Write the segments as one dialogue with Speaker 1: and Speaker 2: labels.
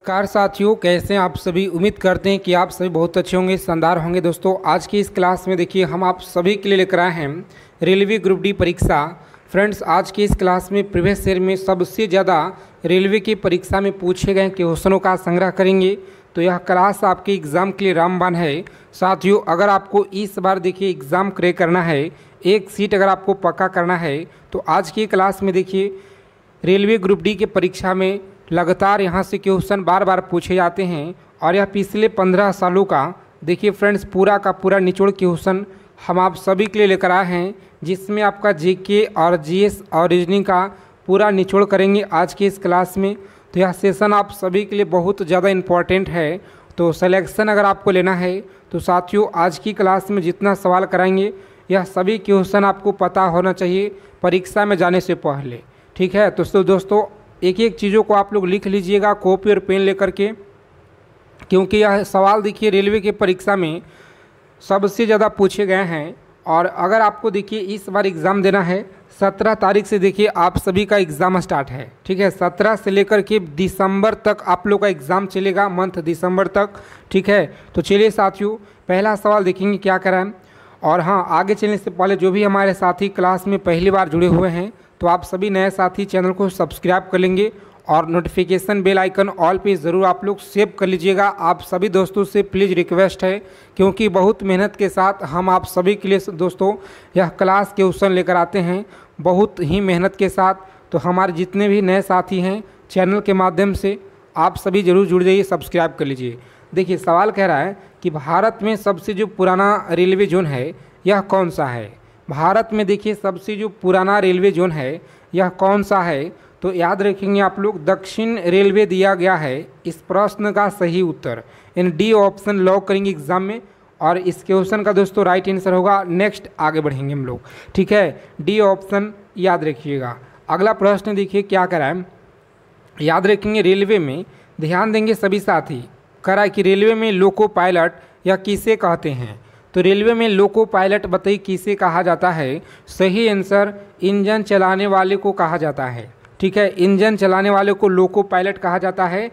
Speaker 1: Car साथियों, कैसे हैं आप सभी। उम्मीद करते हैं कि आप सभी बहुत अच्छे होंगे, शानदार होंगे। दोस्तों, आज की इस क्लास में देखिए हम आप सभी के लिए लेकर आए हैं रेलवे ग्रुप डी परीक्षा। फ्रेंड्स, आज की इस क्लास में प्रीवियस ईयर में सबसे ज़्यादा रेलवे की परीक्षा में पूछे गए क्वेश्चनों का संग्रह करेंगे। तो यह क्लास आपके एग्ज़ाम के लिए रामबाण है। साथियों, अगर आपको इस बार देखिए एग्ज़ाम क्रैक करना है, एक सीट अगर आपको पक्का करना है, तो आज की क्लास में देखिए रेलवे ग्रुप डी के परीक्षा में लगातार यहाँ से क्वेश्चन बार बार पूछे जाते हैं और यह पिछले 15 सालों का देखिए फ्रेंड्स पूरा का पूरा निचोड़ क्वेश्चन हम आप सभी के लिए लेकर आए हैं, जिसमें आपका जीके और जीएस और रीजनिंग का पूरा निचोड़ करेंगे आज की इस क्लास में। तो यह सेशन आप सभी के लिए बहुत ज़्यादा इम्पॉर्टेंट है। तो सिलेक्शन अगर आपको लेना है तो साथियों, आज की क्लास में जितना सवाल कराएंगे यह सभी क्वेश्चन आपको पता होना चाहिए परीक्षा में जाने से पहले, ठीक है। तो दोस्तों, एक एक चीज़ों को आप लोग लिख लीजिएगा कॉपी और पेन लेकर के, क्योंकि यह सवाल देखिए रेलवे के परीक्षा में सबसे ज़्यादा पूछे गए हैं। और अगर आपको देखिए इस बार एग्ज़ाम देना है, 17 तारीख से देखिए आप सभी का एग्ज़ाम स्टार्ट है, ठीक है। 17 से लेकर के दिसंबर तक आप लोग का एग्ज़ाम चलेगा, मंथ दिसंबर तक, ठीक है। तो चलिए साथियों, पहला सवाल देखेंगे क्या कराएं। और हाँ, आगे चलने से पहले जो भी हमारे साथी क्लास में पहली बार जुड़े हुए हैं, तो आप सभी नए साथी चैनल को सब्सक्राइब कर लेंगे और नोटिफिकेशन बेल आइकन ऑल पे ज़रूर आप लोग सेव कर लीजिएगा। आप सभी दोस्तों से प्लीज़ रिक्वेस्ट है, क्योंकि बहुत मेहनत के साथ हम आप सभी के लिए दोस्तों यह क्लास क्वेश्चन लेकर आते हैं, बहुत ही मेहनत के साथ। तो हमारे जितने भी नए साथी हैं चैनल के माध्यम से आप सभी ज़रूर जुड़ जाइए, सब्सक्राइब कर लीजिए। देखिए सवाल कह रहा है कि भारत में सबसे जो पुराना रेलवे जोन है यह कौन सा है। भारत में देखिए सबसे जो पुराना रेलवे जोन है यह कौन सा है। तो याद रखेंगे आप लोग, दक्षिण रेलवे दिया गया है इस प्रश्न का सही उत्तर। इन डी ऑप्शन लॉक करेंगे एग्जाम में और इस क्वेश्चन का दोस्तों राइट आंसर होगा। नेक्स्ट आगे बढ़ेंगे हम लोग, ठीक है। डी ऑप्शन याद रखिएगा। अगला प्रश्न देखिए क्या कराएं, याद रखेंगे रेलवे में, ध्यान देंगे सभी साथी, करा कि रेलवे में लोको पायलट या किसे कहते हैं। तो रेलवे में लोको पायलट बताइए किसे कहा जाता है। सही आंसर इंजन चलाने वाले को कहा जाता है, ठीक है। इंजन चलाने वाले को लोको पायलट कहा जाता है।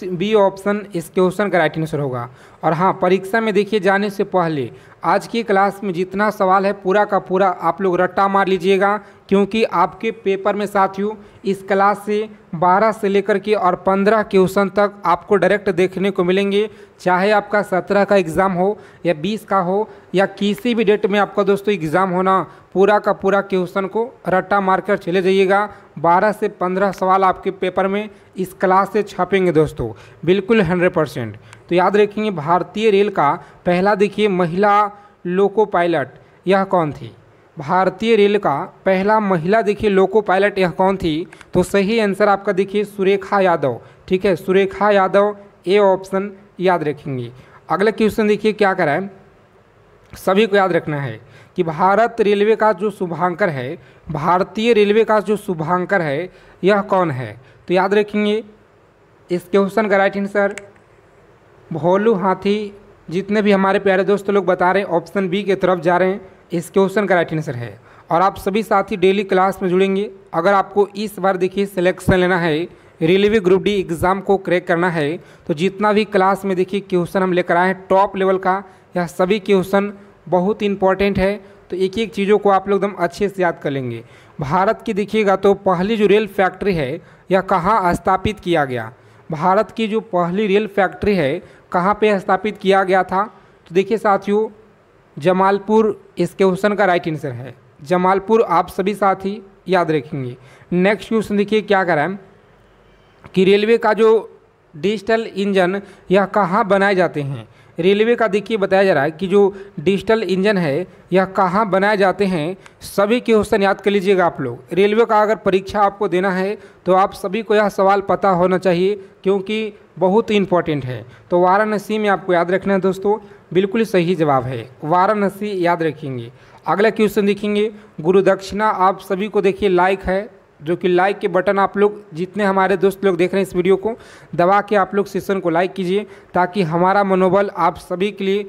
Speaker 1: बी ऑप्शन इस क्वेश्चन का राइट आंसर होगा। और हाँ, परीक्षा में देखिए जाने से पहले आज की क्लास में जितना सवाल है पूरा का पूरा आप लोग रट्टा मार लीजिएगा, क्योंकि आपके पेपर में साथियों इस क्लास से 12 से लेकर के और 15 क्वेश्चन तक आपको डायरेक्ट देखने को मिलेंगे। चाहे आपका 17 का एग्ज़ाम हो या 20 का हो या किसी भी डेट में आपका दोस्तों एग्ज़ाम होना, पूरा का पूरा क्वेश्चन को रट्टा मारकर चले जाइएगा। 12 से 15 सवाल आपके पेपर में इस क्लास से छपेंगे दोस्तों, बिल्कुल 100%। तो याद रखेंगे भारतीय रेल का पहला देखिए महिला लोको पायलट यह कौन थी। भारतीय रेल का पहला महिला देखिए लोको पायलट यह कौन थी। तो सही आंसर आपका देखिए सुरेखा यादव, ठीक है। सुरेखा यादव ए ऑप्शन याद रखेंगे। अगला क्वेश्चन देखिए क्या कराएं, सभी को याद रखना है कि भारत रेलवे का जो शुभांकर है, भारतीय रेलवे का जो शुभांकर है यह कौन है। तो याद रखेंगे इस क्वेश्चन का राइट आंसर भोलू हाथी, जितने भी हमारे प्यारे दोस्त लोग बता रहे हैं ऑप्शन बी की तरफ जा रहे हैं, इस क्वेश्चन का राइट आंसर है। और आप सभी साथी डेली क्लास में जुड़ेंगे। अगर आपको इस बार देखिए सिलेक्शन लेना है, रेलवे ग्रुप डी एग्ज़ाम को क्रैक करना है, तो जितना भी क्लास में देखिए क्वेश्चन हम लेकर आए हैं टॉप लेवल का, यह सभी क्वेश्चन बहुत इंपॉर्टेंट है। तो एक एक चीज़ों को आप लोग एकदम अच्छे से याद कर लेंगे। भारत की देखिएगा तो पहली जो रेल फैक्ट्री है यह कहाँ स्थापित किया गया। भारत की जो पहली रेल फैक्ट्री है कहाँ पे स्थापित किया गया था। तो देखिए साथियों, जमालपुर इस क्वेश्चन का राइट आंसर है। जमालपुर आप सभी साथी याद रखेंगे। नेक्स्ट क्वेश्चन देखिए क्या कराएं कि रेलवे का जो डिजिटल इंजन यह कहाँ बनाए जाते हैं। रेलवे का देखिए बताया जा रहा है कि जो डिजिटल इंजन है यह कहाँ बनाए जाते हैं। सभी क्वेश्चन याद कर लीजिएगा आप लोग। रेलवे का अगर परीक्षा आपको देना है तो आप सभी को यह सवाल पता होना चाहिए, क्योंकि बहुत इंपॉर्टेंट है। तो वाराणसी में आपको याद रखना है दोस्तों, बिल्कुल सही जवाब है वाराणसी, याद रखेंगे। अगला क्वेश्चन देखेंगे, गुरु दक्षिणा आप सभी को देखिए लाइक है, जो कि लाइक के बटन आप लोग जितने हमारे दोस्त लोग देख रहे हैं इस वीडियो को दबा के आप लोग सेशन को लाइक कीजिए, ताकि हमारा मनोबल आप सभी के लिए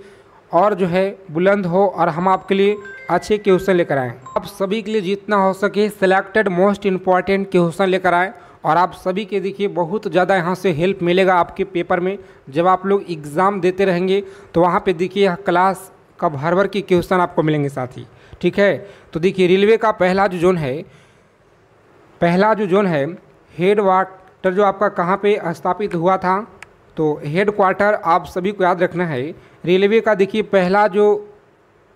Speaker 1: और जो है बुलंद हो और हम आपके लिए अच्छे क्वेश्चन लेकर आएँ। आप सभी के लिए जितना हो सके सिलेक्टेड मोस्ट इम्पॉर्टेंट क्वेश्चन लेकर आएँ और आप सभी के देखिए बहुत ज़्यादा यहाँ से हेल्प मिलेगा आपके पेपर में। जब आप लोग एग्ज़ाम देते रहेंगे तो वहाँ पे देखिए यह क्लास का भर भर के क्वेश्चन आपको मिलेंगे साथी, ठीक है। तो देखिए रेलवे का पहला जो जोन है हेड क्वार्टर जो आपका कहाँ पे स्थापित हुआ था, तो हेड क्वार्टर आप सभी को याद रखना है। रेलवे का देखिए पहला जो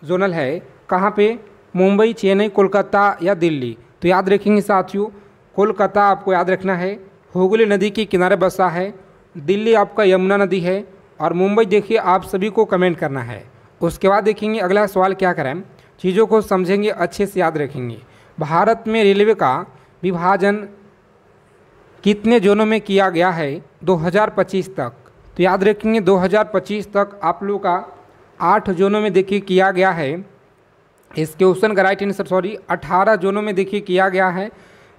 Speaker 1: जोनल है कहाँ पे, मुंबई, चेन्नई, कोलकाता या दिल्ली। तो याद रखेंगे साथियों, कोलकाता आपको याद रखना है, हुगली नदी के किनारे बसा है। दिल्ली आपका यमुना नदी है, और मुंबई देखिए आप सभी को कमेंट करना है। उसके बाद देखेंगे अगला सवाल क्या करें, चीज़ों को समझेंगे, अच्छे से याद रखेंगे। भारत में रेलवे का विभाजन कितने जोनों में किया गया है 2025 तक? तो याद रखेंगे 2025 तक आप लोगों का 8 जोनों में देखिए किया गया है। इस क्वेश्चन का राइट आंसर 18 जोनों में देखिए किया गया है।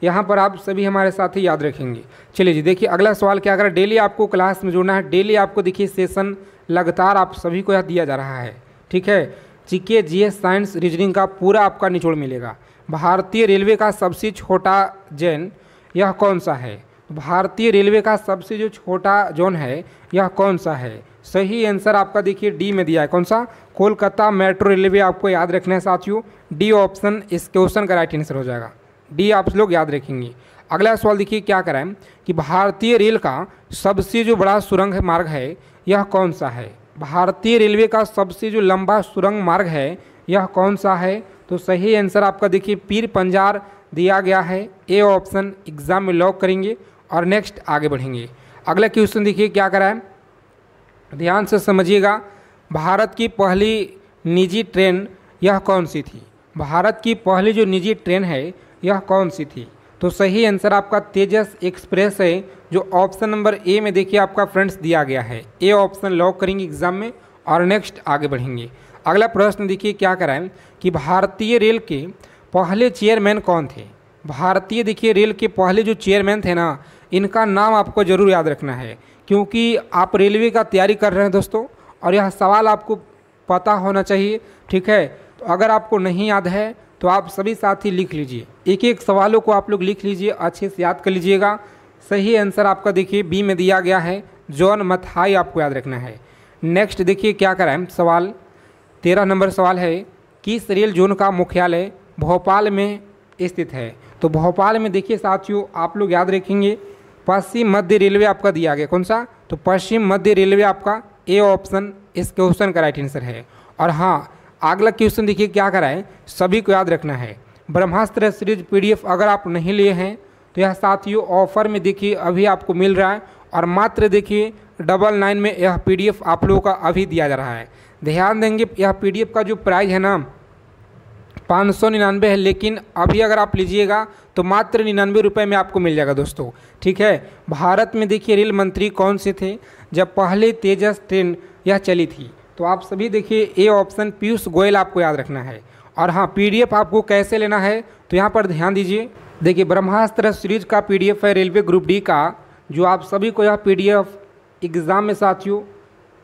Speaker 1: यहाँ पर आप सभी हमारे साथ ही याद रखेंगे। चलिए जी, देखिए अगला सवाल क्या करें, डेली आपको क्लास में जुड़ना है। डेली आपको देखिए सेशन लगातार आप सभी को यह दिया जा रहा है, ठीक है। जीके, जीएस, साइंस, रीजनिंग का पूरा आपका निचोड़ मिलेगा। भारतीय रेलवे का सबसे छोटा जोन यह कौन सा है? भारतीय रेलवे का सबसे जो छोटा जोन है यह कौन सा है? सही आंसर आपका देखिए डी में दिया है। कौन सा? कोलकाता मेट्रो रेलवे आपको याद रखना है साथियों। डी ऑप्शन इस क्वेश्चन का राइट आंसर हो जाएगा। डी आप लोग याद रखेंगे। अगला सवाल देखिए क्या कराएं कि भारतीय रेल का सबसे जो बड़ा सुरंग मार्ग है यह कौन सा है? भारतीय रेलवे का सबसे जो लंबा सुरंग मार्ग है यह कौन सा है? तो सही आंसर आपका देखिए पीर पंजार दिया गया है। ए ऑप्शन एग्जाम में लॉक करेंगे और नेक्स्ट आगे बढ़ेंगे। अगला क्वेश्चन देखिए क्या कराएं, ध्यान से समझिएगा। भारत की पहली निजी ट्रेन यह कौन सी थी? भारत की पहली जो निजी ट्रेन है यह कौन सी थी? तो सही आंसर आपका तेजस एक्सप्रेस है, जो ऑप्शन नंबर ए में देखिए आपका फ्रेंड्स दिया गया है। ए ऑप्शन लॉक करेंगे एग्जाम में और नेक्स्ट आगे बढ़ेंगे। अगला प्रश्न देखिए क्या कराएं कि भारतीय रेल के पहले चेयरमैन कौन थे? भारतीय देखिए रेल के पहले जो चेयरमैन थे ना, इनका नाम आपको ज़रूर याद रखना है, क्योंकि आप रेलवे का तैयारी कर रहे हैं दोस्तों, और यह सवाल आपको पता होना चाहिए, ठीक है। तो अगर आपको नहीं याद है तो आप सभी साथी लिख लीजिए, एक एक सवालों को आप लोग लिख लीजिए, अच्छे से याद कर लीजिएगा। सही आंसर आपका देखिए बी में दिया गया है, जॉन मथाई आपको याद रखना है। नेक्स्ट देखिए क्या कराएं, सवाल 13 नंबर सवाल है, किस रेल जोन का मुख्यालय भोपाल में स्थित है? तो भोपाल में देखिए साथियों आप लोग याद रखेंगे पश्चिम मध्य रेलवे आपका दिया गया। कौन सा? तो पश्चिम मध्य रेलवे आपका ए ऑप्शन इस क्वेश्चन का राइट आंसर है। और हाँ, अगला क्वेश्चन देखिए क्या कराएं, सभी को याद रखना है। ब्रह्मास्त्र सीरीज पीडीएफ अगर आप नहीं लिए हैं तो यह साथियों ऑफर में देखिए अभी आपको मिल रहा है, और मात्र देखिए 99 में यह पीडीएफ आप लोगों का अभी दिया जा रहा है। ध्यान देंगे यह पीडीएफ का जो प्राइस है ना 599 है, लेकिन अभी अगर आप लीजिएगा तो मात्र 99 रुपये में आपको मिल जाएगा दोस्तों, ठीक है। भारत में देखिए रेल मंत्री कौन से थे जब पहले तेजस ट्रेन यह चली थी? तो आप सभी देखिए ए ऑप्शन पीयूष गोयल आपको याद रखना है। और हाँ, पीडीएफ आपको कैसे लेना है तो यहाँ पर ध्यान दीजिए। देखिए ब्रह्मास्त्र सीरीज का पीडीएफ है रेलवे ग्रुप डी का, जो आप सभी को यह पीडीएफ एग्ज़ाम में साथियों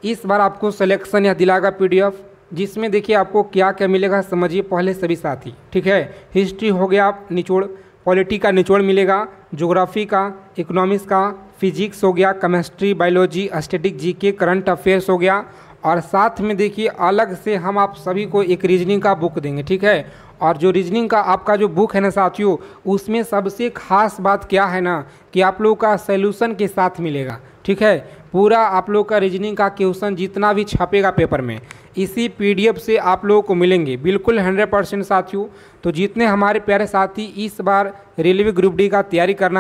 Speaker 1: इस बार आपको सिलेक्शन यह दिलाएगा पीडीएफ, जिसमें देखिए आपको क्या क्या मिलेगा समझिए पहले सभी साथी, ठीक है। हिस्ट्री हो गया निचोड़, पॉलिटी का निचोड़ मिलेगा, ज्योग्राफी का, इकोनॉमिक्स का, फिजिक्स हो गया, chemistry, biology, static, GK, current affairs हो गया, और साथ में देखिए अलग से हम आप सभी को एक रीजनिंग का बुक देंगे, ठीक है। और जो रीजनिंग का आपका जो बुक है ना साथियों, उसमें सबसे खास बात क्या है ना कि आप लोगों का सॉल्यूशन के साथ मिलेगा, ठीक है। पूरा आप लोग का रीजनिंग का क्वेश्चन जितना भी छपेगा पेपर में इसी पीडीएफ से आप लोगों को मिलेंगे, बिल्कुल 100% साथियों। तो जितने हमारे प्यारे साथी इस बार रेलवे ग्रुप डी का तैयारी कर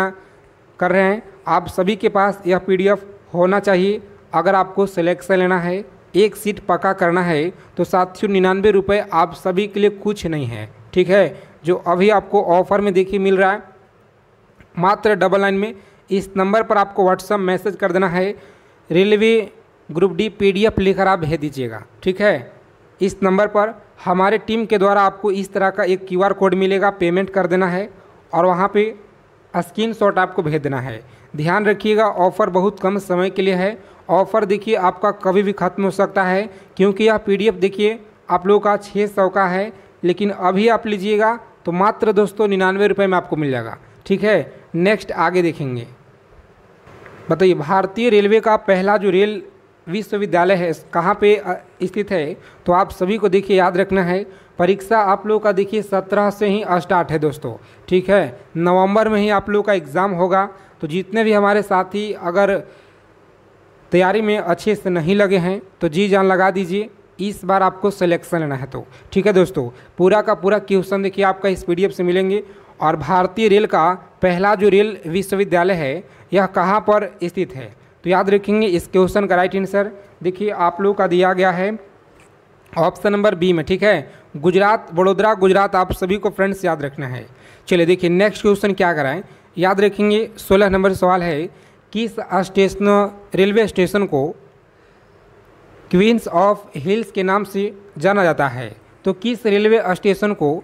Speaker 1: रहे हैं, आप सभी के पास यह पीडीएफ होना चाहिए। अगर आपको सिलेक्शन लेना है, एक सीट पक्का करना है, तो साथियों 99 रुपये आप सभी के लिए कुछ नहीं है, ठीक है। जो अभी आपको ऑफर में देखिए मिल रहा है मात्र 99 में। इस नंबर पर आपको व्हाट्सएप मैसेज कर देना है, रेलवे ग्रुप डी पीडीएफ लेकर आप भेज दीजिएगा, ठीक है। इस नंबर पर हमारे टीम के द्वारा आपको इस तरह का एक क्यूआर कोड मिलेगा, पेमेंट कर देना है और वहाँ पे स्क्रीनशॉट आपको भेज देना है। ध्यान रखिएगा ऑफ़र बहुत कम समय के लिए है। ऑफ़र देखिए आपका कभी भी ख़त्म हो सकता है, क्योंकि यह पीडीएफ देखिए आप लोगों का 600 का है, लेकिन अभी आप लीजिएगा तो मात्र दोस्तों 99 रुपये में आपको मिल जाएगा, ठीक है। नेक्स्ट आगे देखेंगे। बताइए भारतीय रेलवे का पहला जो रेल विश्वविद्यालय है कहाँ पे स्थित है? तो आप सभी को देखिए याद रखना है, परीक्षा आप लोगों का देखिए 17 से ही स्टार्ट है दोस्तों, ठीक है। नवंबर में ही आप लोगों का एग्ज़ाम होगा। तो जितने भी हमारे साथी अगर तैयारी में अच्छे से नहीं लगे हैं तो जी जान लगा दीजिए, इस बार आपको सिलेक्शन लेना है तो ठीक है दोस्तों। पूरा का पूरा क्वेश्चन देखिए आपका इस PDF से मिलेंगे। और भारतीय रेल का पहला जो रेल विश्वविद्यालय है यह कहाँ पर स्थित है? तो याद रखेंगे इस क्वेश्चन का राइट आंसर देखिए आप लोगों का दिया गया है ऑप्शन नंबर बी में, ठीक है। गुजरात, वडोदरा गुजरात आप सभी को फ्रेंड्स याद रखना है। चलिए देखिए नेक्स्ट क्वेश्चन क्या कराएं, याद रखेंगे 16 नंबर सवाल है, किस रेलवे स्टेशन को क्वींस ऑफ हिल्स के नाम से जाना जाता है? तो किस रेलवे स्टेशन को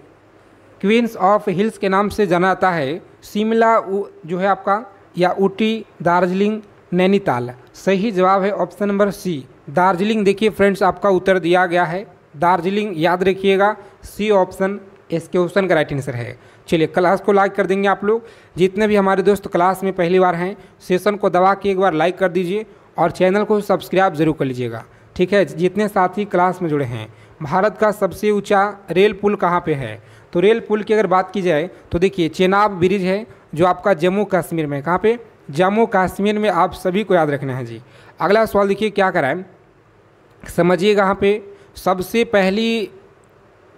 Speaker 1: क्वींस ऑफ हिल्स के नाम से जाना जाता है? शिमला जो है आपका, या ऊटी, दार्जिलिंग, नैनीताल? सही जवाब है ऑप्शन नंबर सी, दार्जिलिंग। देखिए फ्रेंड्स आपका उत्तर दिया गया है दार्जिलिंग, याद रखिएगा सी ऑप्शन इस क्वेश्चन का राइट आंसर है। चलिए क्लास को लाइक कर देंगे आप लोग, जितने भी हमारे दोस्त क्लास में पहली बार हैं सेशन को दबा के एक बार लाइक कर दीजिए और चैनल को सब्सक्राइब जरूर कर लीजिएगा, ठीक है। जितने साथी क्लास में जुड़े हैं, भारत का सबसे ऊंचा रेल पुल कहाँ पे है? तो रेल पुल की अगर बात की जाए तो देखिए चेनाब ब्रिज है जो आपका जम्मू कश्मीर में, कहाँ पे? जम्मू कश्मीर में, आप सभी को याद रखना है जी। अगला सवाल देखिए क्या कराएं, समझिएगा। यहाँ पे सबसे पहली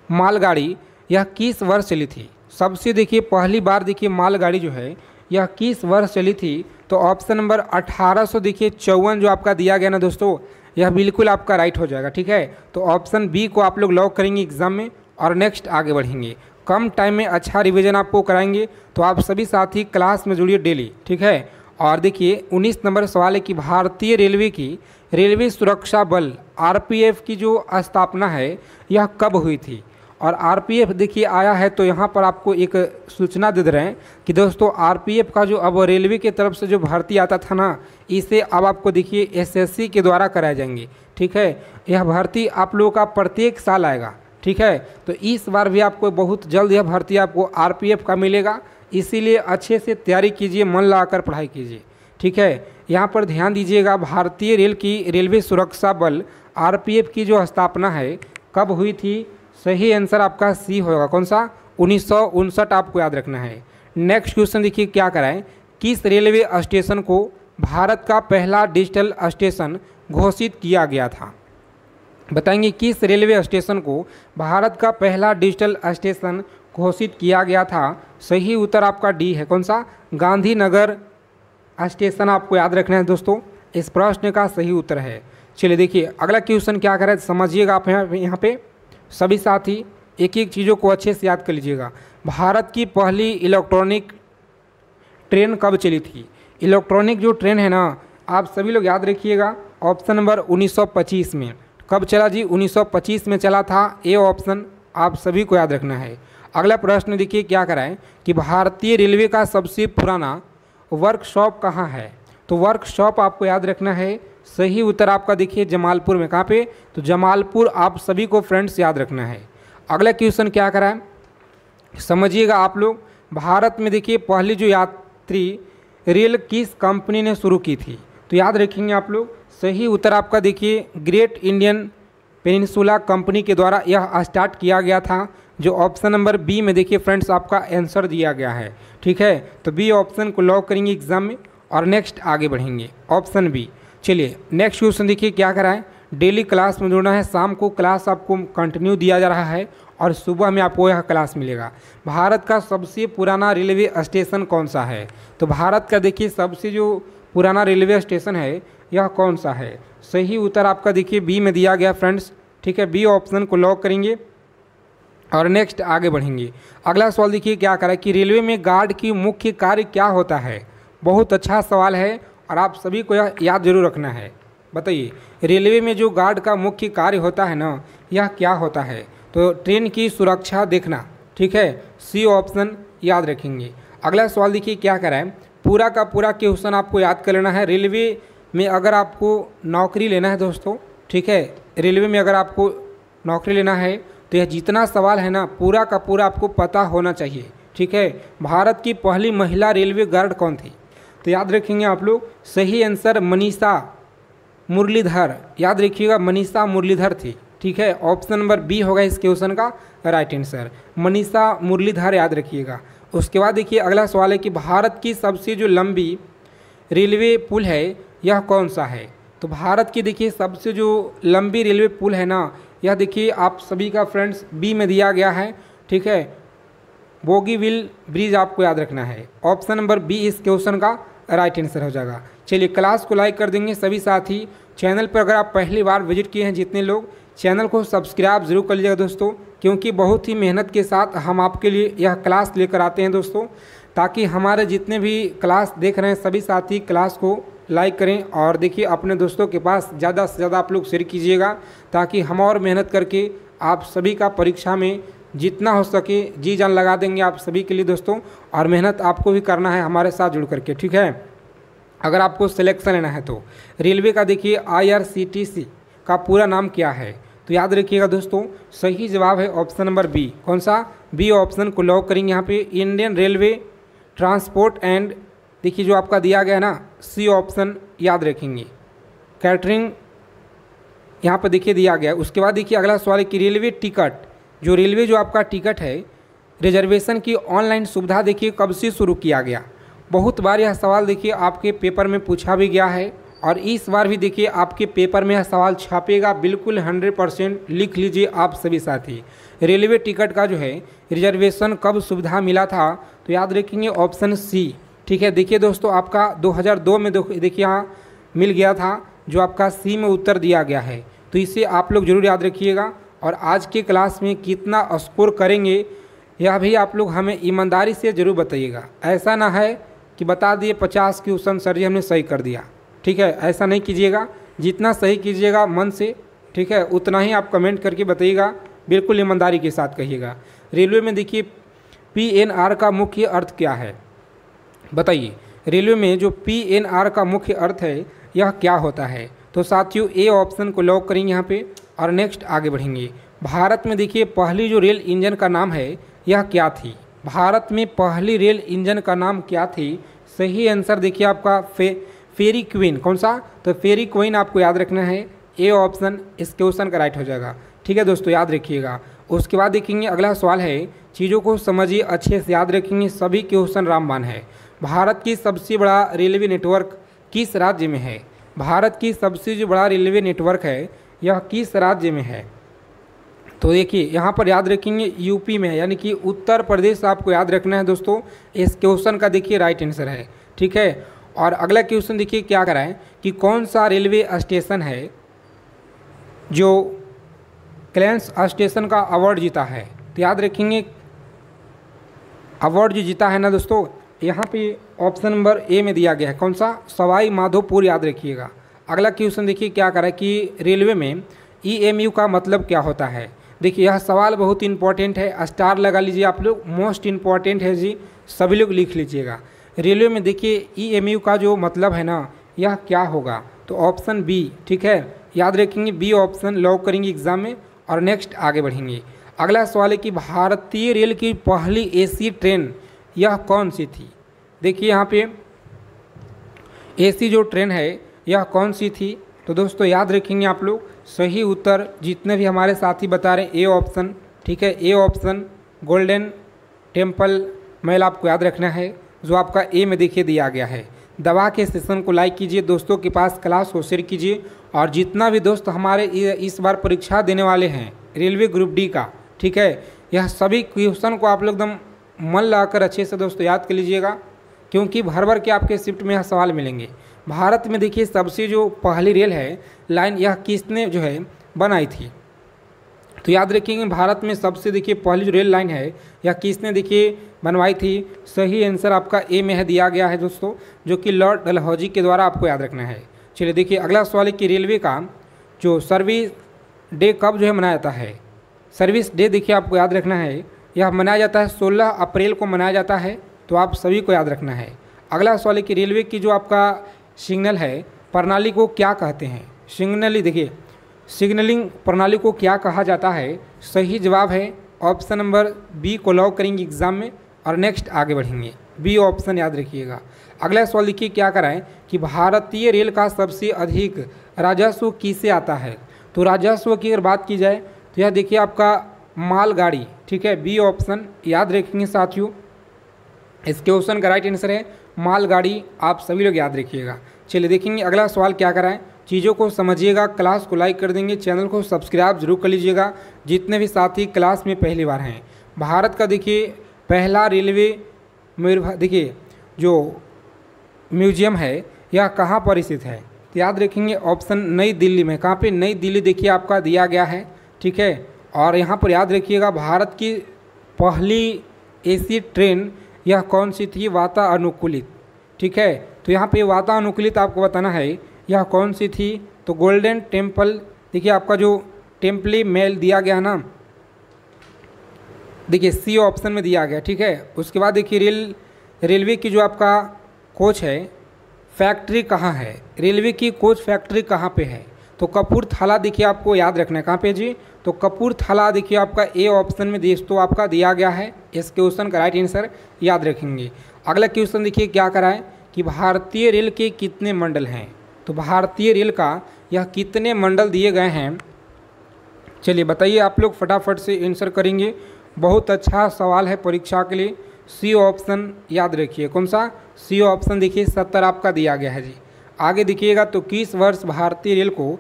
Speaker 1: मालगाड़ी यह किस वर्ष चली थी? सबसे देखिए पहली बार देखिए मालगाड़ी जो है यह किस वर्ष चली थी? तो ऑप्शन नंबर 1800 देखिए 54 जो आपका दिया गया ना दोस्तों, यह बिल्कुल आपका राइट हो जाएगा, ठीक है। तो ऑप्शन बी को आप लोग लॉक करेंगे एग्जाम में और नेक्स्ट आगे बढ़ेंगे। कम टाइम में अच्छा रिवीजन आपको कराएंगे, तो आप सभी साथी क्लास में जुड़िए डेली, ठीक है। और देखिए 19 नंबर सवाल है कि भारतीय रेलवे की रेलवे सुरक्षा बल RPF की जो स्थापना है यह कब हुई थी? और RPF देखिए आया है, तो यहाँ पर आपको एक सूचना दे रहे हैं कि दोस्तों RPF का जो अब रेलवे की तरफ से जो भर्ती आता था ना, इसे अब आपको देखिए SSC के द्वारा कराए जाएंगे, ठीक है। यह भर्ती आप लोगों का प्रत्येक साल आएगा, ठीक है। तो इस बार भी आपको बहुत जल्द यह भर्ती आपको RPF का मिलेगा, इसीलिए अच्छे से तैयारी कीजिए, मन लगाकर पढ़ाई कीजिए, ठीक है। यहाँ पर ध्यान दीजिएगा, भारतीय रेल की रेलवे सुरक्षा बल RPF की जो स्थापना है कब हुई थी? सही आंसर आपका सी होगा, कौन सा? 1959 आपको याद रखना है। नेक्स्ट क्वेश्चन देखिए क्या कराएं, किस रेलवे स्टेशन को भारत का पहला डिजिटल स्टेशन घोषित किया गया था? बताएंगे किस रेलवे स्टेशन को भारत का पहला डिजिटल स्टेशन घोषित किया गया था? सही उत्तर आपका डी है, कौन सा? गांधीनगर स्टेशन आपको याद रखना है दोस्तों, इस प्रश्न का सही उत्तर है। चलिए देखिए अगला क्वेश्चन क्या करें, समझिएगा आप यहाँ पे सभी साथी एक एक चीज़ों को अच्छे से याद कर लीजिएगा। भारत की पहली इलेक्ट्रॉनिक ट्रेन कब चली थी? इलेक्ट्रॉनिक जो ट्रेन है ना, आप सभी लोग याद रखिएगा, ऑप्शन नंबर 1925 में। कब चला जी? 1925 में चला था, ए ऑप्शन आप सभी को याद रखना है। अगला प्रश्न देखिए क्या कराएं कि भारतीय रेलवे का सबसे पुराना वर्कशॉप कहाँ है? तो वर्कशॉप आपको याद रखना है, सही उत्तर आपका देखिए जमालपुर में। कहाँ पे? तो जमालपुर आप सभी को फ्रेंड्स याद रखना है। अगला क्वेश्चन क्या कराएं, समझिएगा आप लोग। भारत में देखिए पहली जो यात्री रेल किस कंपनी ने शुरू की थी? तो याद रखेंगे आप लोग, सही उत्तर आपका देखिए ग्रेट इंडियन पेनिनसुला कंपनी के द्वारा यह स्टार्ट किया गया था, जो ऑप्शन नंबर बी में देखिए फ्रेंड्स आपका आंसर दिया गया है, ठीक है। तो बी ऑप्शन को लॉक करेंगे एग्जाम में और नेक्स्ट आगे बढ़ेंगे, ऑप्शन बी। चलिए नेक्स्ट क्वेश्चन देखिए क्या कराएं, डेली क्लास में जुड़ना है, शाम को क्लास आपको कंटिन्यू दिया जा रहा है और सुबह में आपको यह क्लास मिलेगा। भारत का सबसे पुराना रेलवे स्टेशन कौन सा है? तो भारत का देखिए सबसे जो पुराना रेलवे स्टेशन है यह कौन सा है? सही उत्तर आपका देखिए बी में दिया गया फ्रेंड्स, ठीक है। बी ऑप्शन को लॉक करेंगे और नेक्स्ट आगे बढ़ेंगे। अगला सवाल देखिए क्या करें कि रेलवे में गार्ड की मुख्य कार्य क्या होता है? बहुत अच्छा सवाल है और आप सभी को यह याद जरूर रखना है। बताइए रेलवे में जो गार्ड का मुख्य कार्य होता है ना, यह क्या होता है? तो ट्रेन की सुरक्षा देखना, ठीक है। सी ऑप्शन याद रखेंगे। अगला सवाल देखिए क्या कराएं, पूरा का पूरा क्वेश्चन आपको याद कर लेना है। रेलवे में अगर आपको नौकरी लेना है दोस्तों, ठीक है, रेलवे में अगर आपको नौकरी लेना है तो यह जितना सवाल है ना पूरा का पूरा आपको पता होना चाहिए, ठीक है। भारत की पहली महिला रेलवे गार्ड कौन थी? तो याद रखेंगे आप लोग, सही आंसर मनीषा मुरलीधर, याद रखिएगा मनीषा मुरलीधर थी, ठीक है। ऑप्शन नंबर बी होगा इस क्वेश्चन का राइट आंसर, मनीषा मुरलीधर, याद रखिएगा। उसके बाद देखिए अगला सवाल है कि भारत की सबसे जो लंबी रेलवे पुल है यह कौन सा है? तो भारत की देखिए सबसे जो लंबी रेलवे पुल है ना, यह देखिए आप सभी का फ्रेंड्स बी में दिया गया है, ठीक है। बोगीविल ब्रिज आपको याद रखना है, ऑप्शन नंबर बी इस क्वेश्चन का राइट आंसर हो जाएगा। चलिए क्लास को लाइक कर देंगे सभी साथी। चैनल पर अगर आप पहली बार विजिट किए हैं जितने लोग, चैनल को सब्सक्राइब जरूर कर लीजिएगा दोस्तों, क्योंकि बहुत ही मेहनत के साथ हम आपके लिए यह क्लास लेकर आते हैं दोस्तों, ताकि हमारे जितने भी क्लास देख रहे हैं सभी साथी क्लास को लाइक करें और देखिए अपने दोस्तों के पास ज़्यादा से ज़्यादा आप लोग शेयर कीजिएगा, ताकि हम और मेहनत करके आप सभी का परीक्षा में जितना हो सके जी जान लगा देंगे आप सभी के लिए दोस्तों। और मेहनत आपको भी करना है हमारे साथ जुड़ करके, ठीक है। अगर आपको सिलेक्शन लेना है तो रेलवे का देखिए IRCTC का पूरा नाम क्या है? तो याद रखिएगा दोस्तों, सही जवाब है ऑप्शन नंबर बी। कौन सा? बी ऑप्शन को लॉक करेंगे यहाँ पे, इंडियन रेलवे ट्रांसपोर्ट एंड, देखिए जो आपका दिया गया है ना सी ऑप्शन याद रखेंगे, कैटरिंग यहाँ पर देखिए दिया गया। उसके बाद देखिए अगला सवाल है कि रेलवे टिकट, जो रेलवे जो आपका टिकट है रिजर्वेशन की ऑनलाइन सुविधा देखिए कब से शुरू किया गया? बहुत बार यह सवाल देखिए आपके पेपर में पूछा भी गया है और इस बार भी देखिए आपके पेपर में यह सवाल छापेगा, बिल्कुल 100% लिख लीजिए आप सभी साथी। रेलवे टिकट का जो है रिजर्वेशन कब सुविधा मिला था? तो याद रखेंगे ऑप्शन सी, ठीक है। देखिए दोस्तों आपका 2002 में देखिए यहाँ मिल गया था, जो आपका सी में उत्तर दिया गया है, तो इसे आप लोग जरूर याद रखिएगा। और आज के क्लास में कितना स्कोर करेंगे यह भी आप लोग हमें ईमानदारी से ज़रूर बताइएगा। ऐसा ना है कि बता दिए 50 क्वेश्चन सर जी हमने सही कर दिया, ठीक है, ऐसा नहीं कीजिएगा। जितना सही कीजिएगा मन से, ठीक है, उतना ही आप कमेंट करके बताइएगा, बिल्कुल ईमानदारी के साथ कहिएगा। रेलवे में देखिए PNR का मुख्य अर्थ क्या है? बताइए, रेलवे में जो PNR का मुख्य अर्थ है यह क्या होता है? तो साथियों ए ऑप्शन को लॉक करेंगे यहाँ पे और नेक्स्ट आगे बढ़ेंगे। भारत में देखिए पहली जो रेल इंजन का नाम है यह क्या थी? भारत में पहली रेल इंजन का नाम क्या थी? सही आंसर देखिए आपका फेरी क्वीन। कौन सा? तो फेरी क्वीन आपको याद रखना है, ए ऑप्शन इस क्वेश्चन का राइट हो जाएगा, ठीक है दोस्तों, याद रखिएगा। उसके बाद देखेंगे अगला सवाल है, चीज़ों को समझिए अच्छे से याद रखेंगे, सभी क्वेश्चन रामबाण है। भारत की सबसे बड़ा रेलवे नेटवर्क किस राज्य में है? भारत की सबसे जो बड़ा रेलवे नेटवर्क है यह किस राज्य में है? तो देखिए यहाँ पर याद रखेंगे यूपी में है, यानी कि उत्तर प्रदेश आपको याद रखना है दोस्तों। इस क्वेश्चन का देखिए राइट आंसर है, ठीक है। और अगला क्वेश्चन देखिए क्या कराएं कि कौन सा रेलवे स्टेशन है जो क्लैंस स्टेशन का अवार्ड जीता है? तो याद रखेंगे अवार्ड जो जीता है ना दोस्तों, यहाँ पे ऑप्शन नंबर ए में दिया गया है। कौन सा? सवाई माधोपुर, याद रखिएगा। अगला क्वेश्चन देखिए क्या करा कि रेलवे में EMU का मतलब क्या होता है? देखिए यह सवाल बहुत इंपॉर्टेंट है, स्टार लगा लीजिए आप लोग, मोस्ट इंपॉर्टेंट है जी, सभी लोग लिख लीजिएगा। रेलवे में देखिए EMU का जो मतलब है ना यह क्या होगा? तो ऑप्शन बी, ठीक है, याद रखेंगे बी ऑप्शन लॉक करेंगे एग्जाम में और नेक्स्ट आगे बढ़ेंगे। अगला सवाल है कि भारतीय रेल की पहली AC ट्रेन यह कौन सी थी? देखिए यहाँ पे AC जो ट्रेन है यह कौन सी थी? तो दोस्तों याद रखेंगे आप लोग, सही उत्तर जितने भी हमारे साथी बता रहे हैं ए ऑप्शन, ठीक है, ए ऑप्शन गोल्डन टेम्पल महल आपको याद रखना है, जो आपका ए में देखिए दिया गया है। दबा के सेशन को लाइक कीजिए, दोस्तों के पास क्लास को शेयर कीजिए और जितना भी दोस्त हमारे इस बार परीक्षा देने वाले हैं रेलवे ग्रुप डी का, ठीक है, यह सभी क्वेश्चन को आप लोग एकदम मन लगाकर अच्छे से दोस्तों याद कर लीजिएगा, क्योंकि भर भर के आपके शिफ्ट में यह सवाल मिलेंगे। भारत में देखिए सबसे जो पहली रेल है लाइन यह किसने जो है बनाई थी? तो याद रखेंगे भारत में सबसे देखिए पहली जो रेल लाइन है यह किसने देखिए बनवाई थी? सही आंसर आपका ए में है दिया गया है दोस्तों, जो कि लॉर्ड डलहौजी के द्वारा आपको याद रखना है। चलिए देखिए अगला सवाल है कि रेलवे का जो सर्विस डे कब जो है मनाया जाता है? सर्विस डे देखिए आपको याद रखना है, यह मनाया जाता है 16 अप्रैल को मनाया जाता है, तो आप सभी को याद रखना है। अगला सवाल है कि रेलवे की जो आपका सिग्नल है प्रणाली को क्या कहते हैं? सिग्नली देखिए सिग्नलिंग प्रणाली को क्या कहा जाता है? सही जवाब है ऑप्शन नंबर बी को लॉक करेंगे एग्जाम में और नेक्स्ट आगे बढ़ेंगे। बी ऑप्शन याद रखिएगा। अगला सवाल देखिए क्या कराएं कि भारतीय रेल का सबसे अधिक राजस्व किसे आता है। तो राजस्व की अगर बात की जाए तो यह देखिए आपका मालगाड़ी, ठीक है, बी ऑप्शन याद रखेंगे साथियों। इस क्वेश्चन का राइट आंसर है मालगाड़ी, आप सभी लोग याद रखिएगा। चलिए देखेंगे अगला सवाल क्या कराएं। चीज़ों को समझिएगा, क्लास को लाइक कर देंगे, चैनल को सब्सक्राइब जरूर कर लीजिएगा जितने भी साथी क्लास में पहली बार हैं। भारत का देखिए पहला रेलवे देखिए जो म्यूजियम है यह कहाँ पर स्थित है। तो याद रखेंगे ऑप्शन नई दिल्ली में। कहाँ पे? नई दिल्ली देखिए आपका दिया गया है, ठीक है। और यहाँ पर याद रखिएगा भारत की पहली एसी ट्रेन यह कौन सी थी? वातानुकूलित, ठीक है। तो यहाँ पे वातानुकूलित आपको बताना है यह कौन सी थी। तो गोल्डन टेम्पल देखिए आपका जो टेम्पली मेल दिया गया है ना, देखिए सी ऑप्शन में दिया गया, ठीक है। उसके बाद देखिए रेलवे की जो आपका कोच है फैक्ट्री कहाँ है, रेलवे की कोच फैक्ट्री कहाँ पे है। तो कपूरथला देखिए आपको याद रखना है। कहाँ पे जी? तो कपूरथला देखिए आपका ए ऑप्शन में दोस्तों आपका दिया गया है। इस क्वेश्चन का राइट आंसर याद रखेंगे। अगला क्वेश्चन देखिए क्या कराए कि भारतीय रेल के कितने मंडल हैं। तो भारतीय रेल का यह कितने मंडल दिए गए हैं, चलिए बताइए आप लोग फटाफट से आंसर करेंगे। बहुत अच्छा सवाल है परीक्षा के लिए। सी ऑप्शन याद रखिए। कौन सा? सी ऑप्शन देखिए 70 आपका दिया गया है जी। आगे देखिएगा तो किस वर्ष भारतीय रेल को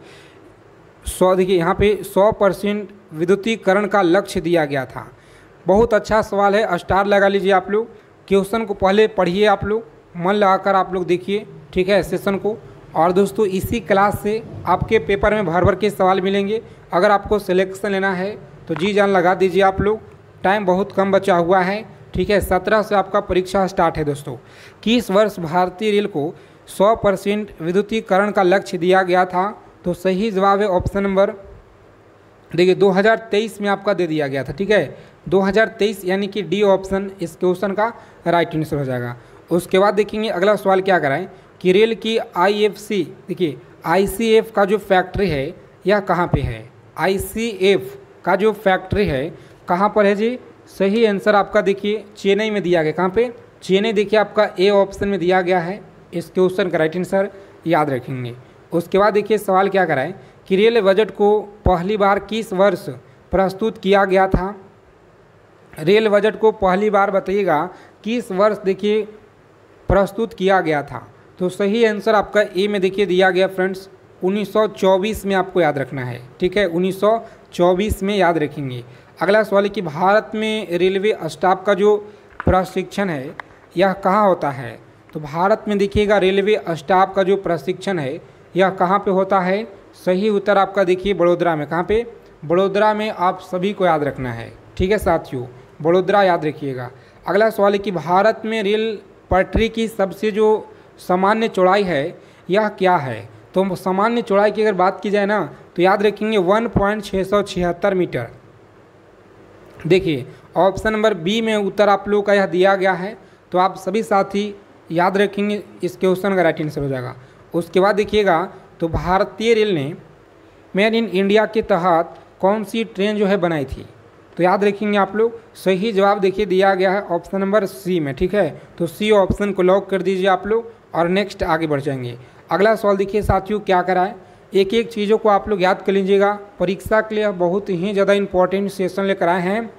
Speaker 1: 100 देखिए यहाँ पे 100% विद्युतीकरण का लक्ष्य दिया गया था। बहुत अच्छा सवाल है, स्टार लगा लीजिए आप लोग। क्वेश्चन को पहले पढ़िए आप लोग, मन लगाकर आप लोग देखिए, ठीक है, सेशन को। और दोस्तों इसी क्लास से आपके पेपर में भर भर के सवाल मिलेंगे। अगर आपको सिलेक्शन लेना है तो जी जान लगा दीजिए आप लोग। टाइम बहुत कम बचा हुआ है, ठीक है। 17 से आपका परीक्षा स्टार्ट है दोस्तों। किस वर्ष भारतीय रेल को 100% विद्युतीकरण का लक्ष्य दिया गया था। तो सही जवाब है ऑप्शन नंबर देखिए 2023 में आपका दे दिया गया था, ठीक है। 2023 यानी कि डी ऑप्शन इस क्वेश्चन का राइट आंसर हो जाएगा। उसके बाद देखेंगे अगला सवाल क्या कराएं कि रेल की आईएफसी देखिए आईसीएफ का जो फैक्ट्री है यह कहाँ पे है। आईसीएफ का जो फैक्ट्री है कहाँ पर है जी? सही आंसर आपका देखिए चेन्नई में दिया गया। कहाँ पे? चेन्नई देखिए आपका ए ऑप्शन में दिया गया है। इस क्वेश्चन का राइट आंसर याद रखेंगे। उसके बाद देखिए सवाल क्या कराएं कि रेल बजट को पहली बार किस वर्ष प्रस्तुत किया गया था। रेल बजट को पहली बार बताइएगा किस वर्ष देखिए प्रस्तुत किया गया था। तो सही आंसर आपका ए में देखिए दिया गया फ्रेंड्स 1924 में आपको याद रखना है, ठीक है। 1924 में याद रखेंगे। अगला सवाल है कि भारत में रेलवे स्टाफ का जो प्रशिक्षण है यह कहाँ होता है। तो भारत में देखिएगा रेलवे स्टाफ का जो प्रशिक्षण है यह कहाँ पे होता है। सही उत्तर आपका देखिए बड़ोदरा में। कहाँ पे? बड़ोदरा में आप सभी को याद रखना है, ठीक है साथियों, बड़ोदरा याद रखिएगा। अगला सवाल है कि भारत में रेल पटरी की सबसे जो सामान्य चौड़ाई है यह क्या है। तो सामान्य चौड़ाई की अगर बात की जाए ना तो याद रखेंगे 1.676 मीटर। देखिए ऑप्शन नंबर बी में उत्तर आप लोगों का यह दिया गया है। तो आप सभी साथी याद रखेंगे, इस क्वेश्चन का राइट आंसर हो जाएगा। उसके बाद देखिएगा तो भारतीय रेल ने मेड इन इंडिया के तहत कौन सी ट्रेन जो है बनाई थी। तो याद रखेंगे आप लोग। सही जवाब देखिए दिया गया है ऑप्शन नंबर सी में, ठीक है। तो सी ऑप्शन को लॉक कर दीजिए आप लोग और नेक्स्ट आगे बढ़ जाएंगे। अगला सवाल देखिए साथियों क्या कराए, एक एक चीज़ों को आप लोग याद कर लीजिएगा। परीक्षा के लिए बहुत ही ज़्यादा इंपॉर्टेंट सेशन लेकर आए हैं।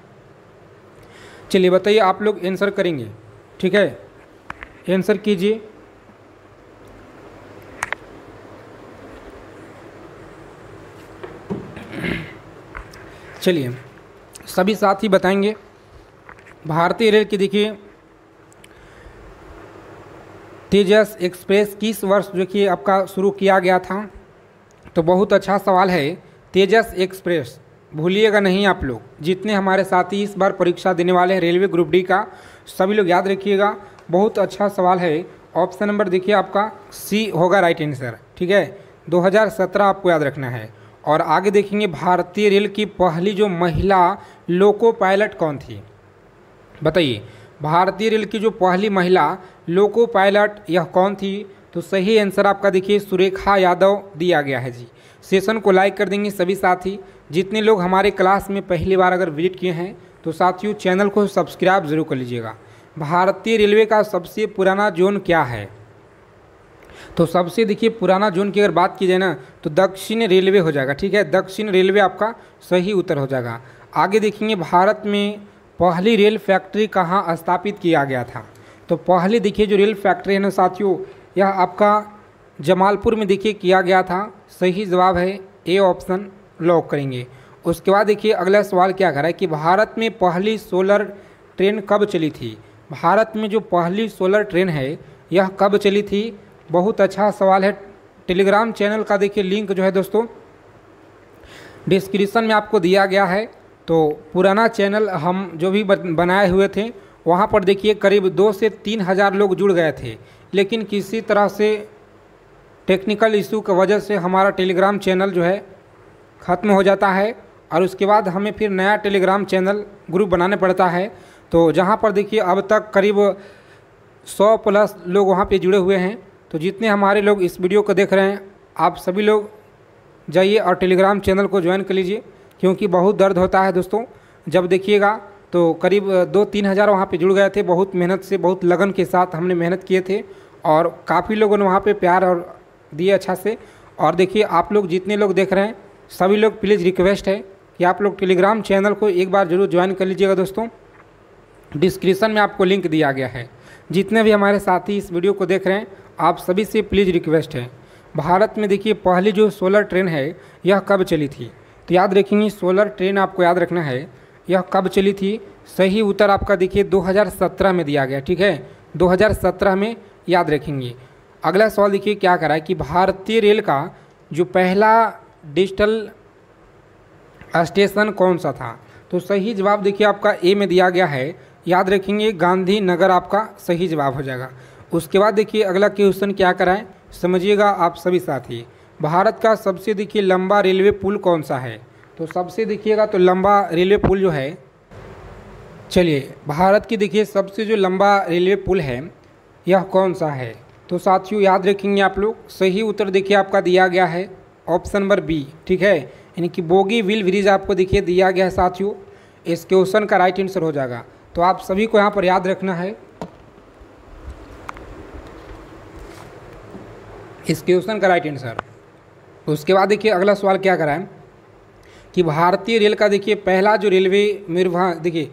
Speaker 1: चलिए बताइए आप लोग आंसर करेंगे, ठीक है, आंसर कीजिए। चलिए सभी साथी बताएंगे। भारतीय रेल की देखिए तेजस एक्सप्रेस किस वर्ष जो कि आपका शुरू किया गया था। तो बहुत अच्छा सवाल है। तेजस एक्सप्रेस भूलिएगा नहीं आप लोग, जितने हमारे साथी इस बार परीक्षा देने वाले हैं रेलवे ग्रुप डी का, सभी लोग याद रखिएगा। बहुत अच्छा सवाल है। ऑप्शन नंबर देखिए आपका सी होगा राइट आंसर, ठीक है। 2017 आपको याद रखना है। और आगे देखेंगे भारतीय रेल की पहली जो महिला लोको पायलट कौन थी। बताइए भारतीय रेल की जो पहली महिला लोको पायलट यह कौन थी। तो सही आंसर आपका देखिए सुरेखा यादव दिया गया है जी। सेशन को लाइक कर देंगे सभी साथी। जितने लोग हमारे क्लास में पहली बार अगर विजिट किए हैं तो साथियों चैनल को सब्सक्राइब जरूर कर लीजिएगा। भारतीय रेलवे का सबसे पुराना जोन क्या है? तो सबसे देखिए पुराना जोन की अगर बात की जाए ना तो दक्षिण रेलवे हो जाएगा। ठीक है, दक्षिण रेलवे आपका सही उत्तर हो जाएगा। आगे देखेंगे भारत में पहली रेल फैक्ट्री कहाँ स्थापित किया गया था? तो पहली देखिए जो रेल फैक्ट्री है ना साथियों, यह आपका जमालपुर में देखिए किया गया था। सही जवाब है ए ऑप्शन, लॉक करेंगे। उसके बाद देखिए अगला सवाल क्या कर रहा है कि भारत में पहली सोलर ट्रेन कब चली थी? भारत में जो पहली सोलर ट्रेन है यह कब चली थी? बहुत अच्छा सवाल है। टेलीग्राम चैनल का देखिए लिंक जो है दोस्तों डिस्क्रिप्शन में आपको दिया गया है। तो पुराना चैनल हम जो भी बनाए हुए थे वहाँ पर देखिए करीब 2 से 3 हज़ार लोग जुड़ गए थे, लेकिन किसी तरह से टेक्निकल इशू की वजह से हमारा टेलीग्राम चैनल जो है ख़त्म हो जाता है और उसके बाद हमें फिर नया टेलीग्राम चैनल ग्रुप बनाने पड़ता है। तो जहाँ पर देखिए अब तक करीब 100 प्लस लोग वहाँ पे जुड़े हुए हैं। तो जितने हमारे लोग इस वीडियो को देख रहे हैं आप सभी लोग जाइए और टेलीग्राम चैनल को ज्वाइन कर लीजिए, क्योंकि बहुत दर्द होता है दोस्तों। जब देखिएगा तो करीब 2-3 हज़ार वहाँ पे जुड़ गए थे। बहुत मेहनत से, बहुत लगन के साथ हमने मेहनत किए थे और काफ़ी लोगों ने वहाँ पे प्यार और दिए अच्छा से। और देखिए आप लोग जितने लोग देख रहे हैं सभी लोग प्लीज़ रिक्वेस्ट है कि आप लोग टेलीग्राम चैनल को एक बार ज़रूर ज्वाइन कर लीजिएगा दोस्तों। डिस्क्रिप्शन में आपको लिंक दिया गया है। जितने भी हमारे साथी इस वीडियो को देख रहे हैं आप सभी से प्लीज़ रिक्वेस्ट है, भारत में देखिए पहली जो सोलर ट्रेन है यह कब चली थी? तो याद रखेंगे सोलर ट्रेन आपको याद रखना है यह कब चली थी। सही उत्तर आपका देखिए 2017 में दिया गया। ठीक है, 2017 में याद रखेंगे। अगला सवाल देखिए क्या करा है कि भारतीय रेल का जो पहला डिजिटल स्टेशन कौन सा था? तो सही जवाब देखिए आपका ए में दिया गया है। याद रखेंगे गांधीनगर आपका सही जवाब हो जाएगा। उसके बाद देखिए अगला क्वेश्चन क्या कराएं, समझिएगा आप सभी साथी। भारत का सबसे देखिए लंबा रेलवे पुल कौन सा है? तो सबसे देखिएगा तो लंबा रेलवे पुल जो है, चलिए भारत की देखिए सबसे जो लंबा रेलवे पुल है यह कौन सा है? तो साथियों याद रखेंगे आप लोग, सही उत्तर देखिए आपका दिया गया है ऑप्शन नंबर बी। ठीक है, यानी कि बोगीबिल ब्रिज आपको देखिए दिया गया है साथियों। इस क्वेश्चन का राइट आंसर हो जाएगा। तो आप सभी को यहाँ पर याद रखना है इस क्वेश्चन का राइट आंसर। उसके बाद देखिए अगला सवाल क्या करा है कि भारतीय रेल का देखिए पहला जो रेलवे देखिए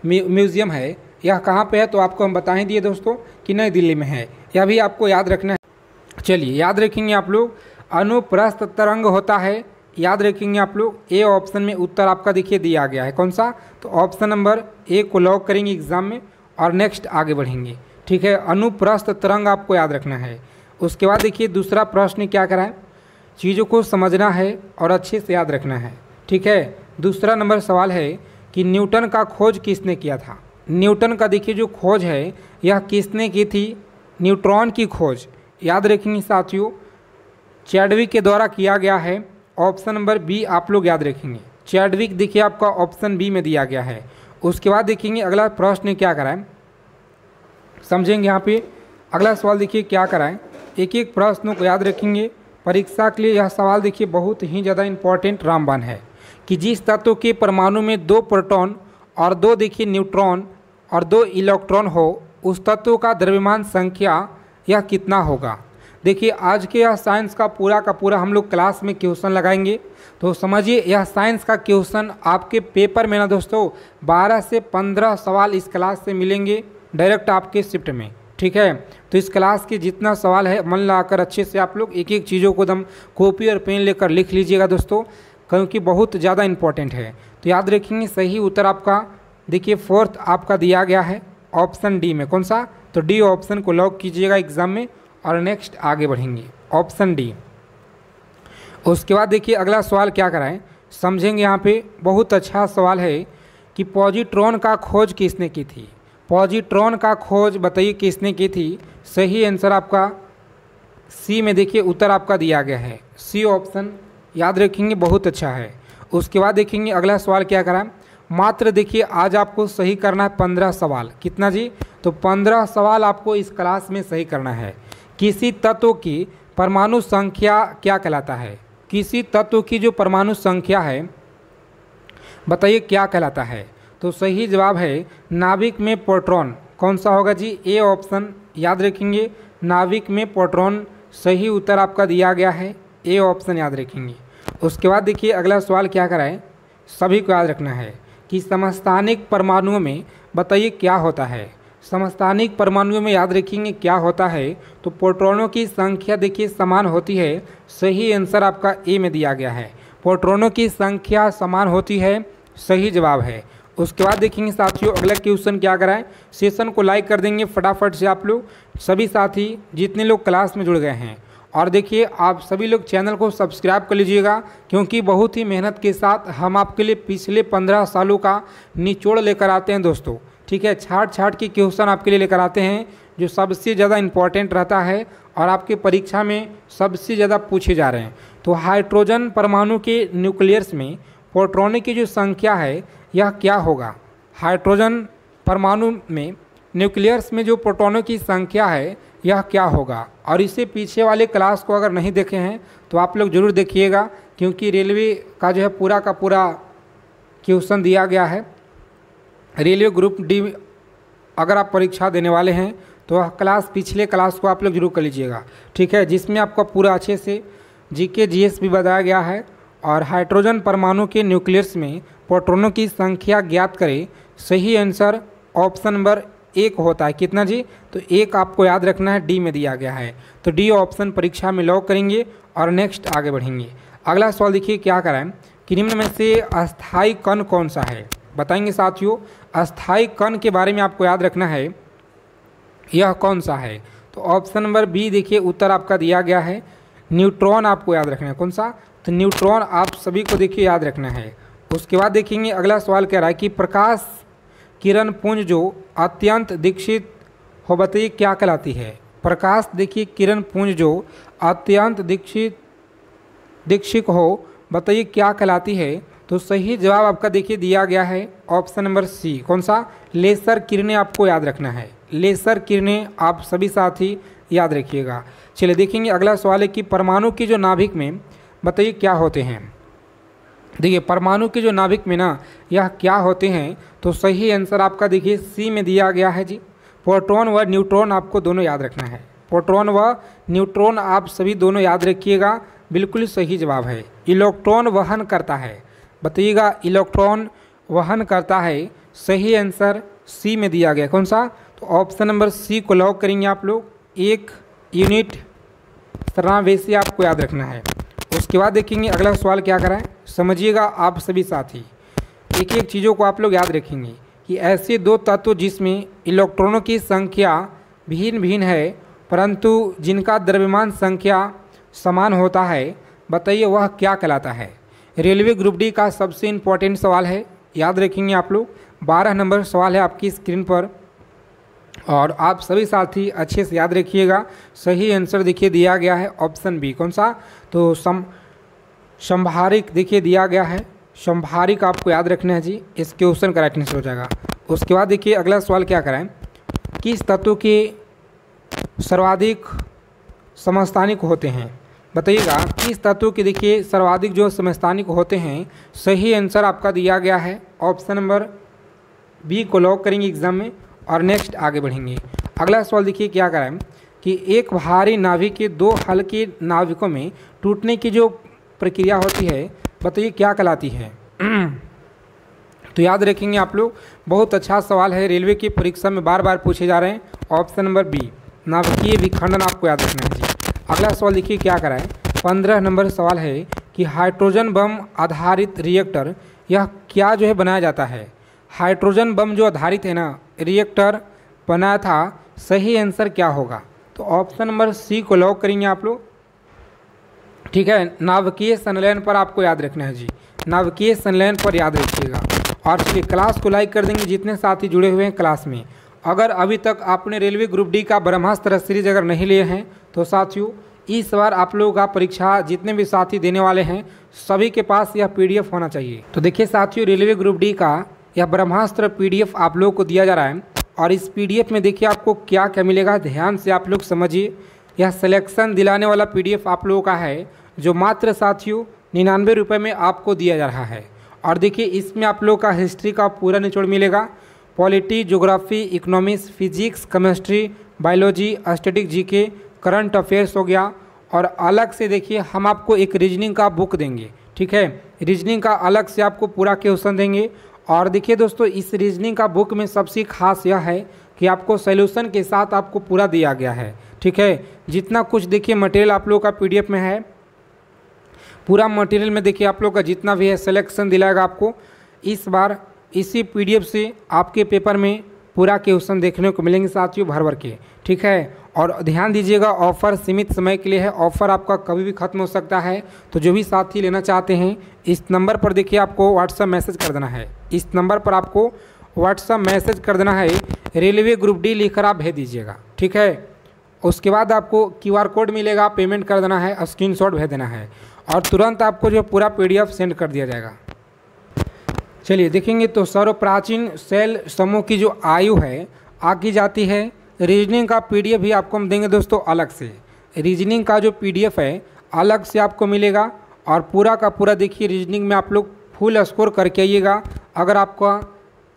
Speaker 1: म्यूजियम है यह कहाँ पे है? तो आपको हम बता ही दिए दोस्तों कि नई दिल्ली में है। यह भी आपको याद रखना है। चलिए याद रखेंगे आप लोग, अनुप्रस्थ तरंग होता है। याद रखेंगे आप लोग, ए ऑप्शन में उत्तर आपका देखिए दिया गया है। कौन सा? तो ऑप्शन नंबर ए को लॉक करेंगे एग्जाम में और नेक्स्ट आगे बढ़ेंगे। ठीक है, अनुप्रस्थ तरंग आपको याद रखना है। उसके बाद देखिए दूसरा प्रश्न क्या कराएं, चीज़ों को समझना है और अच्छे से याद रखना है। ठीक है, दूसरा नंबर सवाल है कि न्यूटन का खोज किसने किया था? न्यूटन का देखिए जो खोज है यह किसने की थी? न्यूट्रॉन की खोज याद रखेंगे साथियों, चैडविक के द्वारा किया गया है। ऑप्शन नंबर बी आप लोग याद रखेंगे, चैडविक देखिए आपका ऑप्शन बी में दिया गया है। उसके बाद देखेंगे अगला प्रश्न क्या कराएं, समझेंगे यहाँ पे। अगला सवाल देखिए क्या कराएं, एक एक प्रश्नों को याद रखेंगे। परीक्षा के लिए यह सवाल देखिए बहुत ही ज़्यादा इंपॉर्टेंट रामबाण है कि जिस तत्व के परमाणु में 2 प्रोटॉन और 2 देखिए न्यूट्रॉन और 2 इलेक्ट्रॉन हो उस तत्व का द्रव्यमान संख्या यह कितना होगा? देखिए आज के यह साइंस का पूरा हम लोग क्लास में क्वेश्चन लगाएंगे। तो समझिए यह साइंस का क्वेश्चन आपके पेपर में ना दोस्तों 12 से 15 सवाल इस क्लास से मिलेंगे डायरेक्ट आपके शिफ्ट में। ठीक है, तो इस क्लास के जितना सवाल है मन लगाकर अच्छे से आप लोग एक एक चीज़ों को एकदम कॉपी और पेन लेकर लिख लीजिएगा दोस्तों, क्योंकि बहुत ज़्यादा इंपॉर्टेंट है। तो याद रखेंगे सही उत्तर आपका देखिए 4th आपका दिया गया है ऑप्शन डी में। कौन सा? तो डी ऑप्शन को लॉक कीजिएगा एग्जाम में और नेक्स्ट आगे बढ़ेंगे, ऑप्शन डी। उसके बाद देखिए अगला सवाल क्या कराएं, समझेंगे। यहाँ पे बहुत अच्छा सवाल है कि पॉजिट्रॉन का खोज किसने की थी? पॉजिट्रॉन का खोज बताइए किसने की थी? सही आंसर आपका सी में देखिए उत्तर आपका दिया गया है, सी ऑप्शन याद रखेंगे, बहुत अच्छा है। उसके बाद देखेंगे अगला सवाल क्या कराएं, मात्र देखिए आज आपको सही करना है 15 सवाल। कितना जी? तो 15 सवाल आपको इस क्लास में सही करना है। किसी तत्व की परमाणु संख्या क्या कहलाता है? किसी तत्व की जो परमाणु संख्या है बताइए क्या कहलाता है? तो सही जवाब है नाभिक में प्रोटॉन। कौन सा होगा जी? ए ऑप्शन याद रखेंगे। नाभिक में प्रोटॉन, सही उत्तर आपका दिया गया है, ए ऑप्शन याद रखेंगे। उसके बाद देखिए अगला सवाल क्या कराए, सभी को याद रखना है कि समस्थानिक परमाणुओं में बताइए क्या होता है। समस्थानिक परमाणुओं में याद रखेंगे क्या होता है, तो प्रोटॉनों की संख्या देखिए समान होती है, सही आंसर आपका ए में दिया गया है। प्रोटॉनों की संख्या समान होती है, सही जवाब है। उसके बाद देखेंगे साथियों अगला क्वेश्चन क्या कराएं। सेशन को लाइक कर देंगे फटाफट से आप लोग, सभी साथी जितने लोग क्लास में जुड़ गए हैं। और देखिए आप सभी लोग चैनल को सब्सक्राइब कर लीजिएगा, क्योंकि बहुत ही मेहनत के साथ हम आपके लिए पिछले 15 सालों का निचोड़ लेकर आते हैं दोस्तों। ठीक है, छाट छाट के क्वेश्चन आपके लिए लेकर आते हैं जो सबसे ज़्यादा इम्पॉर्टेंट रहता है और आपके परीक्षा में सबसे ज़्यादा पूछे जा रहे हैं। तो हाइड्रोजन परमाणु के न्यूक्लियस में प्रोटॉनों की जो संख्या है यह क्या होगा? हाइड्रोजन परमाणु में न्यूक्लियस में जो प्रोटॉनों की संख्या है यह क्या होगा? और इससे पीछे वाले क्लास को अगर नहीं देखे हैं तो आप लोग ज़रूर देखिएगा, क्योंकि रेलवे का जो है पूरा का पूरा क्वेश्चन दिया गया है। रेलवे ग्रुप डी अगर आप परीक्षा देने वाले हैं तो क्लास पिछले क्लास को आप लोग जरूर कर लीजिएगा। ठीक है, जिसमें आपका पूरा अच्छे से जीके जीएस भी बताया गया है। और हाइड्रोजन परमाणु के न्यूक्लियस में प्रोटॉनों की संख्या ज्ञात करें, सही आंसर ऑप्शन नंबर 1 होता है। कितना जी? तो 1 आपको याद रखना है, डी में दिया गया है। तो डी ऑप्शन परीक्षा में लॉक करेंगे और नेक्स्ट आगे बढ़ेंगे। अगला सवाल देखिए क्या कराएं कि निम्न में से अस्थायी कण कौन सा है? बताएंगे साथियों, अस्थायी कण के बारे में आपको याद रखना है, यह कौन सा है? तो ऑप्शन नंबर बी देखिए उत्तर आपका दिया गया है, न्यूट्रॉन आपको याद रखना है। कौन सा? तो न्यूट्रॉन आप सभी को देखिए याद रखना है। उसके बाद देखेंगे अगला सवाल कह रहा है कि प्रकाश किरण पुंज जो अत्यंत दीक्षित हो बताइए क्या कहलाती है? प्रकाश देखिए किरण पुंज जो अत्यंत दीक्षित हो बताइए क्या कहलाती है? तो सही जवाब आपका देखिए दिया गया है ऑप्शन नंबर सी। कौन सा? लेसर किरणें आपको याद रखना है, लेसर किरणें आप सभी साथी याद रखिएगा। चलिए देखेंगे अगला सवाल है कि परमाणु की जो नाभिक में बताइए क्या होते हैं। देखिए परमाणु के जो नाभिक में ना यह क्या होते हैं, तो सही आंसर आपका देखिए सी में दिया गया है जी। प्रोटॉन व न्यूट्रॉन आपको दोनों याद रखना है, प्रोटॉन व न्यूट्रॉन आप सभी दोनों याद रखिएगा, बिल्कुल सही जवाब है। इलेक्ट्रॉन वहन करता है, बताइएगा इलेक्ट्रॉन वहन करता है, सही आंसर सी में दिया गया। कौन सा? तो ऑप्शन नंबर सी को लॉक करेंगे आप लोग। 1 यूनिट सरनावेशी आपको याद रखना है। उसके बाद देखेंगे अगला सवाल क्या कराएं, समझिएगा आप सभी साथी, एक एक चीज़ों को आप लोग याद रखेंगे कि ऐसे 2 तत्व जिसमें इलेक्ट्रॉनों की संख्या भिन्न भिन्न है परंतु जिनका द्रव्यमान संख्या समान होता है, बताइए वह क्या कहलाता है? रेलवे ग्रुप डी का सबसे इम्पोर्टेंट सवाल है, याद रखेंगे आप लोग। 12 नंबर सवाल है आपकी स्क्रीन पर और आप सभी साथी अच्छे से याद रखिएगा। सही आंसर देखिए दिया गया है ऑप्शन बी। कौन सा? तो संभारिक देखिए दिया गया है, संभारिक आपको याद रखना है जी, इस क्वेश्चन का राइट आंसर हो जाएगा। उसके बाद देखिए अगला सवाल क्या कराएं, किस तत्व के सर्वाधिक समस्थानिक होते हैं? बताइएगा किस तत्व के देखिए सर्वाधिक जो समस्थानिक होते हैं, सही आंसर आपका दिया गया है ऑप्शन नंबर बी को लॉक करेंगे एग्जाम में और नेक्स्ट आगे बढ़ेंगे। अगला सवाल देखिए क्या कराएं कि एक भारी नाभिक के 2 हल्के नाभिकों में टूटने की जो प्रक्रिया होती है बताइए क्या कहलाती है? तो याद रखेंगे आप लोग, बहुत अच्छा सवाल है, रेलवे की परीक्षा में बार बार पूछे जा रहे हैं। ऑप्शन नंबर बी नाभिकीय विखंडन आपको याद रखना है जी। अगला सवाल देखिए क्या कराएं, 15 नंबर सवाल है कि हाइड्रोजन बम आधारित रिएक्टर यह क्या जो है बनाया जाता है? हाइड्रोजन बम जो आधारित है ना रिएक्टर बनाया था, सही आंसर क्या होगा? तो ऑप्शन नंबर सी को लॉक करेंगे आप लोग। ठीक है, नाभिकीय संलयन पर आपको याद रखना है जी, नाभिकीय संलयन पर याद रखिएगा। और चलिए क्लास को लाइक कर देंगे जितने साथी जुड़े हुए हैं क्लास में। अगर अभी तक आपने रेलवे ग्रुप डी का ब्रह्मास्त्र सीरीज अगर नहीं लिए हैं तो साथियों इस बार आप लोगों का परीक्षा जितने भी साथी देने वाले हैं सभी के पास यह पीडीएफ होना चाहिए। तो देखिए साथियों, रेलवे ग्रुप डी का यह ब्रह्मास्त्र पीडीएफ आप लोगों को दिया जा रहा है और इस पीडीएफ में देखिए आपको क्या क्या मिलेगा, ध्यान से आप लोग समझिए। यह सिलेक्शन दिलाने वाला पीडीएफ आप लोगों का है जो मात्र साथियों 99 रुपये में आपको दिया जा रहा है। और देखिए इसमें आप लोग का हिस्ट्री का पूरा निचोड़ मिलेगा, polity, geography, economics, physics, chemistry, biology, static, GK, current affairs हो गया। और अलग से देखिए हम आपको एक रीजनिंग का बुक देंगे, ठीक है, रीजनिंग का अलग से आपको पूरा क्वेश्चन देंगे। और देखिए दोस्तों, इस रीजनिंग का बुक में सबसे खास यह है कि आपको सॉल्यूशन के साथ आपको पूरा दिया गया है, ठीक है। जितना कुछ देखिए मटेरियल आप लोगों का पीडीएफ में है, पूरा मटेरियल में देखिए आप लोग का जितना भी है सिलेक्शन दिलाएगा आपको। इस बार इसी पीडीएफ से आपके पेपर में पूरा क्वेश्चन देखने को मिलेंगे साथियों, भर भर के, ठीक है। और ध्यान दीजिएगा, ऑफ़र सीमित समय के लिए है, ऑफ़र आपका कभी भी ख़त्म हो सकता है। तो जो भी साथी लेना चाहते हैं इस नंबर पर देखिए आपको व्हाट्सएप मैसेज कर देना है, इस नंबर पर आपको व्हाट्सएप मैसेज कर देना है, रेलवे ग्रुप डी लिखकर आप भेज दीजिएगा, ठीक है। उसके बाद आपको क्यूआर कोड मिलेगा, पेमेंट कर देना है, स्क्रीनशॉट भेज देना है और तुरंत आपको जो पूरा पीडीएफ सेंड कर दिया जाएगा। चलिए देखेंगे तो सर्व प्राचीन सेल समूह की जो आयु है आकी जाती है। रीजनिंग का पीडीएफ भी आपको हम देंगे दोस्तों अलग से, रीजनिंग का जो पीडीएफ है अलग से आपको मिलेगा। और पूरा का पूरा देखिए रीजनिंग में आप लोग फुल स्कोर करके आइएगा। अगर आपका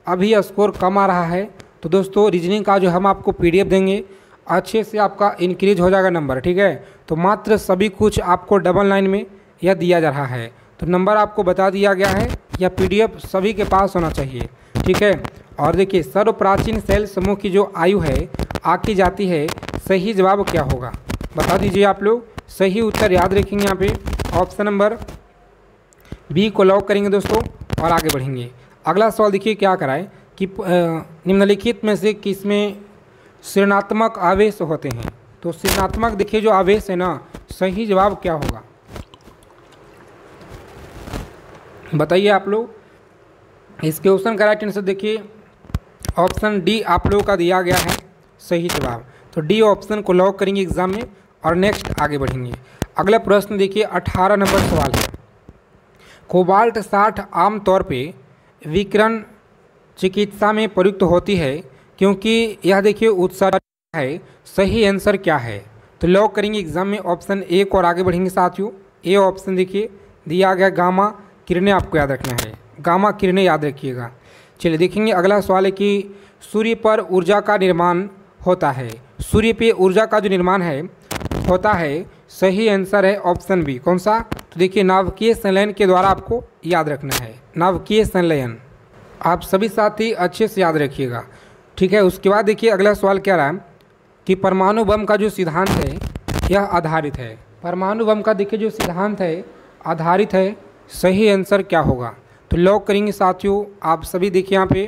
Speaker 1: अभी स्कोर कम आ रहा है तो दोस्तों रीजनिंग का जो हम आपको पीडीएफ देंगे अच्छे से आपका इंक्रीज हो जाएगा नंबर, ठीक है। तो मात्र सभी कुछ आपको डबल लाइन में यह दिया जा रहा है, तो नंबर आपको बता दिया गया है, यह पीडीएफ सभी के पास होना चाहिए, ठीक है। और देखिए सर्व प्राचीन सेल समूह की जो आयु है आकी जाती है, सही जवाब क्या होगा बता दीजिए आप लोग। सही उत्तर याद रखेंगे, यहाँ पे ऑप्शन नंबर बी को लॉक करेंगे दोस्तों और आगे बढ़ेंगे। अगला सवाल देखिए क्या कराए कि निम्नलिखित में से किसमें ऋणात्मक आवेश होते हैं। तो ऋणात्मक देखिए जो आवेश है ना, सही जवाब क्या होगा बताइए आप लोग। इस क्वेश्चन का राइट आंसर देखिए ऑप्शन डी आप लोगों का दिया गया है सही जवाब। तो डी ऑप्शन को लॉक करेंगे एग्जाम में और नेक्स्ट आगे बढ़ेंगे। अगला प्रश्न देखिए 18 नंबर सवाल है। कोबाल्ट 60 आमतौर पे विकिरण चिकित्सा में प्रयुक्त होती है क्योंकि यह देखिए उत्सर्जक है, सही आंसर क्या है। तो लॉक करेंगे एग्जाम में ऑप्शन ए को और आगे बढ़ेंगे साथियों। ए ऑप्शन देखिए दिया गया गामा किरणें आपको याद रखना है, गामा किरणें याद रखिएगा। चलिए देखेंगे अगला सवाल है कि सूर्य पर ऊर्जा का निर्माण होता है। सूर्य पे ऊर्जा का जो निर्माण है होता है, सही आंसर है ऑप्शन बी। कौन सा? तो देखिए नाभिकीय संलयन के द्वारा आपको याद रखना है, नाभिकीय संलयन। आप सभी साथी अच्छे से याद रखिएगा, ठीक है। उसके बाद देखिए अगला सवाल क्या रहा कि परमाणु बम का जो सिद्धांत है यह आधारित है। परमाणु बम का देखिए जो सिद्धांत है आधारित है, सही आंसर क्या होगा। तो लॉक करेंगे साथियों आप सभी देखिए यहाँ पे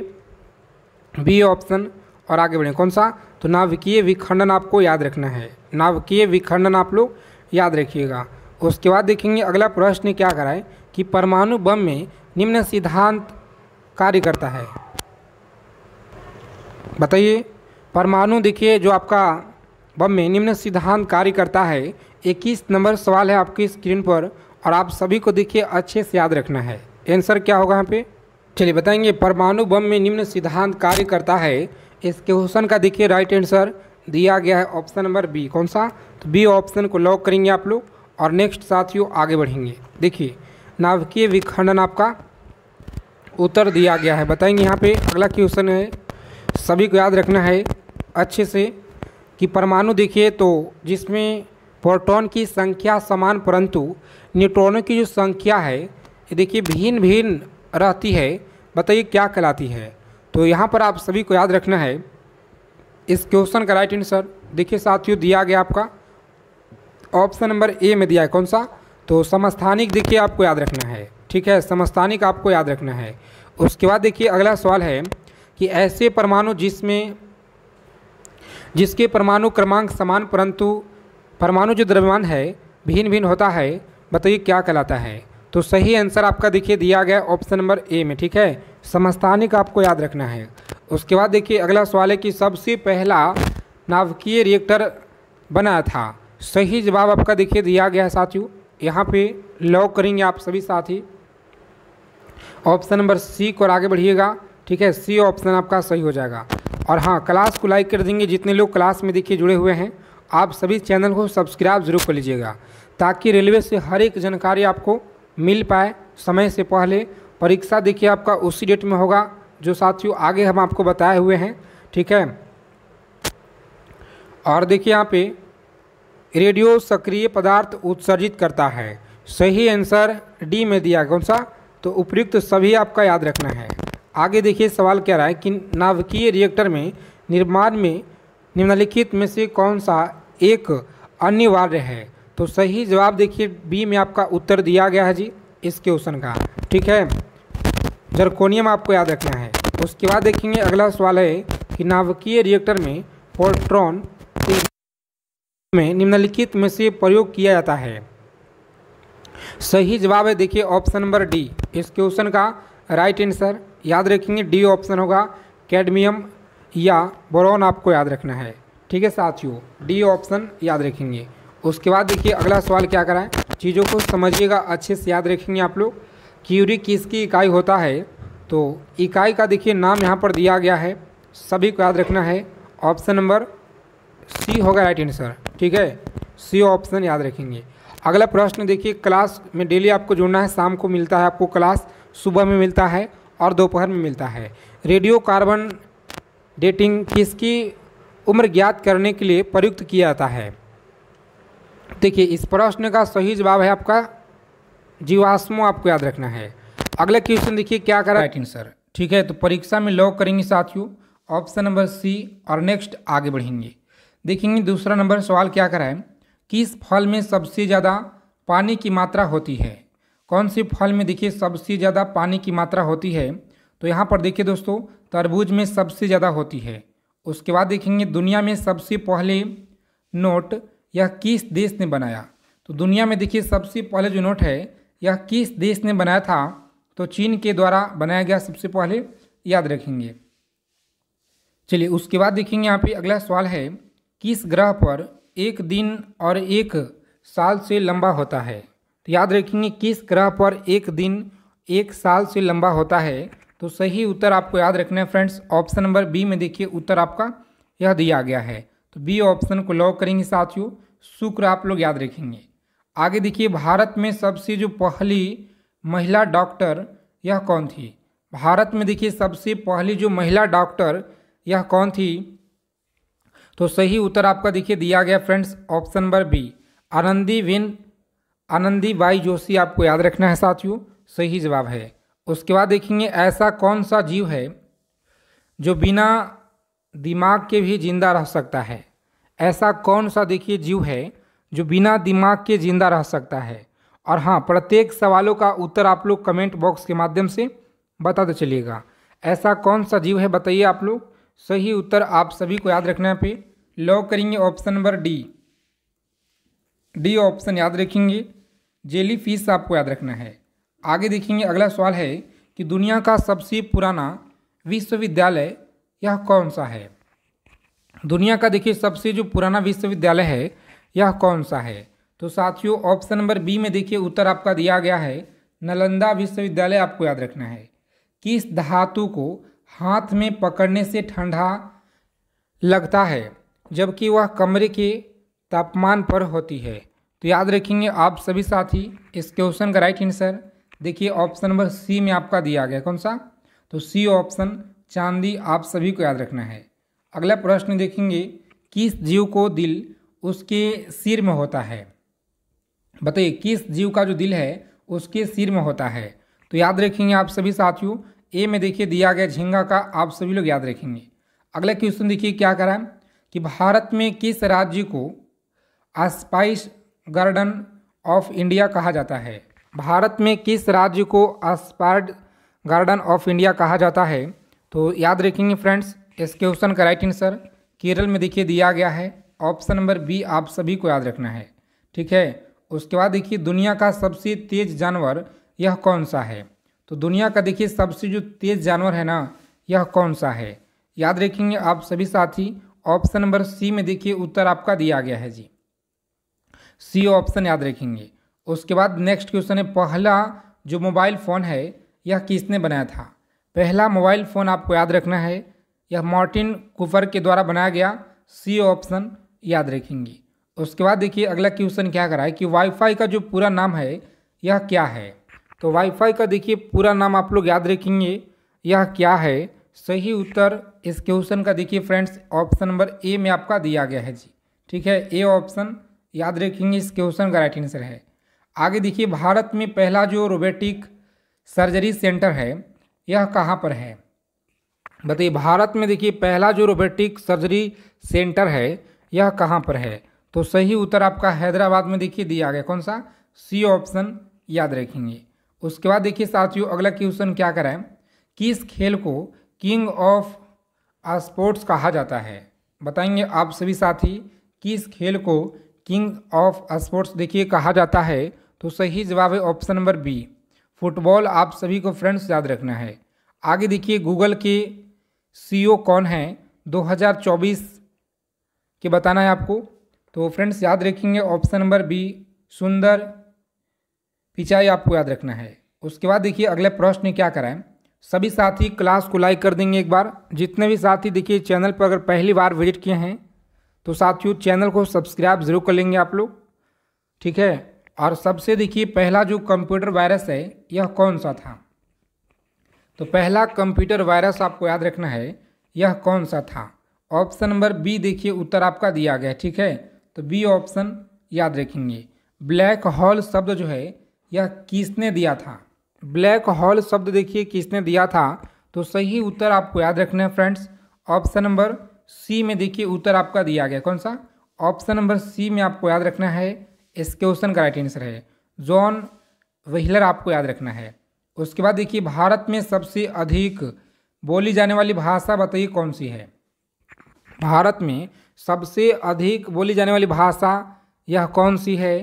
Speaker 1: बी ऑप्शन और आगे बढ़ें। कौन सा? तो नाभिकीय विखंडन आपको याद रखना है, नाभिकीय विखंडन आप लोग याद रखिएगा। उसके बाद देखेंगे अगला प्रश्न क्या कराए कि परमाणु बम में निम्न सिद्धांत कार्य करता है। बताइए परमाणु देखिए जो आपका बम में निम्न सिद्धांत कार्य करता है। 21 नंबर सवाल है आपकी स्क्रीन पर और आप सभी को देखिए अच्छे से याद रखना है, आंसर क्या होगा यहाँ पे। चलिए बताएंगे परमाणु बम में निम्न सिद्धांत कार्य करता है। इस क्वेश्चन का देखिए राइट आंसर दिया गया है ऑप्शन नंबर बी। कौन सा? तो बी ऑप्शन को लॉक करेंगे आप लोग और नेक्स्ट साथियों आगे बढ़ेंगे। देखिए नाभिकीय विखंडन आपका उत्तर दिया गया है। बताएंगे यहाँ पे अगला क्वेश्चन है, सभी को याद रखना है अच्छे से कि परमाणु देखिए तो जिसमें प्रोटॉन की संख्या समान परंतु न्यूट्रॉनों की जो संख्या है ये देखिए भिन्न भिन्न रहती है, बताइए क्या कहलाती है। तो यहाँ पर आप सभी को याद रखना है इस क्वेश्चन का राइट आंसर देखिए साथियों दिया गया आपका ऑप्शन नंबर ए में दिया है। कौन सा? तो समस्थानिक देखिए आपको याद रखना है, ठीक है, समस्थानिक आपको याद रखना है। उसके बाद देखिए अगला सवाल है कि ऐसे परमाणु जिसके परमाणु क्रमांक समान परंतु परमाणु जो द्रव्यमान है भिन्न भिन्न होता है, बताइए क्या कहलाता है। तो सही आंसर आपका देखिए दिया गया ऑप्शन नंबर ए में, ठीक है, समस्थानिक आपको याद रखना है। उसके बाद देखिए अगला सवाल है कि सबसे पहला नाभिकीय रिएक्टर बनाया था। सही जवाब आपका देखिए दिया गया है साथियों, यहाँ पे लॉक करेंगे आप सभी साथी ऑप्शन नंबर सी को और आगे बढ़िएगा, ठीक है, सी ऑप्शन आपका सही हो जाएगा। और हाँ क्लास को लाइक कर देंगे जितने लोग क्लास में देखिए जुड़े हुए हैं। आप सभी चैनल को सब्सक्राइब जरूर कर लीजिएगा ताकि रेलवे से हर एक जानकारी आपको मिल पाए समय से पहले। परीक्षा देखिए आपका उसी डेट में होगा जो साथियों आगे हम आपको बताए हुए हैं, ठीक है। और देखिए यहाँ पे रेडियो सक्रिय पदार्थ उत्सर्जित करता है। सही आंसर डी में दिया, कौन सा, तो उपयुक्त सभी आपका याद रखना है। आगे देखिए सवाल क्या रहा है कि नाभिकीय रिएक्टर में निर्माण में निम्नलिखित में से कौन सा एक अनिवार्य है। तो सही जवाब देखिए बी में आपका उत्तर दिया गया है जी इस क्वेश्चन का, ठीक है। जर्कोनियम आपको याद रखना है। उसके बाद देखेंगे अगला सवाल है कि नाभिकीय रिएक्टर में पोल्ट्रॉन में निम्नलिखित में से प्रयोग किया जाता है। सही जवाब है देखिए ऑप्शन नंबर डी इस क्वेश्चन का राइट आंसर। याद रखेंगे डी ऑप्शन होगा, कैडमियम या बोरॉन आपको याद रखना है, ठीक है साथियों, डी ऑप्शन याद रखेंगे। उसके बाद देखिए अगला सवाल क्या कराएं, चीज़ों को समझिएगा अच्छे से, याद रखेंगे आप लोग। क्यूरी किसकी इकाई होता है, तो इकाई का देखिए नाम यहाँ पर दिया गया है, सभी को याद रखना है। ऑप्शन नंबर सी होगा राइट आंसर, ठीक है, सी ऑप्शन याद रखेंगे। अगला प्रश्न देखिए, क्लास में डेली आपको जुड़ना है, शाम को मिलता है आपको क्लास, सुबह में मिलता है और दोपहर में मिलता है। रेडियो कार्बन डेटिंग किसकी उम्र ज्ञात करने के लिए प्रयुक्त किया जाता है। देखिए इस प्रश्न का सही जवाब है आपका जीवाश्मों, आपको याद रखना है। अगला क्वेश्चन देखिए क्या करा राइट आंसर, ठीक है। तो परीक्षा में लॉक करेंगे साथियों ऑप्शन नंबर सी और नेक्स्ट आगे बढ़ेंगे। देखेंगे दूसरा नंबर सवाल क्या करा है, किस फल में सबसे ज़्यादा पानी की मात्रा होती है। कौन से फल में देखिए सबसे ज़्यादा पानी की मात्रा होती है, तो यहाँ पर देखिए दोस्तों तरबूज में सबसे ज़्यादा होती है। उसके बाद देखेंगे दुनिया में सबसे पहले नोट यह किस देश ने बनाया। तो दुनिया में देखिए सबसे पहले जो नोट है यह किस देश ने बनाया था, तो चीन के द्वारा बनाया गया सबसे पहले, याद रखेंगे। चलिए उसके बाद देखेंगे यहाँ पे अगला सवाल है, किस ग्रह पर एक दिन और एक साल से लंबा होता है। तो याद रखेंगे किस ग्रह पर एक दिन एक साल से लंबा होता है। तो सही उत्तर आपको याद रखना है फ्रेंड्स, ऑप्शन नंबर बी में देखिए उत्तर आपका यह दिया गया है। तो बी ऑप्शन को लॉक करेंगे साथियों, शुक्र आप लोग याद रखेंगे। आगे देखिए भारत में सबसे जो पहली महिला डॉक्टर यह कौन थी। भारत में देखिए सबसे पहली जो महिला डॉक्टर यह कौन थी, तो सही उत्तर आपका देखिए दिया गया friends option number B Anandibai Joshi, आपको याद रखना है साथियों, सही जवाब है। उसके बाद देखेंगे ऐसा कौन सा जीव है जो बिना दिमाग के भी जिंदा रह सकता है। ऐसा कौन सा देखिए जीव है जो बिना दिमाग के जिंदा रह सकता है। और हाँ, प्रत्येक सवालों का उत्तर आप लोग कमेंट बॉक्स के माध्यम से बताते चलिएगा। ऐसा कौन सा जीव है बताइए आप लोग। सही उत्तर आप सभी को याद रखना है, पे लॉक करेंगे ऑप्शन नंबर डी ऑप्शन याद रखेंगे, जेली फिश आपको याद रखना है। आगे देखेंगे अगला सवाल है कि दुनिया का सबसे पुराना विश्वविद्यालय यह कौन सा है। दुनिया का देखिए सबसे जो पुराना विश्वविद्यालय है यह कौन सा है। तो साथियों ऑप्शन नंबर बी में देखिए उत्तर आपका दिया गया है, नालंदा विश्वविद्यालय, आपको याद रखना है। किस धातु को हाथ में पकड़ने से ठंडा लगता है जबकि वह कमरे के तापमान पर होती है। तो याद रखेंगे आप सभी साथी, इस क्वेश्चन का राइट आंसर देखिए ऑप्शन नंबर सी में आपका दिया गया, कौन सा, तो सी ऑप्शन चांदी, आप सभी को याद रखना है। अगला प्रश्न देखेंगे, किस जीव को दिल उसके सिर में होता है। बताइए किस जीव का जो दिल है उसके सिर में होता है। तो याद रखेंगे आप सभी साथियों, ए में देखिए दिया गया झींगा का, आप सभी लोग याद रखेंगे। अगला क्वेश्चन देखिए क्या करा कि भारत में किस राज्य को स्पाइस गार्डन ऑफ इंडिया कहा जाता है। भारत में किस राज्य को स्पाइस गार्डन ऑफ इंडिया कहा जाता है। तो याद रखेंगे फ्रेंड्स, इस क्वेश्चन का राइट आंसर केरल में देखिए दिया गया है, ऑप्शन नंबर बी आप सभी को याद रखना है, ठीक है। उसके बाद देखिए दुनिया का सबसे तेज जानवर यह कौन सा है। तो दुनिया का देखिए सबसे जो तेज जानवर है ना यह कौन सा है, याद रखेंगे आप सभी साथी, ऑप्शन नंबर सी में देखिए उत्तर आपका दिया गया है जी, सी ऑप्शन याद रखेंगे। उसके बाद नेक्स्ट क्वेश्चन है, पहला जो मोबाइल फ़ोन है यह किसने बनाया था। पहला मोबाइल फ़ोन आपको याद रखना है, यह मार्टिन कूपर के द्वारा बनाया गया, सी ऑप्शन याद रखेंगे। उसके बाद देखिए अगला क्वेश्चन क्या करा है कि वाईफाई का जो पूरा नाम है यह क्या है। तो वाईफाई का देखिए पूरा नाम आप लोग याद रखेंगे, यह क्या है? सही उत्तर इस क्वेश्चन का देखिए फ्रेंड्स ऑप्शन नंबर ए में आपका दिया गया है जी। ठीक है, ए ऑप्शन याद रखेंगे इस क्वेश्चन का राइट आंसर है। आगे देखिए, भारत में पहला जो रोबोटिक सर्जरी सेंटर है यह कहाँ पर है? बताइए, भारत में देखिए पहला जो रोबोटिक सर्जरी सेंटर है यह कहाँ पर है? तो सही उत्तर आपका हैदराबाद में देखिए दिया गया। कौन सा? सी ऑप्शन याद रखेंगे। उसके बाद देखिए साथियों, अगला क्वेश्चन क्या कराएं? किस खेल को किंग ऑफ स्पोर्ट्स कहा जाता है? बताएंगे आप सभी साथी, किस खेल को किंग ऑफ स्पोर्ट्स देखिए कहा जाता है? तो सही जवाब है ऑप्शन नंबर बी, फुटबॉल। आप सभी को फ्रेंड्स याद रखना है। आगे देखिए, गूगल के सीईओ कौन है 2024 के बताना है आपको। तो फ्रेंड्स याद रखेंगे ऑप्शन नंबर बी, सुंदर पिचाई आपको याद रखना है। उसके बाद देखिए अगले प्रश्न क्या कराएं? सभी साथी क्लास को लाइक कर देंगे एक बार। जितने भी साथी देखिए चैनल पर अगर पहली बार विजिट किए हैं तो साथियों चैनल को सब्सक्राइब जरूर कर लेंगे आप लोग। ठीक है, और सबसे देखिए पहला जो कंप्यूटर वायरस है यह कौन सा था? तो पहला कंप्यूटर वायरस आपको याद रखना है यह कौन सा था? ऑप्शन नंबर बी देखिए उत्तर आपका दिया गया है। ठीक है, तो बी ऑप्शन याद रखेंगे। ब्लैक होल शब्द जो है यह किसने दिया था? ब्लैक होल शब्द देखिए किसने दिया था? तो सही उत्तर आपको याद रखना है फ्रेंड्स, ऑप्शन नंबर सी में देखिए उत्तर आपका दिया गया। कौन सा? ऑप्शन नंबर सी में आपको याद रखना है। इस क्वेश्चन का राइट आंसर है जॉन व्हीलर, आपको याद रखना है। उसके बाद देखिए, भारत में सबसे अधिक बोली जाने वाली भाषा बताइए कौन सी है? भारत में सबसे अधिक बोली जाने वाली भाषा यह कौन सी है?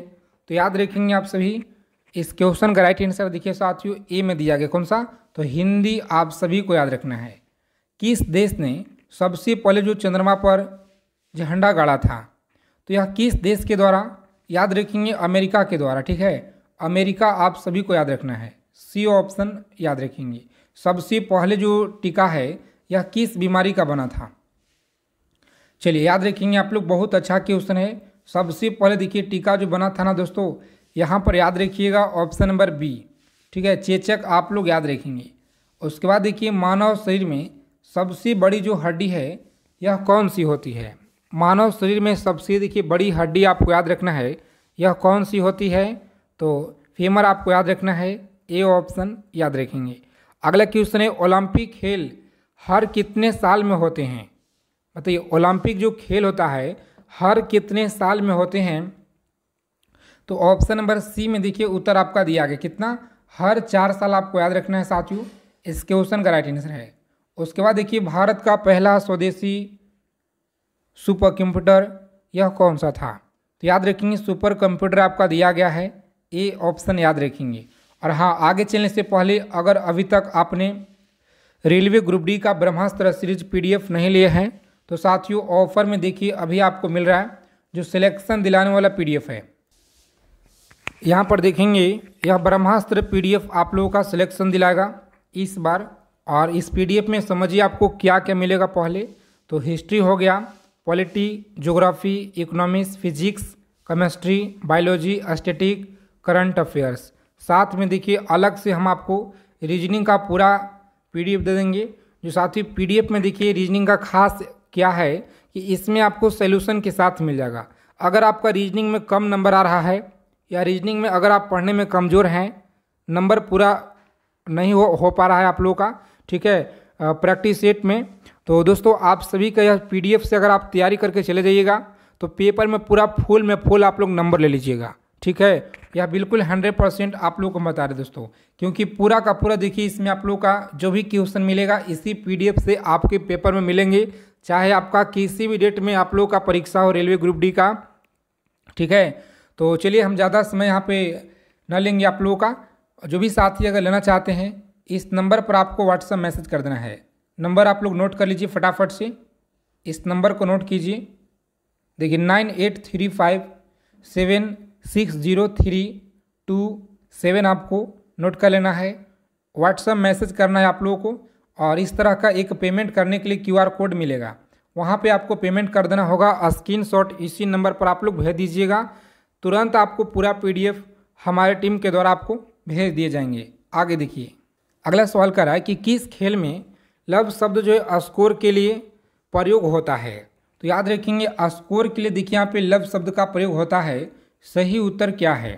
Speaker 1: तो याद रखेंगे आप सभी, इस क्वेश्चन का राइट आंसर देखिए साथियों ए में दिया गया। कौन सा? तो हिंदी आप सभी को याद रखना है। किस देश ने सबसे पहले जो चंद्रमा पर झंडा गाड़ा था? तो यह किस देश के द्वारा? याद रखेंगे अमेरिका के द्वारा। ठीक है, अमेरिका आप सभी को याद रखना है। सी ऑप्शन याद रखेंगे। सबसे पहले जो टीका है यह किस बीमारी का बना था? चलिए याद रखेंगे आप लोग, बहुत अच्छा क्वेश्चन है। सबसे पहले देखिए टीका जो बना था ना दोस्तों, यहाँ पर याद रखिएगा ऑप्शन नंबर बी। ठीक है, चेचक आप लोग याद रखेंगे। उसके बाद देखिए, मानव शरीर में सबसे बड़ी जो हड्डी है यह कौन सी होती है? मानव शरीर में सबसे देखिए बड़ी हड्डी आपको याद रखना है यह कौन सी होती है? तो फीमर आपको याद रखना है। ए ऑप्शन याद रखेंगे। अगला क्वेश्चन है, ओलंपिक खेल हर कितने साल में होते हैं? बताइए, ओलंपिक जो खेल होता है हर कितने साल में होते हैं? तो ऑप्शन नंबर सी में देखिए उत्तर आपका दिया गया। कितना? हर 4 साल आपको याद रखना है साथियों। इस क्वेश्चन का राइट आंसर है। उसके बाद देखिए, भारत का पहला स्वदेशी सुपर कंप्यूटर यह कौन सा था? तो याद रखेंगे सुपर कंप्यूटर आपका दिया गया है। ए ऑप्शन याद रखेंगे। और हाँ, आगे चलने से पहले अगर अभी तक आपने रेलवे ग्रुप डी का ब्रह्मास्त्र सीरीज PDF नहीं लिए हैं तो साथियों ऑफर में देखिए अभी आपको मिल रहा है जो सिलेक्शन दिलाने वाला PDF है। यहाँ पर देखेंगे यह ब्रह्मास्त्र PDF आप लोगों का सिलेक्शन दिलाएगा इस बार। और इस PDF में समझिए आपको क्या क्या मिलेगा। पहले तो हिस्ट्री हो गया, polity, geography, economics, physics, chemistry, biology, static, current affairs. साथ में देखिए अलग से हम आपको रीजनिंग का पूरा PDF दे देंगे। जो साथी PDF में देखिए रीजनिंग का खास क्या है कि इसमें आपको सॉल्यूशन के साथ मिल जाएगा। अगर आपका रीजनिंग में कम नंबर आ रहा है या रीजनिंग में अगर आप पढ़ने में कमज़ोर हैं, नंबर पूरा नहीं हो पा रहा है आप लोगों का, ठीक है, प्रैक्टिस सेट में, तो दोस्तों आप सभी का यह PDF से अगर आप तैयारी करके चले जाइएगा तो पेपर में पूरा फुल आप लोग नंबर ले लीजिएगा। ठीक है, यह बिल्कुल 100% आप लोगों को बता रहे दोस्तों, क्योंकि पूरा का पूरा देखिए इसमें आप लोग का जो भी क्वेश्चन मिलेगा इसी PDF से आपके पेपर में मिलेंगे, चाहे आपका किसी भी डेट में आप लोग का परीक्षा हो रेलवे ग्रुप डी का। ठीक है, तो चलिए हम ज़्यादा समय यहाँ पे न लेंगे आप लोगों का। जो भी साथी अगर लेना चाहते हैं इस नंबर पर आपको व्हाट्सएप मैसेज कर देना है। नंबर आप लोग नोट कर लीजिए फटाफट से, इस नंबर को नोट कीजिए। देखिए 9835760327 आपको नोट कर लेना है, व्हाट्सएप मैसेज करना है आप लोगों को। और इस तरह का एक पेमेंट करने के लिए QR कोड मिलेगा, वहाँ पे आपको पेमेंट कर देना होगा। स्क्रीनशॉट इसी नंबर पर आप लोग भेज दीजिएगा, तुरंत आपको पूरा PDF हमारे टीम के द्वारा आपको भेज दिए जाएंगे। आगे देखिए अगला सवाल कर रहा है कि किस खेल में लव शब्द जो है स्कोर के लिए प्रयोग होता है। तो याद रखेंगे स्कोर के लिए देखिए यहाँ पे लव शब्द का प्रयोग होता है। सही उत्तर क्या है?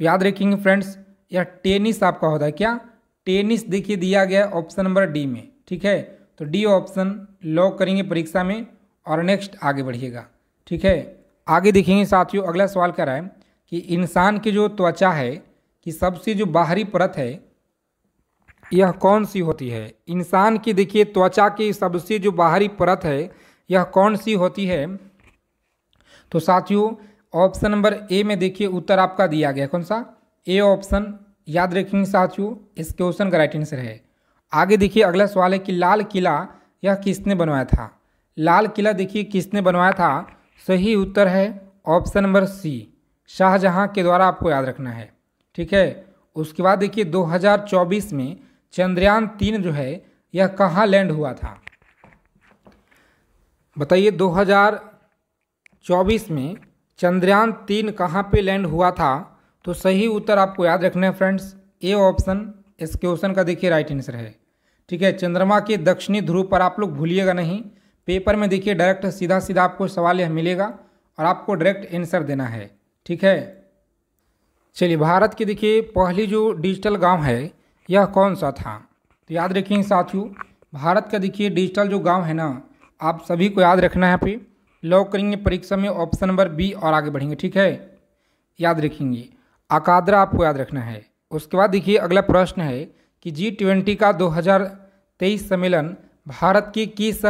Speaker 1: तो याद रखेंगे फ्रेंड्स, यह टेनिस आपका होता है। क्या? टेनिस देखिए दिया गया है ऑप्शन नंबर डी में। ठीक है, तो डी ऑप्शन लॉक करेंगे परीक्षा में और नेक्स्ट आगे बढ़िएगा। ठीक है, आगे देखेंगे साथियों। अगला सवाल कर रहा है कि इंसान की जो त्वचा है कि सबसे जो बाहरी परत है यह कौन सी होती है? इंसान की देखिए त्वचा की सबसे जो बाहरी परत है यह कौन सी होती है? तो साथियों ऑप्शन नंबर ए में देखिए उत्तर आपका दिया गया। कौन सा? A option. याद रखेंगे साथियों, इस क्वेश्चन का राइट आंसर है। आगे देखिए अगला सवाल है कि लाल किला यह किसने बनवाया था? लाल किला देखिए किसने बनवाया था? सही उत्तर है ऑप्शन नंबर सी, शाहजहां के द्वारा। आपको याद रखना है। ठीक है, उसके बाद देखिए 2024 में चंद्रयान 3 जो है यह कहाँ लैंड हुआ था? बताइए 2024 में चंद्रयान 3 कहाँ पे लैंड हुआ था? तो सही उत्तर आपको याद रखना है फ्रेंड्स, ए ऑप्शन इस क्वेश्चन का देखिए राइट आंसर है। ठीक है, चंद्रमा के दक्षिणी ध्रुव पर आप लोग भूलिएगा नहीं। पेपर में देखिए डायरेक्ट सीधा सीधा आपको सवाल यह मिलेगा और आपको डायरेक्ट आंसर देना है। ठीक है, चलिए भारत की देखिए पहली जो डिजिटल गांव है यह कौन सा था? तो याद रखेंगे साथियों, भारत का देखिए डिजिटल जो गांव है ना, आप सभी को याद रखना है। यहाँ पे लॉक करेंगे परीक्षा में ऑप्शन नंबर बी और आगे बढ़ेंगे। ठीक है, याद रखेंगे अकाद्रा आपको याद रखना है। उसके बाद देखिए अगला प्रश्न है कि G20 का 2023 सम्मेलन भारत के किस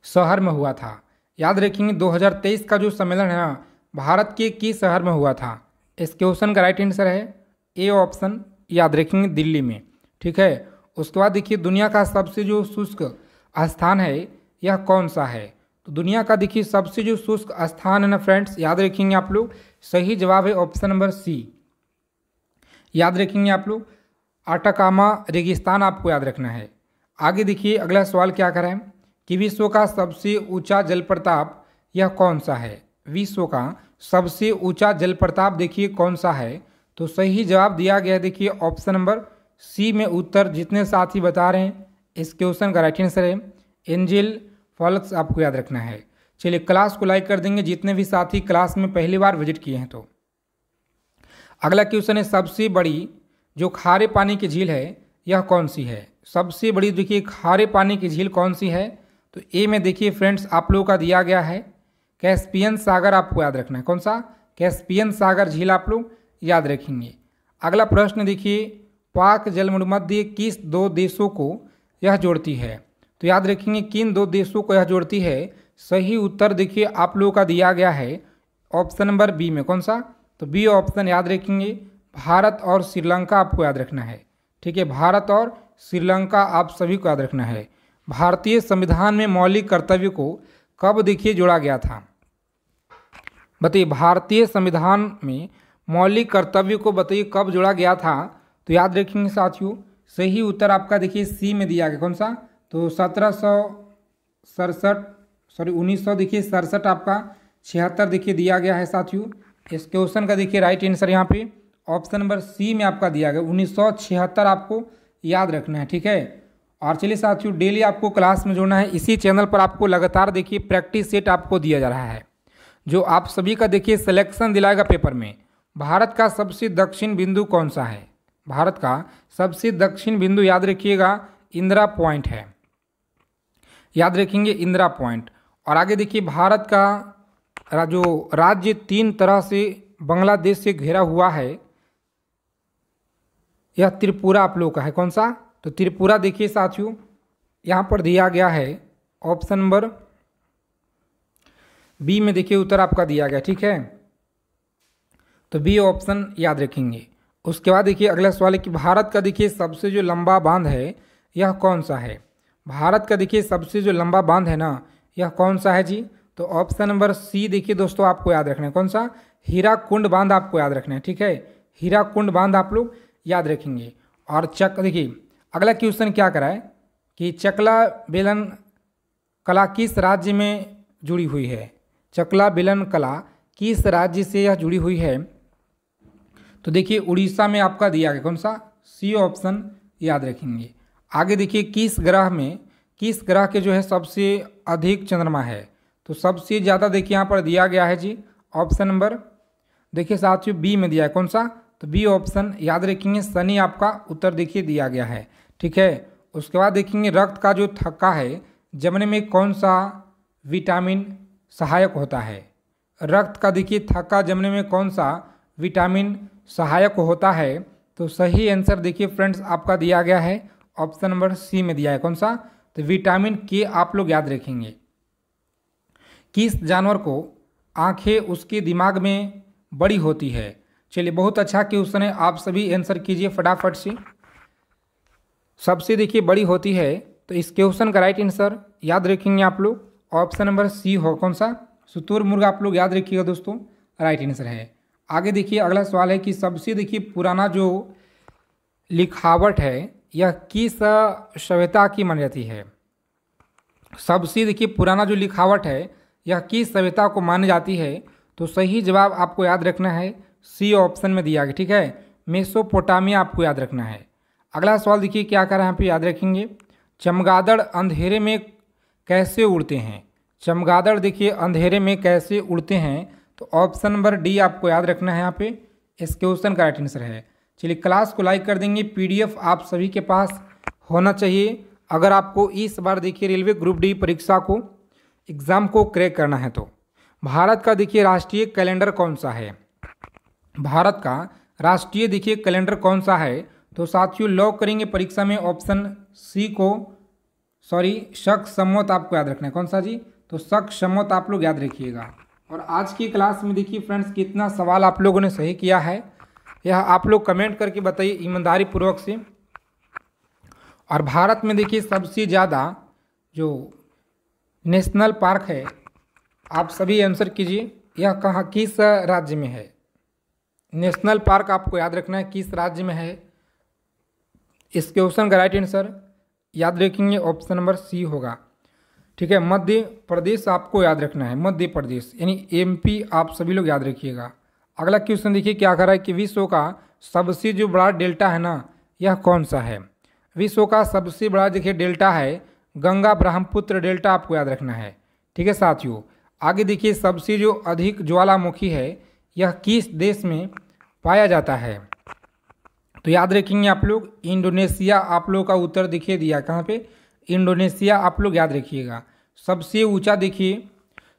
Speaker 1: शहर में हुआ था? याद रखेंगे 2023 का जो सम्मेलन है ना, भारत के किस शहर में हुआ था? इस क्वेश्चन का राइट आंसर है ए ऑप्शन। याद रखेंगे दिल्ली में। ठीक है, उसके बाद देखिए दुनिया का सबसे जो शुष्क स्थान है यह कौन सा है? तो दुनिया का देखिए सबसे जो शुष्क स्थान है ना फ्रेंड्स, याद रखेंगे आप लोग, सही जवाब है ऑप्शन नंबर सी। याद रखेंगे आप लोग अटाकामा रेगिस्तान आपको याद रखना है। आगे देखिए अगला सवाल क्या कर रहे हैं कि विश्व का सबसे ऊंचा जलप्रपात यह कौन सा है? विश्व का सबसे ऊंचा जलप्रपात देखिए कौन सा है? तो सही जवाब दिया गया है देखिए ऑप्शन नंबर सी में उत्तर। जितने साथी बता रहे हैं इस क्वेश्चन का राइट आंसर है एंजल फॉल्स, आपको याद रखना है। चलिए क्लास को लाइक कर देंगे जितने भी साथी क्लास में पहली बार विजिट किए हैं। तो अगला क्वेश्चन है सबसे बड़ी जो खारे पानी की झील है यह कौन सी है? सबसे बड़ी देखिए खारे पानी की झील कौन सी है? तो ए में देखिए फ्रेंड्स आप लोगों का दिया गया है कैस्पियन सागर, आपको याद रखना है। कौन सा? कैस्पियन सागर झील आप लोग याद रखेंगे। अगला प्रश्न देखिए पाक जलमध्य किस दो देशों को यह जोड़ती है? तो याद रखेंगे किन दो देशों को यह जोड़ती है? सही उत्तर देखिए आप लोगों का दिया गया है ऑप्शन नंबर बी में। कौन सा? तो बी ऑप्शन याद रखेंगे भारत और श्रीलंका, आपको याद रखना है। ठीक है, भारत और श्रीलंका आप सभी को याद रखना है। भारतीय संविधान में मौलिक कर्तव्य को कब देखिए जोड़ा गया था? बताइए भारतीय संविधान में मौलिक कर्तव्य को बताइए कब जोड़ा गया था? तो याद रखेंगे साथियों सही उत्तर आपका देखिए सी में दिया गया। कौन सा? तो 1900 देखिए 67 आपका 76 देखिए दिया गया है साथियों। इस क्वेश्चन का देखिए राइट आंसर यहाँ पे ऑप्शन नंबर सी में आपका दिया गया 1976 आपको याद रखना है। ठीक है, और चलिए साथियों डेली आपको क्लास में जुड़ना है। इसी चैनल पर आपको लगातार देखिए प्रैक्टिस सेट आपको दिया जा रहा है जो आप सभी का देखिए सिलेक्शन दिलाएगा पेपर में। भारत का सबसे दक्षिण बिंदु कौन सा है? भारत का सबसे दक्षिण बिंदु याद रखिएगा इंदिरा पॉइंट है। याद रखेंगे इंदिरा पॉइंट। और आगे देखिए भारत का जो राज्य 3 तरह से बांग्लादेश से घिरा हुआ है यह त्रिपुरा आप लोग का है। कौन सा? तो त्रिपुरा देखिए साथियों यहाँ पर दिया गया है ऑप्शन नंबर बी में देखिए उत्तर आपका दिया गया। ठीक है, तो बी ऑप्शन याद रखेंगे। उसके बाद देखिए अगला सवाल है कि भारत का देखिए सबसे जो लंबा बांध है यह कौन सा है? भारत का देखिए सबसे जो लंबा बांध है ना यह कौन सा है जी? तो ऑप्शन नंबर सी देखिए दोस्तों आपको याद रखना है। कौन सा? हीराकुंड बांध आपको याद रखना है। ठीक है, हीराकुंड बांध आप लोग याद रखेंगे। और देखिए अगला क्वेश्चन क्या करा है कि चकला बेलन कला किस राज्य में जुड़ी हुई है? चकला बेलन कला किस राज्य से यह जुड़ी हुई है? तो देखिए उड़ीसा में आपका दिया गया। कौन सा? सी ऑप्शन याद रखेंगे। आगे देखिए किस ग्रह के जो है सबसे अधिक चंद्रमा है, तो सबसे ज़्यादा देखिए यहाँ पर दिया गया है जी ऑप्शन नंबर देखिए साथियों बी में दिया है। कौन सा? तो बी ऑप्शन याद रखेंगे, शनि आपका उत्तर देखिए दिया गया है। ठीक है, उसके बाद देखेंगे रक्त का जो थक्का है जमने में कौन सा विटामिन सहायक होता है। रक्त का देखिए थक्का जमने में कौन सा विटामिन सहायक होता है, तो सही आंसर देखिए फ्रेंड्स आपका दिया गया है ऑप्शन नंबर सी में दिया है। कौन सा? तो विटामिन के आप लोग याद रखेंगे। किस जानवर को आंखें उसके दिमाग में बड़ी होती है? चलिए बहुत अच्छा क्वेश्चन है, आप सभी आंसर कीजिए फटाफट से। सबसे देखिए बड़ी होती है, तो इस क्वेश्चन का राइट आंसर याद रखेंगे आप लोग ऑप्शन नंबर सी हो। कौन सा? शुतुरमुर्ग आप लोग याद रखिएगा दोस्तों, राइट आंसर है। आगे देखिए अगला सवाल है कि सबसे देखिए पुराना जो लिखावट है यह किस सभ्यता की मानी जाती है? सबसे देखिए पुराना जो लिखावट है यह किस सभ्यता को मानी जाती है? तो सही जवाब आपको याद रखना है सी ऑप्शन में दिया गया। ठीक है, मेसोपोटामिया आपको याद रखना है। अगला सवाल देखिए क्या कर रहे हैं यहाँ पे याद रखेंगे, चमगादड़ अंधेरे में कैसे उड़ते हैं? चमगादड़ देखिए अंधेरे में कैसे उड़ते हैं, तो ऑप्शन नंबर डी आपको याद रखना है यहाँ पे इस क्वेश्चन का राइट आंसर है। चलिए क्लास को लाइक कर देंगे, पीडीएफ आप सभी के पास होना चाहिए अगर आपको इस बार देखिए रेलवे ग्रुप डी परीक्षा को एग्ज़ाम को क्रैक करना है। तो भारत का देखिए राष्ट्रीय कैलेंडर कौन सा है? भारत का राष्ट्रीय देखिए कैलेंडर कौन सा है? तो साथियों लॉक करेंगे परीक्षा में ऑप्शन सी को, शक सम्मत आपको याद रखना है। कौन सा जी? तो शक सम्मत आप लोग याद रखिएगा। और आज की क्लास में देखिए फ्रेंड्स कितना सवाल आप लोगों ने सही किया है यह आप लोग कमेंट करके बताइए ईमानदारी पूर्वक से। और भारत में देखिए सबसे ज़्यादा जो नेशनल पार्क है आप सभी आंसर कीजिए, यह कहाँ किस राज्य में है? नेशनल पार्क आपको याद रखना है किस राज्य में है। इस क्वेश्चन का राइट आंसर याद रखेंगे ऑप्शन नंबर सी होगा। ठीक है, मध्य प्रदेश आपको याद रखना है, मध्य प्रदेश यानी एमपी आप सभी लोग याद रखिएगा। अगला क्वेश्चन देखिए क्या कर रहा है कि विश्व का सबसे जो बड़ा डेल्टा है ना यह कौन सा है? विश्व का सबसे बड़ा देखिए डेल्टा है गंगा ब्रह्मपुत्र डेल्टा आपको याद रखना है। ठीक है साथियों, आगे देखिए सबसे जो अधिक ज्वालामुखी है यह किस देश में पाया जाता है? तो याद रखेंगे आप लोग इंडोनेशिया आप लोग का उत्तर देखिए दिया, कहाँ पे? इंडोनेशिया आप लोग याद रखिएगा। सबसे ऊंचा देखिए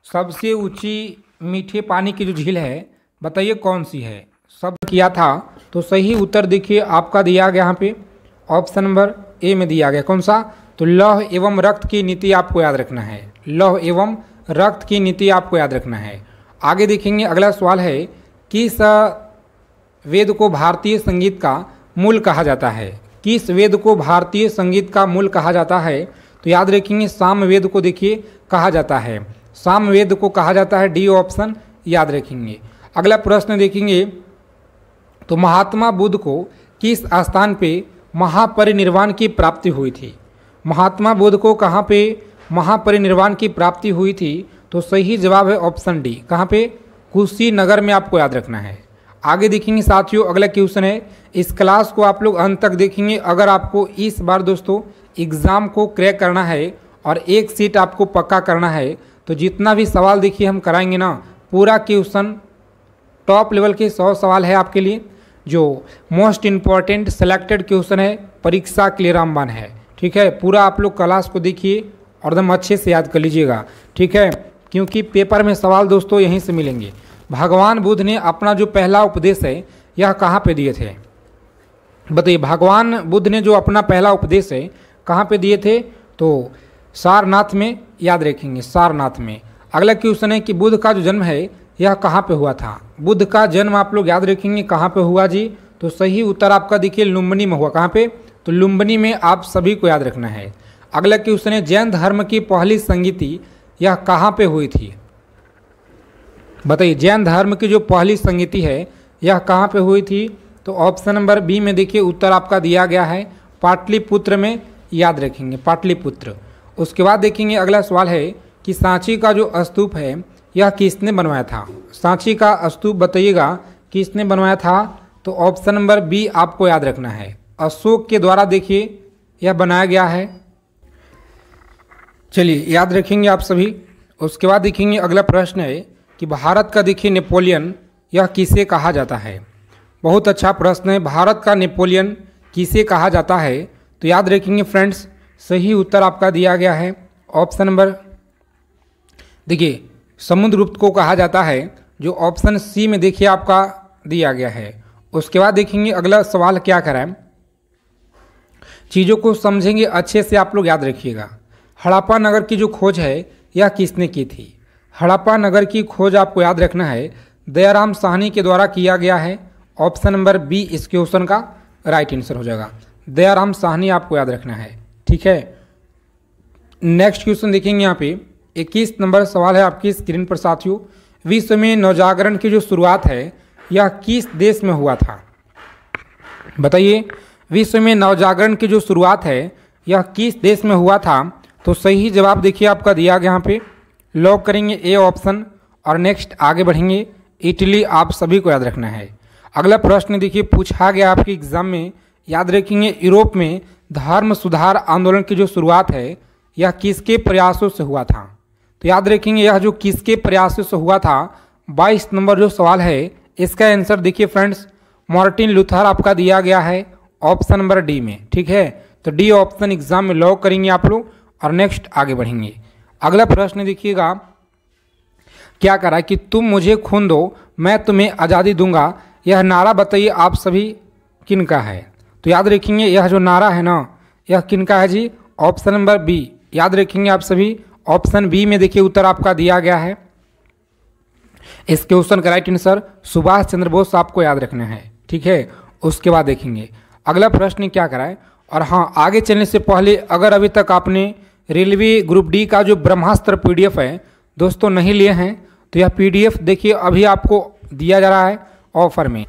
Speaker 1: सबसे ऊंची मीठे पानी की जो झील है बताइए कौन सी है? सब किया था, तो सही उत्तर देखिए आपका दिया गया यहाँ पे ऑप्शन नंबर ए में दिया गया। कौन सा? तो लौह एवं रक्त की नीति आपको याद रखना है, लौह एवं रक्त की नीति आपको याद रखना है। आगे देखेंगे अगला सवाल है किस वेद को भारतीय संगीत का मूल कहा जाता है? किस वेद को भारतीय संगीत का मूल कहा जाता है? तो याद रखेंगे सामवेद को देखिए कहा जाता है, सामवेद को कहा जाता है, डी ऑप्शन याद रखेंगे। अगला प्रश्न देखेंगे तो महात्मा बुद्ध को किस स्थान पे महापरिनिर्वाण की प्राप्ति हुई थी? महात्मा बुद्ध को कहाँ पे महापरिनिर्वाण की प्राप्ति हुई थी? तो सही जवाब है ऑप्शन डी, कहाँ पे? कुशीनगर में आपको याद रखना है। आगे देखेंगे साथियों अगला क्वेश्चन है, इस क्लास को आप लोग अंत तक देखेंगे अगर आपको इस बार दोस्तों एग्ज़ाम को क्रैक करना है और एक सीट आपको पक्का करना है, तो जितना भी सवाल देखिए हम कराएंगे ना पूरा क्वेश्चन टॉप लेवल के 100 सवाल है आपके लिए, जो मोस्ट इम्पॉर्टेंट सेलेक्टेड क्वेश्चन है, परीक्षा के लिए रामबाण है। ठीक है, पूरा आप लोग क्लास को देखिए और एकदम अच्छे से याद कर लीजिएगा। ठीक है, क्योंकि पेपर में सवाल दोस्तों यहीं से मिलेंगे। भगवान बुद्ध ने अपना जो पहला उपदेश है यह कहाँ पे दिए थे? बताइए, भगवान बुद्ध ने जो अपना पहला उपदेश है कहाँ पे दिए थे? तो सारनाथ में याद रखेंगे, सारनाथ में। अगला क्वेश्चन है कि बुद्ध का जो जन्म है यह कहाँ पे हुआ था? बुद्ध का जन्म आप लोग याद रखेंगे कहाँ पे हुआ जी? तो सही उत्तर आपका देखिए लुम्बिनी में हुआ। कहाँ पे? तो लुम्बिनी में आप सभी को याद रखना है। अगला क्वेश्चन है जैन धर्म की पहली संगीति यह कहाँ पे हुई थी? बताइए, जैन धर्म की जो पहली संगीति है यह कहाँ पे हुई थी? तो ऑप्शन नंबर बी में देखिए उत्तर आपका दिया गया है पाटलिपुत्र में, याद रखेंगे पाटलिपुत्र। उसके बाद देखेंगे अगला सवाल है कि सांची का जो स्तूप है यह किसने बनवाया था? सांची का स्तूप बताइएगा किसने बनवाया था? तो ऑप्शन नंबर बी आपको याद रखना है, अशोक के द्वारा देखिए यह बनाया गया है। चलिए याद रखेंगे आप सभी। उसके बाद देखेंगे अगला प्रश्न है कि भारत का देखिए नेपोलियन यह किसे कहा जाता है। बहुत अच्छा प्रश्न है, भारत का नेपोलियन किसे कहा जाता है। तो याद रखेंगे फ्रेंड्स, सही उत्तर आपका दिया गया है ऑप्शन नंबर देखिए समुद्रगुप्त को कहा जाता है, जो ऑप्शन सी में देखिए आपका दिया गया है। उसके बाद देखेंगे अगला सवाल क्या कराएं, चीज़ों को समझेंगे अच्छे से, आप लोग याद रखिएगा। हड़प्पा नगर की जो खोज है यह किसने की थी। हड़प्पा नगर की खोज आपको याद रखना है दयाराम साहनी के द्वारा किया गया है। ऑप्शन नंबर बी इस क्वेश्चन का राइट आंसर हो जाएगा, दयाराम साहनी आपको याद रखना है। ठीक है, नेक्स्ट क्वेश्चन देखेंगे यहाँ पे 21 नंबर सवाल है आपकी स्क्रीन पर साथियों। विश्व में नवजागरण की जो शुरुआत है यह किस देश में हुआ था। बताइए, विश्व में नवजागरण की जो शुरुआत है यह किस देश में हुआ था। तो सही जवाब देखिए आपका दिया गया यहाँ पे, लॉक करेंगे ए ऑप्शन और नेक्स्ट आगे बढ़ेंगे। इटली आप सभी को याद रखना है। अगला प्रश्न देखिए पूछा गया आपके एग्जाम में, याद रखेंगे यूरोप में धर्म सुधार आंदोलन की जो शुरुआत है यह किसके प्रयासों से हुआ था। तो याद रखेंगे यह जो किसके प्रयासों से हुआ था, 22 नंबर जो सवाल है इसका आंसर देखिए फ्रेंड्स मार्टिन लूथर आपका दिया गया है ऑप्शन नंबर डी में। ठीक है, तो डी ऑप्शन एग्जाम में लॉक करेंगे आप लोग और नेक्स्ट आगे बढ़ेंगे। अगला प्रश्न देखिएगा क्या करा है कि तुम मुझे खून दो मैं तुम्हें आज़ादी दूंगा, यह नारा बताइए आप सभी किन का है। तो याद रखेंगे यह जो नारा है ना यह किन का है जी, ऑप्शन नंबर बी। याद रखेंगे आप सभी, ऑप्शन बी में देखिए उत्तर आपका दिया गया है। इस क्वेश्चन का राइट आंसर सुभाष चंद्र बोस आपको याद रखना है। ठीक है, उसके बाद देखेंगे अगला प्रश्न क्या कराए। और हाँ, आगे चलने से पहले अगर अभी तक आपने रेलवे ग्रुप डी का जो ब्रह्मास्त्र पीडीएफ है दोस्तों नहीं लिए हैं तो यह पीडीएफ देखिए अभी आपको दिया जा रहा है ऑफर में।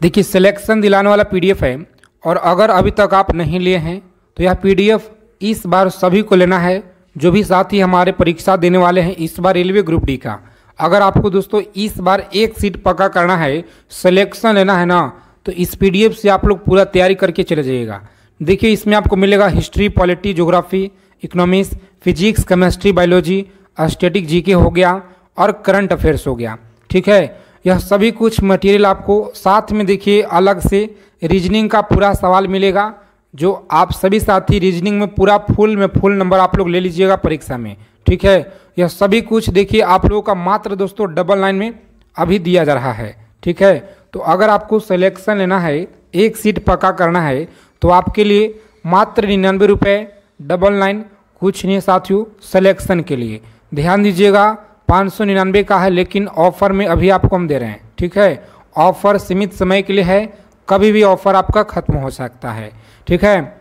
Speaker 1: देखिए सिलेक्शन दिलाने वाला पीडीएफ है और अगर अभी तक आप नहीं लिए हैं तो यह पीडीएफ इस बार सभी को लेना है, जो भी साथी हमारे परीक्षा देने वाले हैं इस बार रेलवे ग्रुप डी का। अगर आपको दोस्तों इस बार एक सीट पक्का करना है, सिलेक्शन लेना है ना, तो इस पीडीएफ से आप लोग पूरा तैयारी करके चले जाइएगा। देखिए इसमें आपको मिलेगा history, polity, geography, economics, physics, chemistry, biology, static GK हो गया और करंट अफेयर्स हो गया। ठीक है, यह सभी कुछ मटेरियल आपको साथ में देखिए अलग से रीजनिंग का पूरा सवाल मिलेगा, जो आप सभी साथी रीजनिंग में पूरा फुल नंबर आप लोग ले लीजिएगा परीक्षा में। ठीक है, यह सभी कुछ देखिए आप लोगों का मात्र दोस्तों 99 में अभी दिया जा रहा है। ठीक है, तो अगर आपको सिलेक्शन लेना है, एक सीट पक्का करना है तो आपके लिए मात्र 99 रुपये 99 कुछ नहीं साथियों सिलेक्शन के लिए। ध्यान दीजिएगा 599 का है, लेकिन ऑफर में अभी आपको हम दे रहे हैं। ठीक है, ऑफर सीमित समय के लिए है, कभी भी ऑफर आपका खत्म हो सकता है। ठीक है,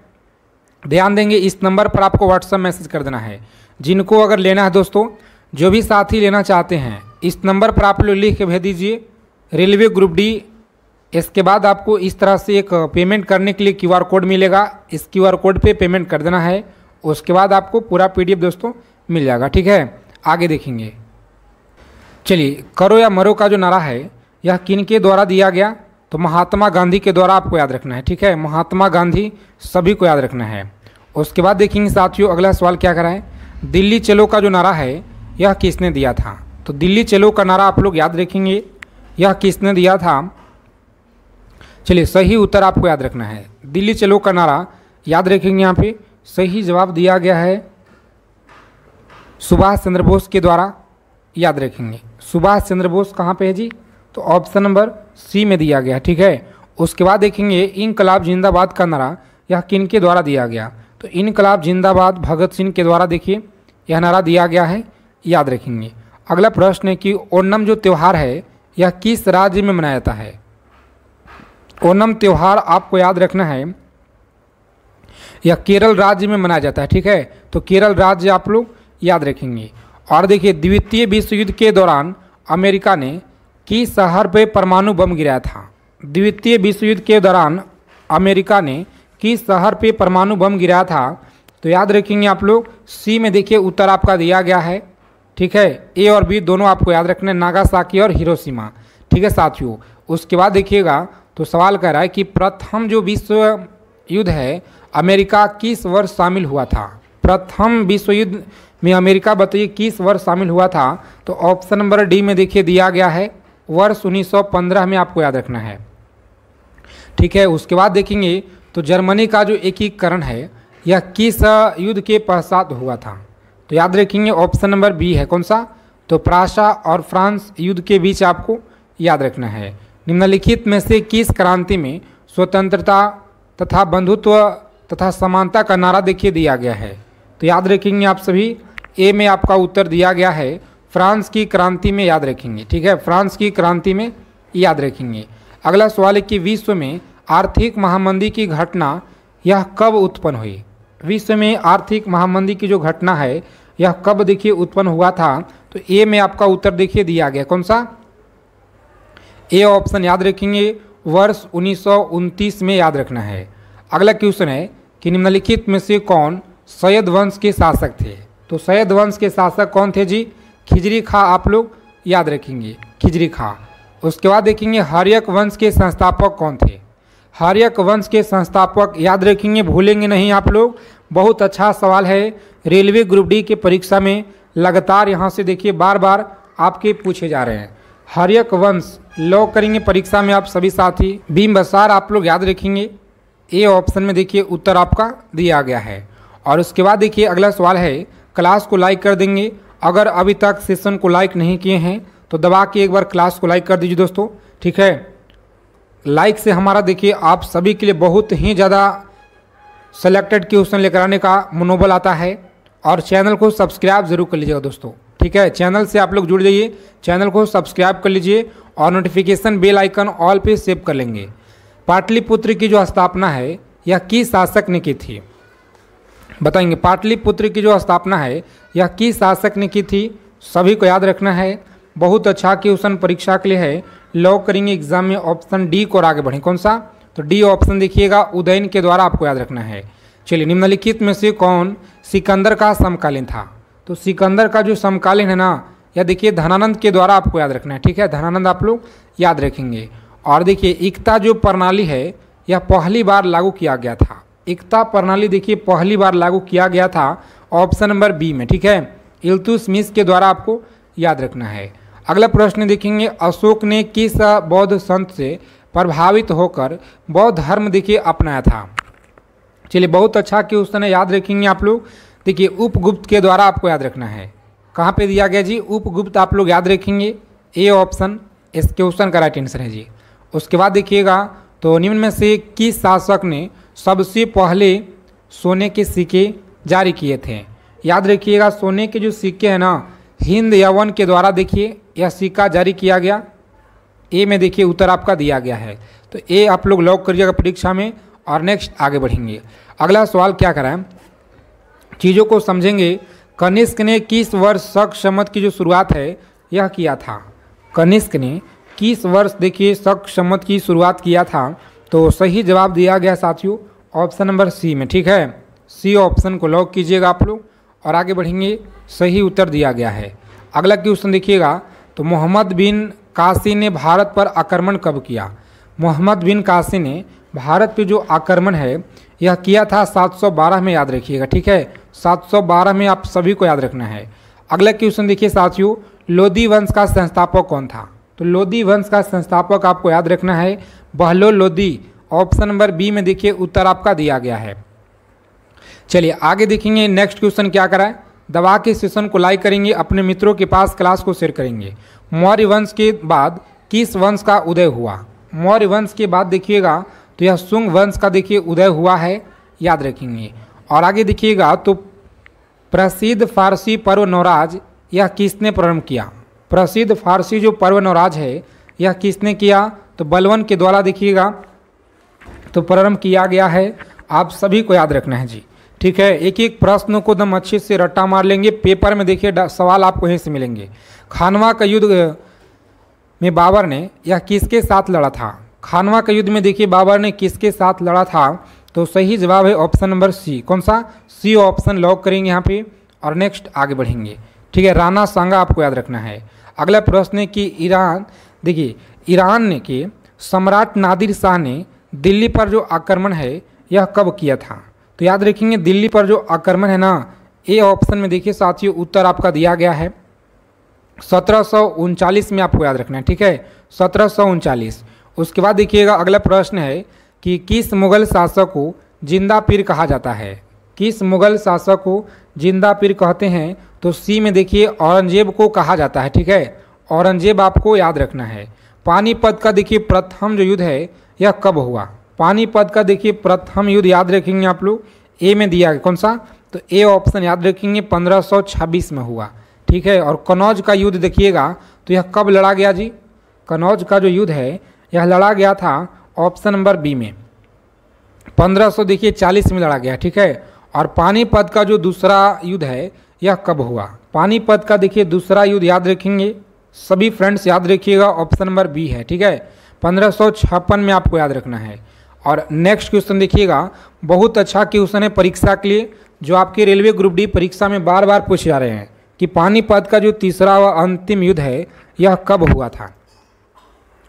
Speaker 1: ध्यान देंगे इस नंबर पर आपको व्हाट्सएप मैसेज कर देना है। जिनको अगर लेना है दोस्तों, जो भी साथी लेना चाहते हैं इस नंबर पर आप लोग लिख के भेज दीजिए रेलवे ग्रुप डी। इसके बाद आपको इस तरह से एक पेमेंट करने के लिए क्यूआर कोड मिलेगा, इस क्यूआर कोड पे पेमेंट कर देना है। उसके बाद आपको पूरा पीडीएफ दोस्तों मिल जाएगा। ठीक है, आगे देखेंगे। चलिए, करो या मरो का जो नारा है यह किन के द्वारा दिया गया। तो महात्मा गांधी के द्वारा आपको याद रखना है। ठीक है, महात्मा गांधी सभी को याद रखना है। उसके बाद देखेंगे साथियों अगला सवाल क्या करा है, दिल्ली चलो का जो नारा है यह किसने दिया था। तो दिल्ली चलो का नारा आप लोग याद रखेंगे यह किसने दिया था। चलिए, सही उत्तर आपको याद रखना है, दिल्ली चलो का नारा याद रखेंगे। यहाँ पे सही जवाब दिया गया है सुभाष चंद्र बोस के द्वारा। याद रखेंगे सुभाष चंद्र बोस कहाँ पे है जी, तो ऑप्शन नंबर सी में दिया गया। ठीक है, उसके बाद देखेंगे इनकलाब जिंदाबाद का नारा यह किन के द्वारा दिया गया। तो इनकलाब जिंदाबाद भगत सिंह के द्वारा देखिए यह नारा दिया गया है। याद रखेंगे अगला प्रश्न है कि ओणम जो त्यौहार है यह किस राज्य में मनाया जाता है। ओणम त्यौहार आपको याद रखना है यह केरल राज्य में मनाया जाता है। ठीक है, तो केरल राज्य आप लोग याद रखेंगे। और देखिए द्वितीय विश्व युद्ध के दौरान अमेरिका ने किस शहर पे परमाणु बम गिराया था। द्वितीय विश्व युद्ध के दौरान अमेरिका ने किस शहर पे परमाणु बम गिराया था। तो याद रखेंगे आप लोग सी में देखिए उत्तर आपका दिया गया है। ठीक है, ए और बी दोनों आपको याद रखना है, नागासाकी और हिरोशिमा। ठीक है साथियों, उसके बाद देखिएगा तो सवाल कह रहा है कि प्रथम जो विश्व युद्ध है अमेरिका किस वर्ष शामिल हुआ था? प्रथम विश्व युद्ध में अमेरिका बताइए किस वर्ष शामिल हुआ था? तो ऑप्शन नंबर डी में देखिए दिया गया है वर्ष 1915 में, आपको याद रखना है। ठीक है, उसके बाद देखेंगे तो जर्मनी का जो एकीकरण है यह किस युद्ध के पश्चात हुआ था? तो याद रखेंगे ऑप्शन नंबर बी है, कौन सा? तो प्रासा और फ्रांस युद्ध के बीच आपको याद रखना है। निम्नलिखित में से किस क्रांति में स्वतंत्रता तथा बंधुत्व तथा समानता का नारा देखिए दिया गया है? तो याद रखेंगे आप सभी, ए में आपका उत्तर दिया गया है फ्रांस की क्रांति में, याद रखेंगे। ठीक है, फ्रांस की क्रांति में याद रखेंगे। अगला सवाल है कि विश्व में आर्थिक महामंदी की घटना यह कब उत्पन्न हुई? विश्व में आर्थिक महामंदी की जो घटना है यह कब देखिए उत्पन्न हुआ था? तो ए में आपका उत्तर देखिए दिया गया, कौन सा? ए ऑप्शन याद रखेंगे वर्ष 1929 में, याद रखना है। अगला क्वेश्चन है कि निम्नलिखित में से कौन सैयद वंश के शासक थे? तो सैयद वंश के शासक कौन थे जी? खिजरी खां, आप लोग याद रखेंगे, खिजरी खां। उसके बाद देखेंगे हर्यक वंश के संस्थापक कौन थे? हर्यक वंश के संस्थापक याद रखेंगे, भूलेंगे नहीं आप लोग। बहुत अच्छा सवाल है, रेलवे ग्रुप डी के परीक्षा में लगातार यहाँ से देखिए बार बार आपके पूछे जा रहे हैं। हर्यक वंश लॉक करेंगे परीक्षा में आप सभी साथी। बिंबिसार आप लोग याद रखेंगे, ए ऑप्शन में देखिए उत्तर आपका दिया गया है। और उसके बाद देखिए अगला सवाल है, क्लास को लाइक कर देंगे। अगर अभी तक सेशन को लाइक नहीं किए हैं तो दबा के एक बार क्लास को लाइक कर दीजिए दोस्तों। ठीक है, लाइक से हमारा देखिए आप सभी के लिए बहुत ही ज़्यादा सेलेक्टेड क्वेश्चन लेकर आने का मनोबल आता है। और चैनल को सब्सक्राइब जरूर कर लीजिएगा दोस्तों। ठीक है, चैनल से आप लोग जुड़ जाइए, चैनल को सब्सक्राइब कर लीजिए और नोटिफिकेशन बेल आइकन ऑल पे सेव कर लेंगे। पाटलिपुत्र की जो स्थापना है यह किस शासक ने की थी? बताएंगे, पाटलिपुत्र की जो स्थापना है यह किस शासक ने की थी? सभी को याद रखना है। बहुत अच्छा क्वेश्चन परीक्षा के लिए है, लॉक करेंगे एग्जाम में ऑप्शन डी को और आगे बढ़ें। कौन सा? तो डी ऑप्शन देखिएगा, उदयन के द्वारा आपको याद रखना है। चलिए, निम्नलिखित में से कौन सिकंदर का समकालीन था? तो सिकंदर का जो समकालीन है ना, यह देखिए धनानंद के द्वारा आपको याद रखना है। ठीक है, धनानंद आप लोग याद रखेंगे। और देखिए एकता जो प्रणाली है यह पहली बार लागू किया गया था। एकता प्रणाली देखिए पहली बार लागू किया गया था ऑप्शन नंबर बी में। ठीक है, इल्तुतमिश के द्वारा आपको याद रखना है। अगला प्रश्न देखेंगे, अशोक ने किस बौद्ध संत से प्रभावित होकर बौद्ध धर्म देखिए अपनाया था? चलिए, बहुत अच्छा क्वेश्चन है, याद रखेंगे आप लोग। देखिए उपगुप्त के द्वारा आपको याद रखना है। कहाँ पे दिया गया जी? उपगुप्त आप लोग याद रखेंगे, ए ऑप्शन इस क्वेश्चन का राइट आंसर है जी। उसके बाद देखिएगा तो निम्न में से किस शासक ने सबसे पहले सोने के सिक्के जारी किए थे? याद रखिएगा, सोने के जो सिक्के हैं ना, हिंद यवन के द्वारा देखिए यह सिक्का जारी किया गया। ए में देखिए उत्तर आपका दिया गया है, तो ए आप लोग लॉक करिएगा परीक्षा में। और नेक्स्ट आगे बढ़ेंगे। अगला सवाल क्या कराएं, चीज़ों को समझेंगे। कनिष्क ने किस वर्ष शक शमत की जो शुरुआत है यह किया था? कनिष्क ने किस वर्ष देखिए शक शमत की शुरुआत किया था? तो सही जवाब दिया गया साथियों ऑप्शन नंबर सी में। ठीक है, सी ऑप्शन को लॉक कीजिएगा आप लोग और आगे बढ़ेंगे। सही उत्तर दिया गया है। अगला क्वेश्चन देखिएगा, तो मोहम्मद बिन कासी ने भारत पर आक्रमण कब किया? मोहम्मद बिन कासी ने भारत पे जो आक्रमण है यह किया था 712 में, याद रखिएगा। ठीक है, 712 में आप सभी को याद रखना है। अगला क्वेश्चन देखिए साथियों, लोदी वंश का संस्थापक कौन था? तो लोदी वंश का संस्थापक आपको याद रखना है Bahlol Lodi. Option number B में देखिए उत्तर आपका दिया गया है। चलिए आगे देखेंगे, नेक्स्ट क्वेश्चन क्या कराए। दबा के सेशन को लाइक करेंगे, अपने मित्रों के पास क्लास को शेयर करेंगे। मौर्य वंश के बाद किस वंश का उदय हुआ? मौर्य वंश के बाद देखिएगा तो यह शुंग वंश का देखिए उदय हुआ है, याद रखेंगे। और आगे देखिएगा तो प्रसिद्ध फारसी पर्व नवराज यह किसने प्रारंभ किया? प्रसिद्ध फारसी जो पर्व नवराज है यह किसने किया? तो बलवन के द्वारा देखिएगा तो प्रारंभ किया गया है। आप सभी को याद रखना है जी। ठीक है, एक एक प्रश्नों को एकदम अच्छे से रट्टा मार लेंगे। पेपर में देखिए सवाल आपको यहीं से मिलेंगे। खानवा का युद्ध में बाबर ने यह किसके साथ लड़ा था? खानवा का युद्ध में देखिए बाबर ने किसके साथ लड़ा था? तो सही जवाब है ऑप्शन नंबर सी। कौन सा? सी ऑप्शन लॉक करेंगे यहाँ पे और नेक्स्ट आगे बढ़ेंगे। ठीक है, राणा सांगा आपको याद रखना है। अगला प्रश्न है कि ईरान देखिए ईरान ने के सम्राट नादिर शाह ने दिल्ली पर जो आक्रमण है यह कब किया था? तो याद रखेंगे दिल्ली पर जो आक्रमण है ना, ए ऑप्शन में देखिए साथियों उत्तर आपका दिया गया है 1739 में, आपको याद रखना है, ठीक है, 1739। उसके बाद देखिएगा अगला प्रश्न है कि किस मुगल शासक को जिंदा पीर कहा जाता है? किस मुगल शासक को जिंदा पीर कहते हैं? तो सी में देखिए औरंगजेब को कहा जाता है, ठीक है, औरंगजेब आपको याद रखना है। पानीपत का देखिए प्रथम जो युद्ध है यह कब हुआ? पानीपत का देखिए प्रथम युद्ध याद रखेंगे आप लोग, ए में दिया है, कौन सा? तो ए ऑप्शन याद रखेंगे 1526 में हुआ, ठीक है। और कनौज का युद्ध देखिएगा तो यह कब लड़ा गया जी? कनौज का जो युद्ध है यह लड़ा गया था ऑप्शन नंबर बी में 1540 में लड़ा गया, ठीक है। और पानीपत का जो दूसरा युद्ध है यह कब हुआ? पानीपत का देखिए दूसरा युद्ध याद रखेंगे सभी फ्रेंड्स, याद रखिएगा ऑप्शन नंबर बी है, ठीक है, 1556 में आपको याद रखना है। और नेक्स्ट क्वेश्चन देखिएगा, बहुत अच्छा क्वेश्चन है परीक्षा के लिए, जो आपके रेलवे ग्रुप डी परीक्षा में बार बार पूछे जा रहे हैं कि पानीपत का जो तीसरा व अंतिम युद्ध है यह कब हुआ था?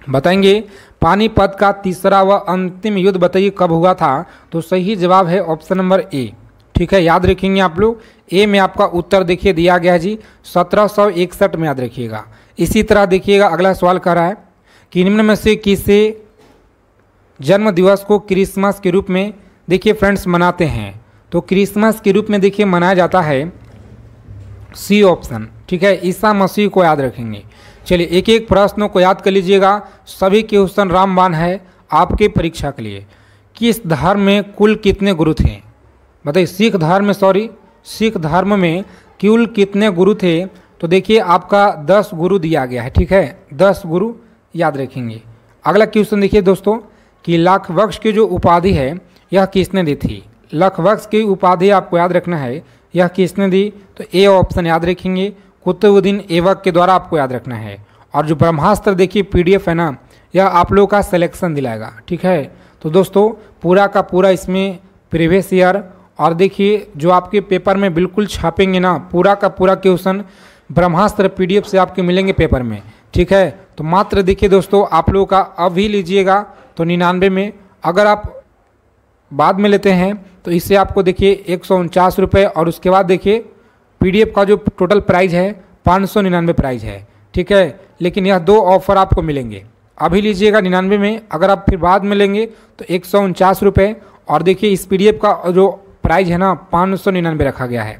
Speaker 1: बताएंगे पानीपत का तीसरा व अंतिम युद्ध बताइए कब हुआ था? तो सही जवाब है ऑप्शन नंबर ए, ठीक है, याद रखेंगे आप लोग। ए में आपका उत्तर देखिए दिया गया है जी 1761 में, याद रखिएगा। इसी तरह देखिएगा अगला सवाल कह रहा है कि निम्न में से किसे जन्म दिवस को क्रिसमस के रूप में देखिए फ्रेंड्स मनाते हैं? तो क्रिसमस के रूप में देखिए मनाया जाता है सी ऑप्शन, ठीक है, ईसा मसीह को याद रखेंगे। चलिए एक एक प्रश्नों को याद कर लीजिएगा, सभी क्वेश्चन रामबाण है आपके परीक्षा के लिए। किस धर्म में कुल कितने गुरु थे? बताइए सिख धर्म में कुल कितने गुरु थे? तो देखिए आपका 10 गुरु दिया गया है, ठीक है, 10 गुरु याद रखेंगे। अगला क्वेश्चन देखिए दोस्तों कि लखबख्श की जो उपाधि है यह किसने दी थी? लखबख्श की उपाधि आपको याद रखना है, यह किसने दी? तो ए ऑप्शन याद रखेंगे कुतुबुद्दीन ऐबक के द्वारा आपको याद रखना है। और जो ब्रह्मास्त्र देखिए पीडीएफ है ना, यह आप लोगों का सिलेक्शन दिलाएगा, ठीक है। तो दोस्तों पूरा का पूरा इसमें प्रीवियस ईयर और देखिए जो आपके पेपर में बिल्कुल छापेंगे ना, पूरा का पूरा क्वेश्चन ब्रह्मास्त्र पीडीएफ से आपके मिलेंगे पेपर में, ठीक है। तो मात्र देखिए दोस्तों आप लोगों का अभी लीजिएगा तो 99 में, अगर आप बाद में लेते हैं तो इससे आपको देखिए 149 रुपये, और उसके बाद देखिए पीडीएफ का जो टोटल प्राइस है 599 प्राइस है, ठीक है। लेकिन यह 2 ऑफर आपको मिलेंगे, अभी लीजिएगा 99 में, अगर आप फिर बाद में लेंगे तो 149 रुपये, और देखिए इस पीडीएफ का जो प्राइस है ना 599 रखा गया है।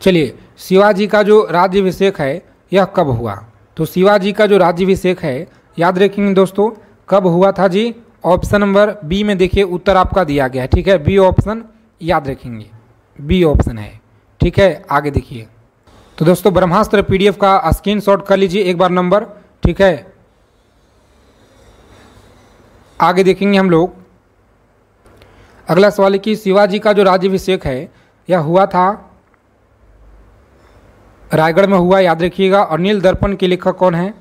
Speaker 1: चलिए शिवाजी का जो राज्याभिषेक है यह कब हुआ? तो शिवाजी का जो राज्याभिषेक है याद रखेंगे दोस्तों कब हुआ था जी? ऑप्शन नंबर बी में देखिए उत्तर आपका दिया गया है, ठीक है, बी ऑप्शन याद रखेंगे, बी ऑप्शन है, ठीक है। आगे देखिए तो दोस्तों ब्रह्मास्त्र पीडीएफ का स्क्रीनशॉट कर लीजिए एक बार नंबर, ठीक है। आगे देखेंगे हम लोग अगला सवाल है कि शिवाजी का जो राज्याभिषेक है यह हुआ था रायगढ़ में हुआ, याद रखिएगा। और नील दर्पण के लेखक कौन है?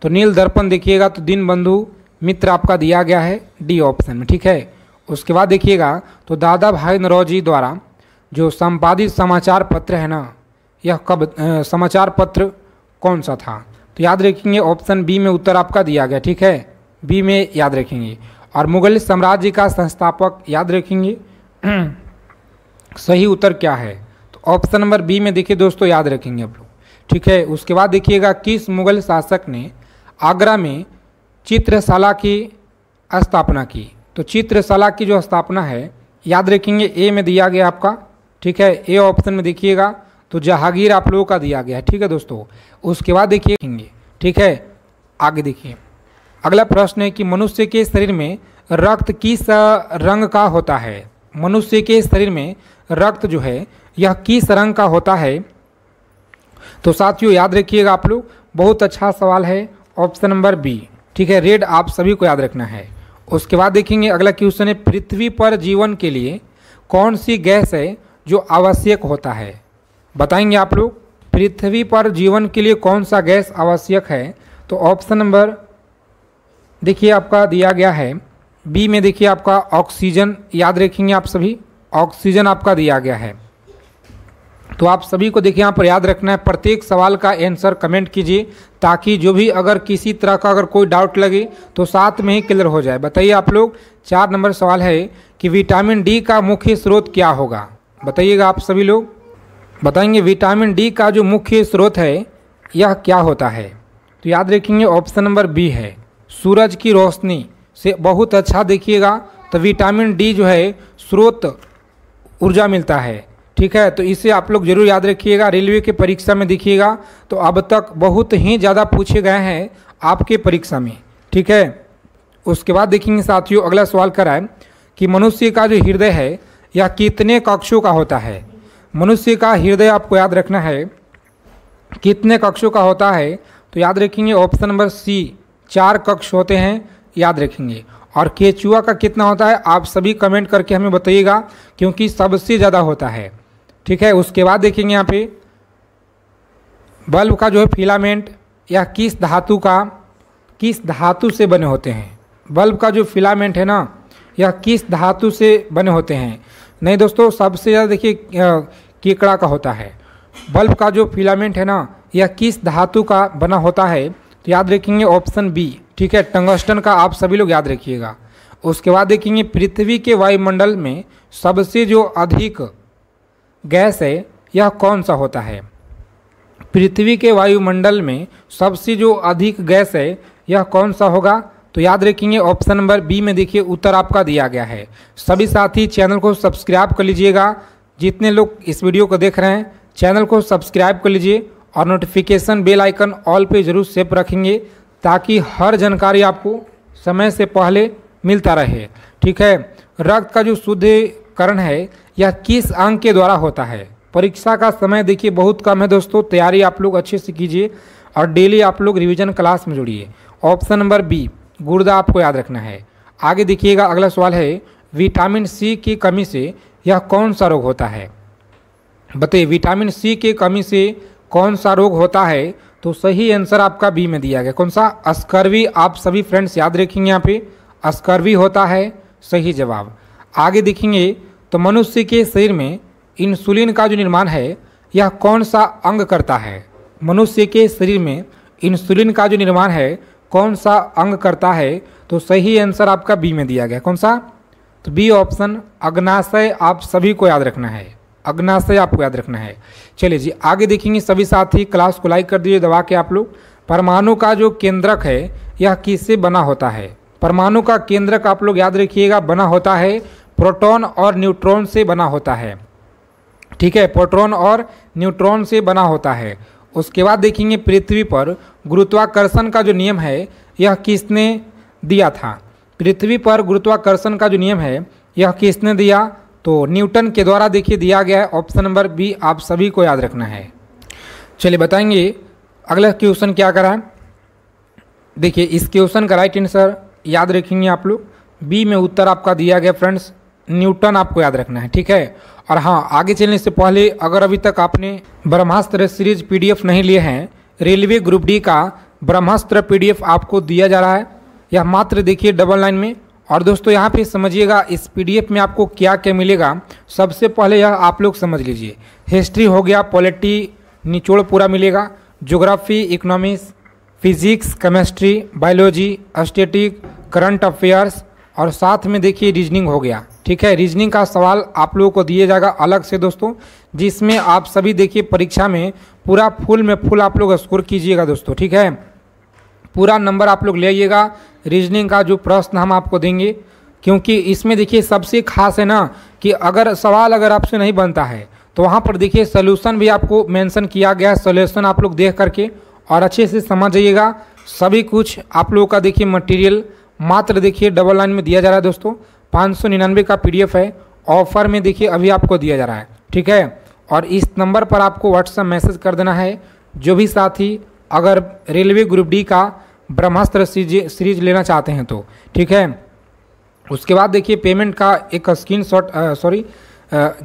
Speaker 1: तो नील दर्पण देखिएगा तो दीनबंधु मित्र आपका दिया गया है डी ऑप्शन में, ठीक है। उसके बाद देखिएगा तो दादा भाई नौरोजी द्वारा जो संपादित समाचार पत्र है ना, यह कब समाचार पत्र कौन सा था? तो याद रखेंगे ऑप्शन बी में उत्तर आपका दिया गया, ठीक है, बी में याद रखेंगे। और मुगल साम्राज्य का संस्थापक याद रखेंगे सही उत्तर क्या है? तो ऑप्शन नंबर बी में देखिए दोस्तों याद रखेंगे आप लोग, ठीक है। उसके बाद देखिएगा किस मुगल शासक ने आगरा में चित्रशाला की स्थापना की? तो चित्रशाला की जो स्थापना है याद रखेंगे ए में दिया गया आपका, ठीक है, ए ऑप्शन में देखिएगा तो जहांगीर आप लोगों का दिया गया है, ठीक है दोस्तों। उसके बाद देखिए, ठीक है, आगे देखिए अगला प्रश्न है कि मनुष्य के शरीर में रक्त किस रंग का होता है? मनुष्य के शरीर में रक्त जो है यह किस रंग का होता है? तो साथियों याद रखिएगा आप लोग, बहुत अच्छा सवाल है, ऑप्शन नंबर बी, ठीक है, रेड आप सभी को याद रखना है। उसके बाद देखेंगे अगला क्वेश्चन है पृथ्वी पर जीवन के लिए कौन सी गैस है जो आवश्यक होता है? बताएंगे आप लोग पृथ्वी पर जीवन के लिए कौन सा गैस आवश्यक है? तो ऑप्शन नंबर देखिए आपका दिया गया है बी में, देखिए आपका ऑक्सीजन, याद रखेंगे आप सभी, ऑक्सीजन आपका दिया गया है। तो आप सभी को देखिए यहाँ पर याद रखना है, प्रत्येक सवाल का आंसर कमेंट कीजिए ताकि जो भी अगर किसी तरह का अगर कोई डाउट लगे तो साथ में ही क्लियर हो जाए। बताइए आप लोग, 4 नंबर सवाल है कि विटामिन डी का मुख्य स्रोत क्या होगा। बताइएगा आप सभी लोग, बताएंगे विटामिन डी का जो मुख्य स्रोत है यह क्या होता है। तो याद रखेंगे ऑप्शन नंबर बी है, सूरज की रोशनी से बहुत अच्छा देखिएगा तो विटामिन डी जो है स्रोत ऊर्जा मिलता है। ठीक है, तो इसे आप लोग जरूर याद रखिएगा, रेलवे के परीक्षा में देखिएगा तो अब तक बहुत ही ज़्यादा पूछे गए हैं आपके परीक्षा में। ठीक है, उसके बाद देखेंगे साथियों अगला सवाल करा है कि मनुष्य का जो हृदय है यह कितने कक्षों का होता है। मनुष्य का हृदय आपको याद रखना है कितने कक्षों का होता है। तो याद रखेंगे ऑप्शन नंबर सी, 4 कक्ष होते हैं, याद रखेंगे। और केचुआ का कितना होता है आप सभी कमेंट करके हमें बताइएगा क्योंकि सबसे ज़्यादा होता है। ठीक है, उसके बाद देखेंगे यहाँ पे बल्ब का जो है फिलामेंट या किस धातु से बने होते हैं। बल्ब का जो फिलामेंट है ना यह किस धातु से बने होते हैं। नहीं दोस्तों, सबसे ज़्यादा देखिए केकड़ा का होता है। बल्ब का जो फिलामेंट है ना यह किस धातु का बना होता है। तो याद रखेंगे ऑप्शन बी, ठीक है, टंगस्टन का आप सभी लोग याद रखिएगा। उसके बाद देखेंगे पृथ्वी के वायुमंडल में सबसे जो अधिक गैस है यह कौन सा होता है। पृथ्वी के वायुमंडल में सबसे जो अधिक गैस है यह कौन सा होगा। तो याद रखेंगे ऑप्शन नंबर बी में देखिए उत्तर आपका दिया गया है। सभी साथी चैनल को सब्सक्राइब कर लीजिएगा, जितने लोग इस वीडियो को देख रहे हैं चैनल को सब्सक्राइब कर लीजिए और नोटिफिकेशन बेल आइकन ऑल पे जरूर सेव रखेंगे ताकि हर जानकारी आपको समय से पहले मिलता रहे। ठीक है, रक्त का जो शुद्धिकरण है यह किस अंग के द्वारा होता है। परीक्षा का समय देखिए बहुत कम है दोस्तों, तैयारी आप लोग अच्छे से कीजिए और डेली आप लोग रिवीजन क्लास में जुड़िए। ऑप्शन नंबर बी, गुर्दा आपको याद रखना है। आगे देखिएगा अगला सवाल है विटामिन सी की कमी से यह कौन सा रोग होता है। बताइए विटामिन सी की कमी से कौन सा रोग होता है। तो सही आंसर आपका बी में दिया गया, कौन सा, स्कर्वी। आप सभी फ्रेंड्स याद रखेंगे यहाँ पे स्कर्वी होता है सही जवाब। आगे देखेंगे तो मनुष्य के शरीर में इंसुलिन का जो निर्माण है यह कौन सा अंग करता है। मनुष्य के शरीर में इंसुलिन का जो निर्माण है कौन सा अंग करता है। तो सही आंसर आपका बी में दिया गया, कौन सा, तो बी ऑप्शन अग्नाशय आप सभी को याद रखना है, अग्नाशय आपको याद रखना है। चलिए जी आगे देखेंगे सभी साथी, क्लास को लाइक कर दीजिए दबा के आप लोग। परमाणु का जो केंद्रक है यह किससे बना होता है। परमाणु का केंद्रक आप लोग याद रखिएगा बना होता है प्रोटॉन और न्यूट्रॉन से बना होता है। ठीक है, प्रोटॉन और न्यूट्रॉन से बना होता है। उसके बाद देखेंगे पृथ्वी पर गुरुत्वाकर्षण का जो नियम है यह किसने दिया था। पृथ्वी पर गुरुत्वाकर्षण का जो नियम है यह किसने दिया। तो न्यूटन के द्वारा देखिए दिया गया है। ऑप्शन नंबर बी आप सभी को याद रखना है। चलिए बताएंगे अगला क्वेश्चन क्या करा है। देखिए इस क्वेश्चन का राइट आंसर याद रखेंगे आप लोग, बी में उत्तर आपका दिया गया फ्रेंड्स, न्यूटन आपको याद रखना है। ठीक है, और हाँ आगे चलने से पहले अगर अभी तक आपने ब्रह्मास्त्र सीरीज पीडीएफ नहीं लिए हैं, रेलवे ग्रुप डी का ब्रह्मास्त्र पीडीएफ आपको दिया जा रहा है, यह मात्र देखिए 99 में। और दोस्तों यहाँ पे समझिएगा इस पीडीएफ में आपको क्या क्या मिलेगा। सबसे पहले यह आप लोग समझ लीजिए, हिस्ट्री हो गया, पॉलिटी निचोड़ पूरा मिलेगा, geography, economics, physics, chemistry, biology, static, current affairs और साथ में देखिए रीजनिंग हो गया। ठीक है, रीजनिंग का सवाल आप लोगों को दिया जाएगा अलग से दोस्तों, जिसमें आप सभी देखिए परीक्षा में पूरा फुल में फुल आप लोग स्कोर कीजिएगा दोस्तों। ठीक है, पूरा नंबर आप लोग ले आइएगा। रीजनिंग का जो प्रश्न हम आपको देंगे, क्योंकि इसमें देखिए सबसे खास है ना कि अगर सवाल अगर आपसे नहीं बनता है तो वहाँ पर देखिए सोल्यूशन भी आपको मेंशन किया गया है। सोल्यूशन आप लोग देख करके और अच्छे से समझ जाइएगा। सभी कुछ आप लोगों का देखिए मटेरियल मात्र देखिए 99 में दिया जा रहा है दोस्तों। 599 का पीडीएफ है, ऑफर में देखिए अभी आपको दिया जा रहा है। ठीक है, और इस नंबर पर आपको व्हाट्सएप मैसेज कर देना है जो भी साथी अगर रेलवे ग्रुप डी का ब्रह्मास्त्र सीरीज लेना चाहते हैं तो। ठीक है, उसके बाद देखिए पेमेंट का एक स्क्रीनशॉट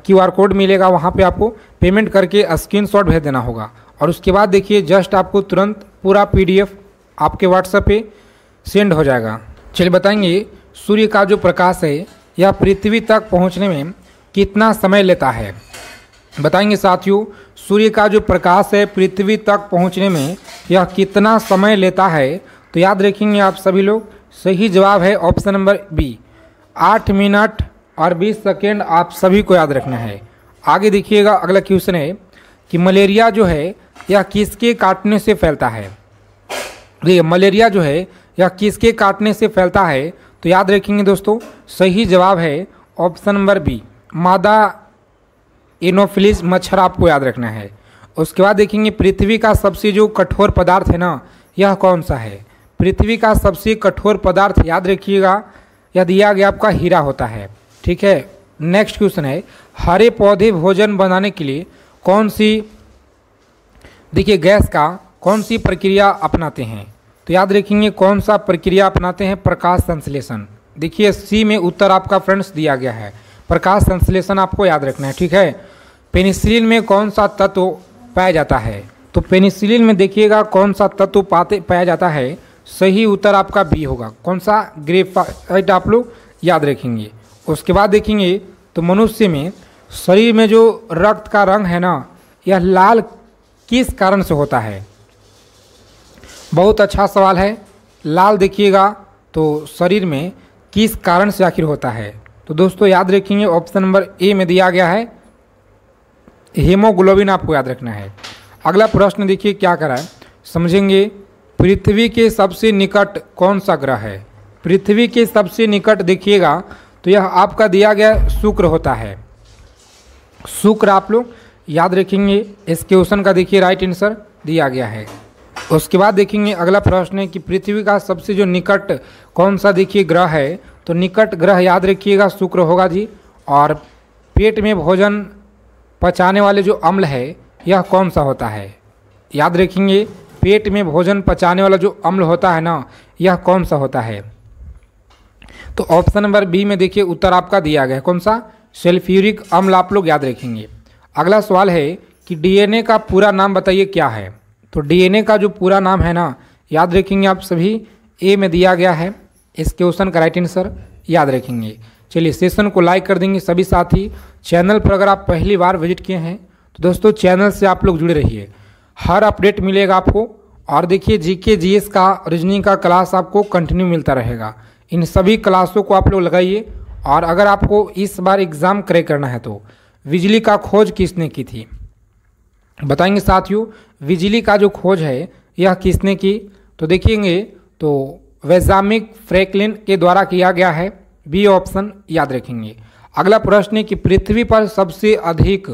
Speaker 1: QR कोड मिलेगा, वहाँ पे आपको पेमेंट करके स्क्रीनशॉट भेज देना होगा। और उसके बाद देखिए जस्ट आपको तुरंत पूरा पीडीएफ आपके व्हाट्सएप पे सेंड हो जाएगा। चलिए बताएंगे सूर्य का जो प्रकाश है यह पृथ्वी तक पहुँचने में कितना समय लेता है। बताएंगे साथियों, सूर्य का जो प्रकाश है पृथ्वी तक पहुंचने में यह कितना समय लेता है? तो याद रखेंगे आप सभी लोग, सही जवाब है ऑप्शन नंबर बी, 8 मिनट और 20 सेकेंड आप सभी को याद रखना है। आगे देखिएगा, अगला क्वेश्चन है कि मलेरिया जो है यह किसके काटने से फैलता है? देखिए मलेरिया जो है यह किसके काटने से फैलता है? तो याद रखेंगे दोस्तों, सही जवाब है ऑप्शन नंबर बी, मादा एनोफिलिस मच्छर आपको याद रखना है। उसके बाद देखेंगे पृथ्वी का सबसे जो कठोर पदार्थ है ना, यह कौन सा है? पृथ्वी का सबसे कठोर पदार्थ याद रखिएगा, यह दिया गया आपका हीरा होता है। ठीक है, नेक्स्ट क्वेश्चन है, हरे पौधे भोजन बनाने के लिए कौन सी, देखिए गैस का कौन सी प्रक्रिया अपनाते हैं? तो याद रखेंगे कौन सा प्रक्रिया अपनाते हैं? प्रकाश संश्लेषण। देखिए सी में उत्तर आपका फ्रेंड्स दिया गया है, प्रकाश संश्लेषण आपको याद रखना है। ठीक है, पेनिसिलिन में कौन सा तत्व पाया जाता है? तो पेनिसिलिन में देखिएगा कौन सा तत्व पाया जाता है? सही उत्तर आपका बी होगा, कौन सा? ग्रेफाइट आप लोग याद रखेंगे। उसके बाद देखेंगे तो मनुष्य में शरीर में जो रक्त का रंग है ना, यह लाल किस कारण से होता है? बहुत अच्छा सवाल है। लाल देखिएगा तो शरीर में किस कारण से आखिर होता है? तो दोस्तों याद रखेंगे ऑप्शन नंबर ए में दिया गया है, हीमोग्लोबिन आपको याद रखना है। अगला प्रश्न देखिए क्या करा है, समझेंगे। पृथ्वी के सबसे निकट कौन सा ग्रह है? पृथ्वी के सबसे निकट देखिएगा तो यह आपका दिया गया शुक्र होता है। शुक्र आप लोग याद रखेंगे, इस क्वेश्चन का देखिए राइट आंसर दिया गया है। उसके बाद देखेंगे अगला प्रश्न है कि पृथ्वी का सबसे जो निकट कौन सा देखिए ग्रह है? तो निकट ग्रह याद रखिएगा शुक्र होगा जी। और पेट में भोजन पचाने वाले जो अम्ल है यह कौन सा होता है? याद रखेंगे पेट में भोजन पचाने वाला जो अम्ल होता है ना, यह कौन सा होता है? तो ऑप्शन नंबर बी में देखिए उत्तर आपका दिया गया है, कौन सा? सल्फ्यूरिक अम्ल आप लोग याद रखेंगे। अगला सवाल है कि डीएनए का पूरा नाम बताइए क्या है? तो डीएनए का जो पूरा नाम है ना, याद रखेंगे आप सभी, ए में दिया गया है। इस क्वेश्चन का राइट आंसर याद रखेंगे। चलिए सेशन को लाइक कर देंगे सभी साथी। चैनल पर अगर आप पहली बार विजिट किए हैं तो दोस्तों चैनल से आप लोग जुड़े रहिए, हर अपडेट मिलेगा आपको। और देखिए जीके जीएस का रीजनिंग का क्लास आपको कंटिन्यू मिलता रहेगा। इन सभी क्लासों को आप लोग लगाइए। और अगर आपको इस बार एग्ज़ाम क्रैक करना है तो बिजली का खोज किसने की थी? बताएंगे साथियों, बिजली का जो खोज है यह किसने की? तो देखेंगे तो बेंजामिन फ्रैंकलिन के द्वारा किया गया है, बी ऑप्शन याद रखेंगे। अगला प्रश्न है कि पृथ्वी पर सबसे अधिक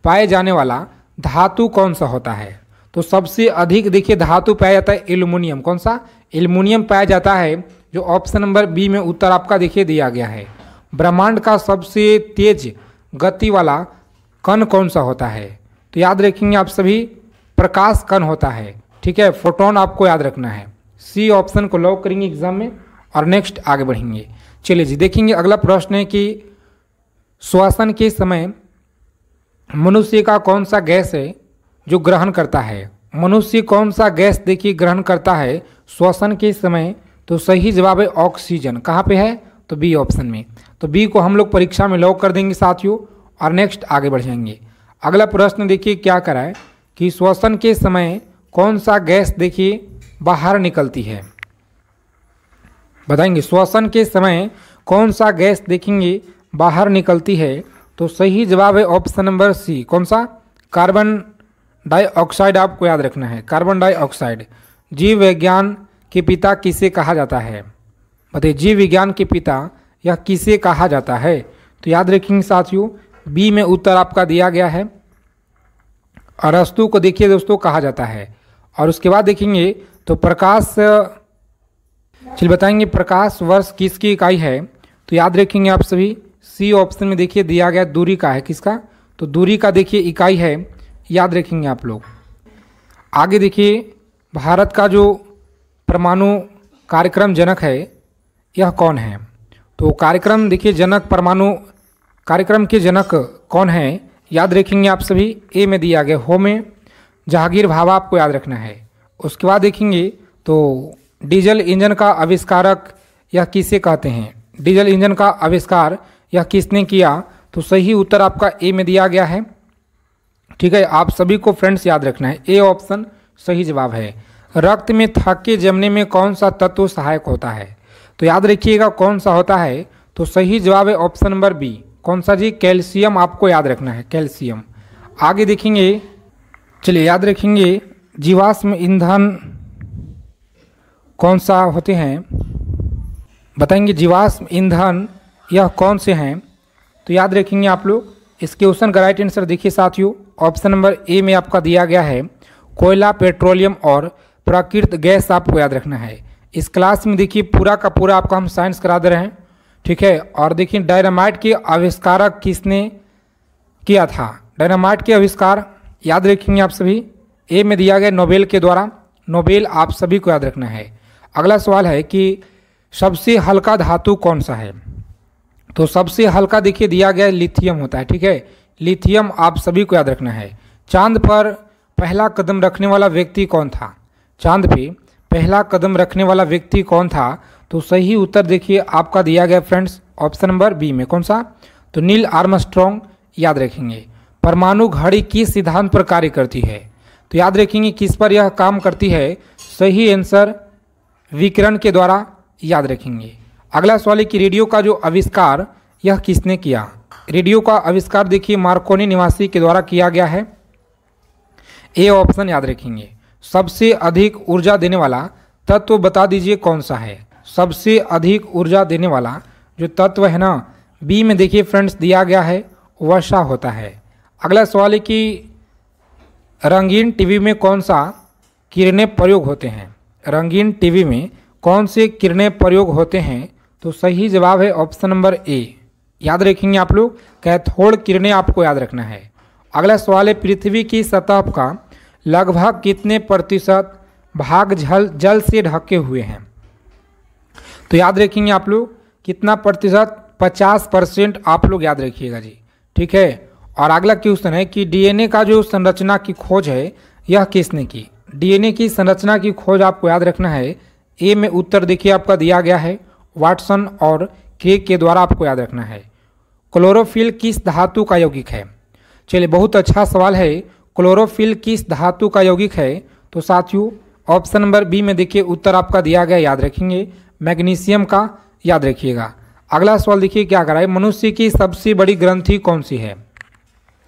Speaker 1: पाए जाने वाला धातु कौन सा होता है? तो सबसे अधिक देखिए धातु पाया जाता है एल्युमिनियम, कौन सा? एल्युमिनियम पाया जाता है, जो ऑप्शन नंबर बी में उत्तर आपका देखिए दिया गया है। ब्रह्मांड का सबसे तेज गति वाला कण कौन सा होता है? तो याद रखेंगे आप सभी, प्रकाश कण होता है। ठीक है, फोटोन आपको याद रखना है। सी ऑप्शन को लॉक करेंगे एग्जाम में और नेक्स्ट आगे बढ़ेंगे। चलिए जी देखेंगे अगला प्रश्न है कि श्वसन के समय मनुष्य का कौन सा गैस है जो ग्रहण करता है? मनुष्य कौन सा गैस देखिए ग्रहण करता है श्वसन के समय? तो सही जवाब है ऑक्सीजन। कहाँ पे है? तो बी ऑप्शन में। तो बी को हम लोग परीक्षा में लॉक कर देंगे साथियों और नेक्स्ट आगे बढ़ जाएंगे। अगला प्रश्न देखिए क्या करा है कि श्वसन के समय कौन सा गैस देखिए बाहर निकलती है? बताएंगे श्वसन के समय कौन सा गैस देखेंगे बाहर निकलती है? तो सही जवाब है ऑप्शन नंबर सी, कौन सा? कार्बन डाइऑक्साइड आपको याद रखना है, कार्बन डाइऑक्साइड। जीव विज्ञान के पिता किसे कहा जाता है? बताइए जीव विज्ञान के पिता यह किसे कहा जाता है? तो याद रखेंगे साथियों, बी में उत्तर आपका दिया गया है, अरस्तु को देखिए दोस्तों कहा जाता है। और उसके बाद देखेंगे तो प्रकाश, चलिए बताएंगे प्रकाश वर्ष किसकी इकाई है? तो याद रखेंगे आप सभी, सी ऑप्शन में देखिए दिया गया दूरी का है, किसका? तो दूरी का देखिए इकाई है, याद रखेंगे आप लोग। आगे देखिए भारत का जो परमाणु कार्यक्रम जनक है यह कौन है? तो कार्यक्रम देखिए जनक, परमाणु कार्यक्रम के जनक कौन है? याद रखेंगे आप सभी, ए में दिया गया होमे जहांगीर भाभा आपको याद रखना है। उसके बाद देखेंगे तो डीजल इंजन का आविष्कारक यह किसे कहते हैं? डीजल इंजन का आविष्कार यह किसने किया? तो सही उत्तर आपका ए में दिया गया है, ठीक है, आप सभी को फ्रेंड्स याद रखना है। ए ऑप्शन सही जवाब है। रक्त में थक्के जमने में कौन सा तत्व सहायक होता है? तो याद रखिएगा कौन सा होता है, तो सही जवाब है ऑप्शन नंबर बी। कौन सा जी? कैल्शियम आपको याद रखना है, कैल्शियम। आगे देखेंगे, चलिए याद रखेंगे जीवाश्म ईंधन कौन सा होते हैं, बताएंगे जीवाश्म ईंधन यह कौन से हैं? तो याद रखेंगे आप लोग। इसके क्वेश्चन का राइट आंसर देखिए साथियों, ऑप्शन नंबर ए में आपका दिया गया है कोयला, पेट्रोलियम और प्राकृतिक गैस आपको याद रखना है। इस क्लास में देखिए पूरा का पूरा आपका हम साइंस करा दे रहे हैं, ठीक है। और देखिए डायनामाइट के आविष्कारक किसने किया था? डायनामाइट के आविष्कार याद रखेंगे आप सभी, ए में दिया गया नोबेल के द्वारा, नोबेल आप सभी को याद रखना है। अगला सवाल है कि सबसे हल्का धातु कौन सा है? तो सबसे हल्का देखिए दिया गया लिथियम होता है, ठीक है, लिथियम आप सभी को याद रखना है। चांद पर पहला कदम रखने वाला व्यक्ति कौन था? चांद पे पहला कदम रखने वाला व्यक्ति कौन था? तो सही उत्तर देखिए आपका दिया गया फ्रेंड्स ऑप्शन नंबर बी में। कौन सा? तो नील आर्मस्ट्रॉन्ग याद रखेंगे। परमाणु घड़ी किस सिद्धांत पर कार्य करती है? तो याद रखेंगे किस पर यह काम करती है? सही आंसर विकिरण के द्वारा याद रखेंगे। अगला सवाल है कि रेडियो का जो आविष्कार यह किसने किया? रेडियो का आविष्कार देखिए मार्कोनी निवासी के द्वारा किया गया है। ए ऑप्शन याद रखेंगे। सबसे अधिक ऊर्जा देने वाला तत्व बता दीजिए कौन सा है? सबसे अधिक ऊर्जा देने वाला जो तत्व है ना, बी में देखिए फ्रेंड्स दिया गया है वर्षा होता है। अगला सवाल है कि रंगीन टीवी में कौन सा किरणें प्रयोग होते हैं? रंगीन टीवी में कौन से किरणें प्रयोग होते हैं? तो सही जवाब है ऑप्शन नंबर ए। याद रखेंगे आप लोग, कैथोड किरणें आपको याद रखना है। अगला सवाल है पृथ्वी की सतह का लगभग कितने प्रतिशत भाग जल से ढके हुए हैं? तो याद रखेंगे आप लोग कितना प्रतिशत? 50% आप लोग याद रखिएगा जी, ठीक है। और अगला क्वेश्चन है कि डीएनए का जो संरचना की खोज है यह किसने की? डीएनए की संरचना की खोज आपको याद रखना है। ए में उत्तर देखिए आपका दिया गया है वाटसन और क्रेग के द्वारा आपको याद रखना है। क्लोरोफिल किस धातु का यौगिक है? चलिए बहुत अच्छा सवाल है, क्लोरोफिल किस धातु का यौगिक है? तो साथियों ऑप्शन नंबर बी में देखिए उत्तर आपका दिया गया, याद रखेंगे मैग्नीशियम का याद रखिएगा। अगला सवाल देखिए क्या करा है, मनुष्य की सबसे बड़ी ग्रंथि कौन सी है?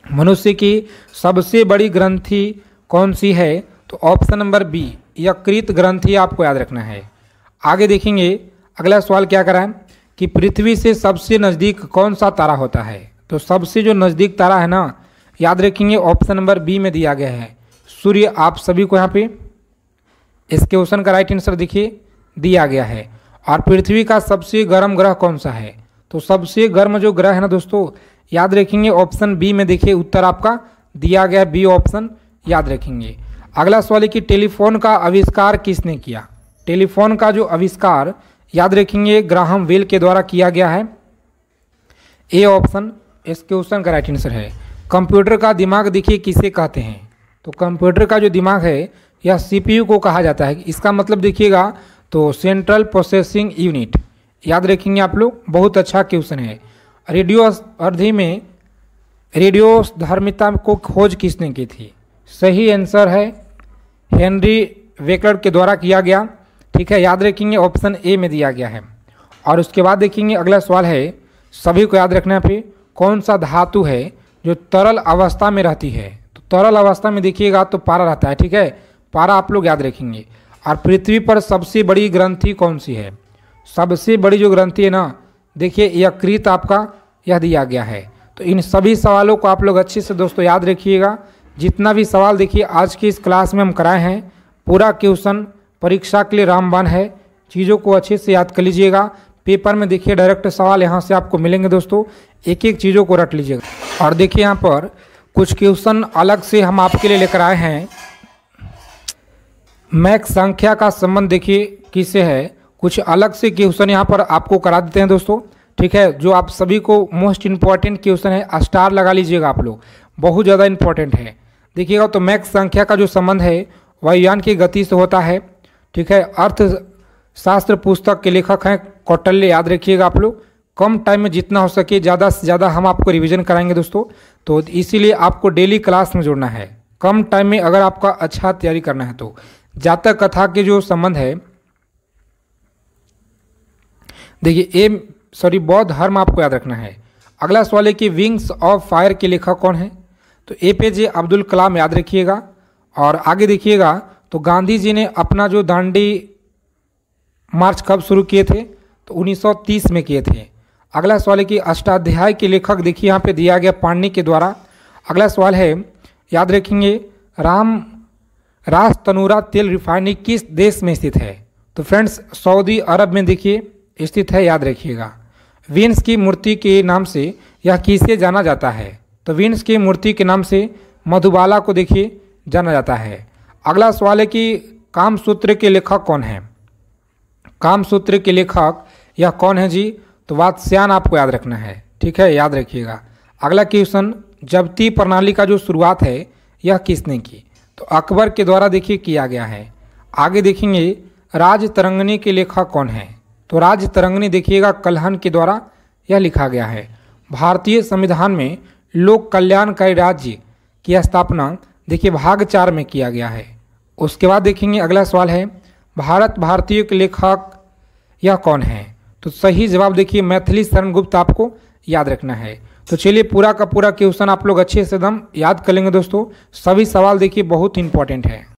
Speaker 1: मनुष्य की सबसे बड़ी ग्रंथि कौन सी है? तो ऑप्शन नंबर बी यकृत ग्रंथि आपको याद रखना है। आगे देखेंगे अगला सवाल क्या करा है कि पृथ्वी से सबसे नज़दीक कौन सा तारा होता है? तो सबसे जो नज़दीक तारा है ना, याद रखेंगे ऑप्शन नंबर बी में दिया गया है सूर्य। आप सभी को यहाँ पे इस क्वेश्चन का राइट आंसर देखिए दिया गया है। और पृथ्वी का सबसे गर्म ग्रह कौन सा है? तो सबसे गर्म जो ग्रह है ना दोस्तों, याद रखेंगे ऑप्शन बी में देखिए उत्तर आपका दिया गया, बी ऑप्शन याद रखेंगे। अगला सवाल है कि टेलीफोन का आविष्कार किसने किया? टेलीफोन का जो आविष्कार याद रखेंगे ग्राहम बेल के द्वारा किया गया है। ए ऑप्शन इस क्वेश्चन का राइट आंसर है। कंप्यूटर का दिमाग देखिए किसे कहते हैं? तो कंप्यूटर का जो दिमाग है यह सीपीयू को कहा जाता है। इसका मतलब देखिएगा तो सेंट्रल प्रोसेसिंग यूनिट, याद रखेंगे आप लोग, बहुत अच्छा क्वेश्चन है। रेडियो अवधि में रेडियो धर्मिता को खोज किसने की थी? सही आंसर है हेनरी बेकर के द्वारा किया गया, ठीक है, याद रखेंगे ऑप्शन ए में दिया गया है। और उसके बाद देखेंगे अगला सवाल है, सभी को याद रखना पे, कौन सा धातु है जो तरल अवस्था में रहती है? तो तरल अवस्था में देखिएगा तो पारा रहता है, ठीक है, पारा आप लोग याद रखेंगे। और पृथ्वी पर सबसे बड़ी ग्रंथि कौन सी है? सबसे बड़ी जो ग्रंथि है ना, देखिए यकृत आपका यह दिया गया है। तो इन सभी सवालों को आप लोग अच्छे से दोस्तों याद रखिएगा। जितना भी सवाल देखिए आज की इस क्लास में हम कराए हैं, पूरा क्वेश्चन परीक्षा के लिए रामबाण है। चीज़ों को अच्छे से याद कर लीजिएगा। पेपर में देखिए डायरेक्ट सवाल यहाँ से आपको मिलेंगे दोस्तों, एक एक चीज़ों को रट लीजिएगा। और देखिए यहाँ पर कुछ क्वेश्चन अलग से हम आपके लिए लेकर आए हैं। मैक संख्या का संबंध देखिए किससे है, कुछ अलग से क्वेश्चन यहाँ पर आपको करा देते हैं दोस्तों, ठीक है। जो आप सभी को मोस्ट इम्पॉर्टेंट क्वेश्चन है, स्टार लगा लीजिएगा आप लोग, बहुत ज़्यादा इंपॉर्टेंट है। देखिएगा तो मैक संख्या का जो संबंध है वायुयान की गति से होता है, ठीक है। अर्थशास्त्र पुस्तक के लेखक हैं कौटिल्य, याद रखिएगा आप लोग। कम टाइम में जितना हो सके ज़्यादा से ज़्यादा हम आपको रिवीजन कराएंगे दोस्तों। तो इसीलिए आपको डेली क्लास में जुड़ना है। कम टाइम में अगर आपका अच्छा तैयारी करना है तो जातक कथा के जो संबंध है, देखिए बौद्ध धर्म आपको याद रखना है। अगला सवाल है कि विंग्स ऑफ फायर के लेखक कौन है? तो APJ अब्दुल कलाम याद रखिएगा। और आगे देखिएगा तो गांधी जी ने अपना जो दांडी मार्च कब शुरू किए थे? तो 1930 में किए थे। अगला सवाल है कि अष्टाध्याय के लेखक देखिए यहाँ पे दिया गया पाणिनि के द्वारा। अगला सवाल है, याद रखेंगे, रास तनूरा तेल रिफाइनरी किस देश में स्थित है? तो फ्रेंड्स सऊदी अरब में देखिए स्थित है, याद रखिएगा। वीनस की मूर्ति के नाम से यह किसे जाना जाता है? तो वीनस की मूर्ति के नाम से मधुबाला को देखिए जाना जाता है। अगला सवाल है कि कामसूत्र के लेखक कौन है? कामसूत्र के लेखक यह कौन है जी? तो वात्स्यायन आपको याद रखना है, ठीक है, याद रखिएगा। अगला क्वेश्चन, जब्ती प्रणाली का जो शुरुआत है यह किसने की? तो अकबर के द्वारा देखिए किया गया है। आगे देखेंगे राजतरंगिणी के लेखक कौन है? तो राजतरंगिणी देखिएगा कल्हण के द्वारा यह लिखा गया है। भारतीय संविधान में लोक कल्याणकारी राज्य की स्थापना देखिए भाग 4 में किया गया है। उसके बाद देखेंगे अगला सवाल है, भारत भारतीय के लेखक यह कौन है? तो सही जवाब देखिए मैथिली शरण गुप्त आपको याद रखना है। तो चलिए पूरा का पूरा क्वेश्चन आप लोग अच्छे से एकदम याद कर लेंगे दोस्तों। सभी सवाल देखिए बहुत इंपॉर्टेंट है।